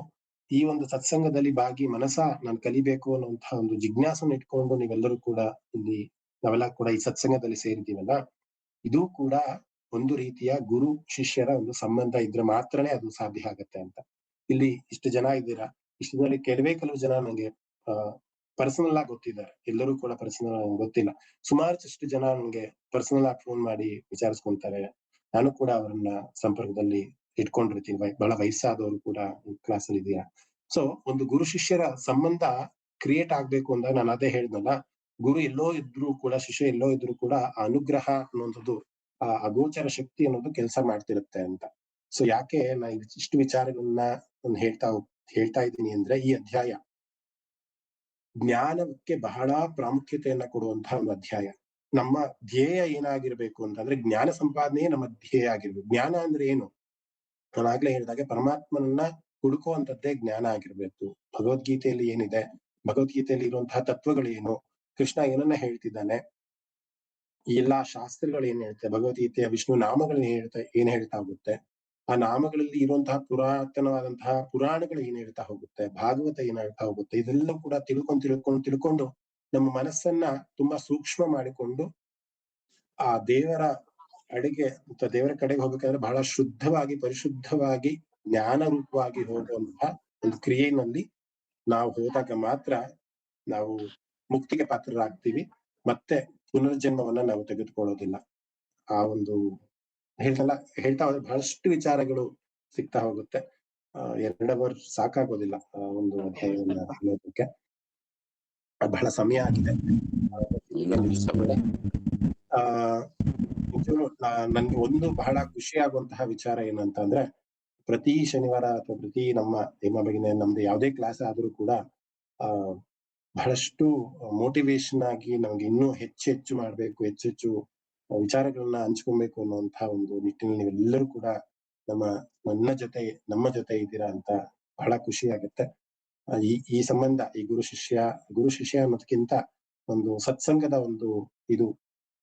ಈ ಒಂದು ಸತ್ಸಂಗದಲ್ಲಿ ಬಾಗಿ ಮನಸ ನಾನು ಕಲಿಬೇಕು ಅನ್ನುವಂತಹ ಒಂದು ಜಿಜ್ಞಾಸನ ಇಟ್ಕೊಂಡು ನೀವೆಲ್ಲರೂ ಕೂಡ ಇಲ್ಲಿ ನಾವೆಲ್ಲ ಕೂಡ ಈ ಸತ್ಸಂಗದಲ್ಲಿ ಸೇರಿದ್ದೀವಲ್ಲ, ಇದು ಕೂಡ ಒಂದು ರೀತಿಯ ಗುರು ಶಿಷ್ಯರ ಒಂದು ಸಂಬಂಧ ಇದ್ರೆ ಮಾತ್ರನೇ ಅದು ಸಾಧ್ಯ ಆಗತ್ತೆ ಅಂತ. ಇಲ್ಲಿ ಇಷ್ಟು ಜನ ಇದ್ದೀರಾ, ಇಷ್ಟು ಜನರಲ್ಲಿ ಕೆಲವು ಜನ ನನಗೆ ಪರ್ಸನಲ್ ಆಗಿ ಗೊತ್ತಿದ್ದಾರೆ, ಎಲ್ಲರೂ ಕೂಡ ಪರ್ಸನಲ್ ಆಗಿ ಗೊತ್ತಿಲ್ಲ. ಸುಮಾರಷ್ಟು ಜನ ನನಗೆ ಪರ್ಸನಲ್ ಆಗಿ ಫೋನ್ ಮಾಡಿ ವಿಚಾರಿಸ್ಕೊಂತಾರೆ. ನಾನು ಕೂಡ ಅವರನ್ನ ಸಂಪರ್ಕದಲ್ಲಿ ಇಟ್ಕೊಂಡಿರ್ತೀನಿ. ಬಹಳ ವಯಸ್ಸಾದವರು ಕೂಡ ಕ್ಲಾಸ್ ಅಲ್ಲಿ ಇದೆಯಾ. ಸೊ ಒಂದು ಗುರು ಶಿಷ್ಯರ ಸಂಬಂಧ ಕ್ರಿಯೇಟ್ ಆಗ್ಬೇಕು ಅಂದಾಗ ನಾನು ಅದೇ ಹೇಳಿದ್ನಲ್ಲ, ಗುರು ಎಲ್ಲೋ ಇದ್ರು ಕೂಡ, ಶಿಷ್ಯ ಎಲ್ಲೋ ಇದ್ರು ಕೂಡ ಆ ಅನುಗ್ರಹ ಅನ್ನುವಂಥದ್ದು, ಆ ಅಗೋಚರ ಶಕ್ತಿ ಅನ್ನೋದು ಕೆಲಸ ಮಾಡ್ತಿರುತ್ತೆ ಅಂತ. ಸೊ ಯಾಕೆ ನಾ ಇಷ್ಟು ವಿಚಾರಗಳನ್ನ ನಾನು ಹೇಳ್ತಾ ಇದ್ದೀನಿ ಅಂದ್ರೆ, ಈ ಅಧ್ಯಾಯ ಜ್ಞಾನಕ್ಕೆ ಬಹಳ ಪ್ರಾಮುಖ್ಯತೆಯನ್ನ ಕೊಡುವಂತಹ ಒಂದು ಅಧ್ಯಾಯ. ನಮ್ಮ ಧ್ಯೇಯ ಏನಾಗಿರ್ಬೇಕು ಅಂತಂದ್ರೆ, ಜ್ಞಾನ ಸಂಪಾದನೆ ನಮ್ಮ ಧ್ಯೇಯ ಆಗಿರ್ಬೇಕು. ಜ್ಞಾನ ಅಂದ್ರೆ ಏನು? ನಾನು ಆಗ್ಲೇ ಹೇಳಿದಾಗೆ ಪರಮಾತ್ಮನನ್ನ ಹುಡುಕುವಂತದ್ದೇ ಜ್ಞಾನ ಆಗಿರ್ಬೇಕು. ಭಗವದ್ಗೀತೆಯಲ್ಲಿ ಏನಿದೆ, ಭಗವದ್ಗೀತೆಯಲ್ಲಿ ಇರುವಂತಹ ತತ್ವಗಳೇನು, ಕೃಷ್ಣ ಏನನ್ನ ಹೇಳ್ತಿದ್ದಾನೆ, ಈ ಎಲ್ಲಾ ಶಾಸ್ತ್ರಗಳು ಏನ್ ಹೇಳ್ತವೆ, ಭಗವದ್ಗೀತೆಯ ವಿಷ್ಣು ನಾಮಗಳನ್ನ ಏನ್ ಹೇಳ್ತಾ ಹೋಗುತ್ತೆ, ಆ ನಾಮಗಳಲ್ಲಿ ಇರುವಂತಹ ಪುರಾತನವಾದಂತಹ ಪುರಾಣಗಳು ಏನ್ ಹೇಳ್ತಾ ಹೋಗುತ್ತೆ, ಭಾಗವತ ಏನ್ ಹೇಳ್ತಾ ಹೋಗುತ್ತೆ, ಇದೆಲ್ಲ ಕೂಡ ತಿಳ್ಕೊಂಡು ನಮ್ಮ ಮನಸ್ಸನ್ನ ತುಂಬಾ ಸೂಕ್ಷ್ಮ ಮಾಡಿಕೊಂಡು ಆ ದೇವರ ದೇವರ ಕಡೆಗೆ ಹೋಗ್ಬೇಕಾದ್ರೆ ಬಹಳ ಶುದ್ಧವಾಗಿ, ಪರಿಶುದ್ಧವಾಗಿ, ಜ್ಞಾನ ರೂಪವಾಗಿ ಹೋಗುವಂತಹ ಒಂದು ಕ್ರಿಯೆನಲ್ಲಿ ನಾವು ಹೋದಾಗ ಮಾತ್ರ ನಾವು ಮುಕ್ತಿಗೆ ಪಾತ್ರರಾಗ್ತೀವಿ, ಮತ್ತೆ ಪುನರ್ಜನ್ಮವನ್ನ ನಾವು ತೆಗೆದುಕೊಳ್ಳೋದಿಲ್ಲ. ಆ ಒಂದು ಹೇಳ್ತಾ ಹೋದ್ರೆ ಬಹಳಷ್ಟು ವಿಚಾರಗಳು ಸಿಗ್ತಾ ಹೋಗುತ್ತೆ. 2 ವರ್ಷ ಸಾಕಾಗೋದಿಲ್ಲ ಒಂದು ಅಧ್ಯಾಯವನ್ನ ಹೇಳೋದಕ್ಕೆ. ಬಹಳ ಸಮಯ ಆಗಿದೆ. ನನ್ಗೆ ಒಂದು ಬಹಳ ಖುಷಿ ಆಗುವಂತಹ ವಿಚಾರ ಏನಂತ ಅಂದ್ರೆ, ಪ್ರತಿ ಶನಿವಾರ ಅಥವಾ ಪ್ರತಿ ನಮ್ಮ ಹೇಮಾ ಭಗಿನಿ ನಮ್ದು ಯಾವುದೇ ಕ್ಲಾಸ್ ಆದ್ರೂ ಕೂಡ ಬಹಳಷ್ಟು ಮೋಟಿವೇಶನ್ ಆಗಿ ನಮ್ಗೆ ಇನ್ನೂ ಹೆಚ್ಚು ಮಾಡ್ಬೇಕು, ಹೆಚ್ಚು ವಿಚಾರಗಳನ್ನ ಹಂಚ್ಕೊಬೇಕು ಅನ್ನುವಂತಹ ಒಂದು ನಿಟ್ಟಿನಲ್ಲಿ ನೀವೆಲ್ಲರೂ ಕೂಡ ನಮ್ಮ ಜೊತೆ ಇದ್ದೀರಾ ಅಂತ ಬಹಳ ಖುಷಿ ಆಗುತ್ತೆ. ಈ ಸಂಬಂಧ, ಈ ಗುರು ಶಿಷ್ಯ ಅನ್ನೋದಕ್ಕಿಂತ ಒಂದು ಸತ್ಸಂಗದ ಒಂದು ಇದು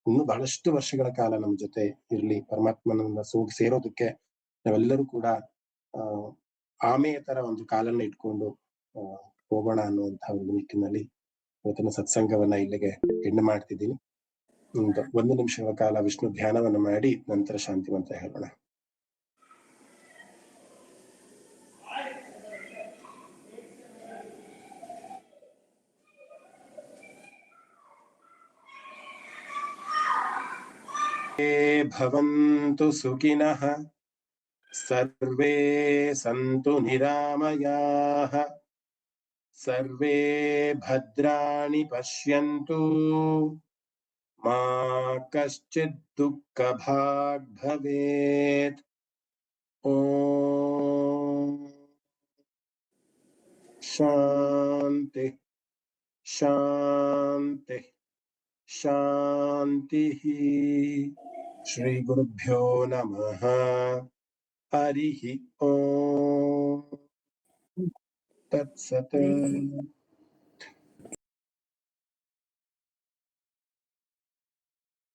ಇನ್ನು ಬಹಳಷ್ಟು ವರ್ಷಗಳ ಕಾಲ ನಮ್ಮ ಜೊತೆ ಇರ್ಲಿ, ಪರಮಾತ್ಮನನ್ನ ಸೇರೋದಕ್ಕೆ ನಾವೆಲ್ಲರೂ ಕೂಡ ಆಮೆಯ ತರ ಒಂದು ಕಾಲನ್ನ ಇಟ್ಕೊಂಡು ಹೋಗೋಣ ಅನ್ನುವಂತಹ ಒಂದು ನಿಟ್ಟಿನಲ್ಲಿ ಇವತ್ತಿನ ಸತ್ಸಂಗವನ್ನ ಇಲ್ಲಿಗೆ ಹೆಣ್ಣು ಮಾಡ್ತಿದ್ದೀನಿ. 1 ನಿಮಿಷಗಳ ಕಾಲ ವಿಷ್ಣು ಧ್ಯಾನವನ್ನ ಮಾಡಿ ನಂತರ ಶಾಂತಿ ಮಂತ್ರ ಹೇಳೋಣ. ಭವಂತು ಸುಖಿನಃ ಸರ್ವೇ ಸಂತು ನಿರಾಮಯಾಃ ಸರ್ವೇ ಭದ್ರಾಣಿ ಪಶ್ಯಂತು ಮಾ ಕಶ್ಚಿತ್ ದುಃಖಭಾಗ್ ಭವೇತ್. ಓಂ ಶಾಂತಿ ಶಾಂತಿ ಶಾಂತಿ. ಶ್ರೀ ಗುರುಭ್ಯೋ ನಮಃ. ಹರಿ ಓಂ ತತ್ಸತ್.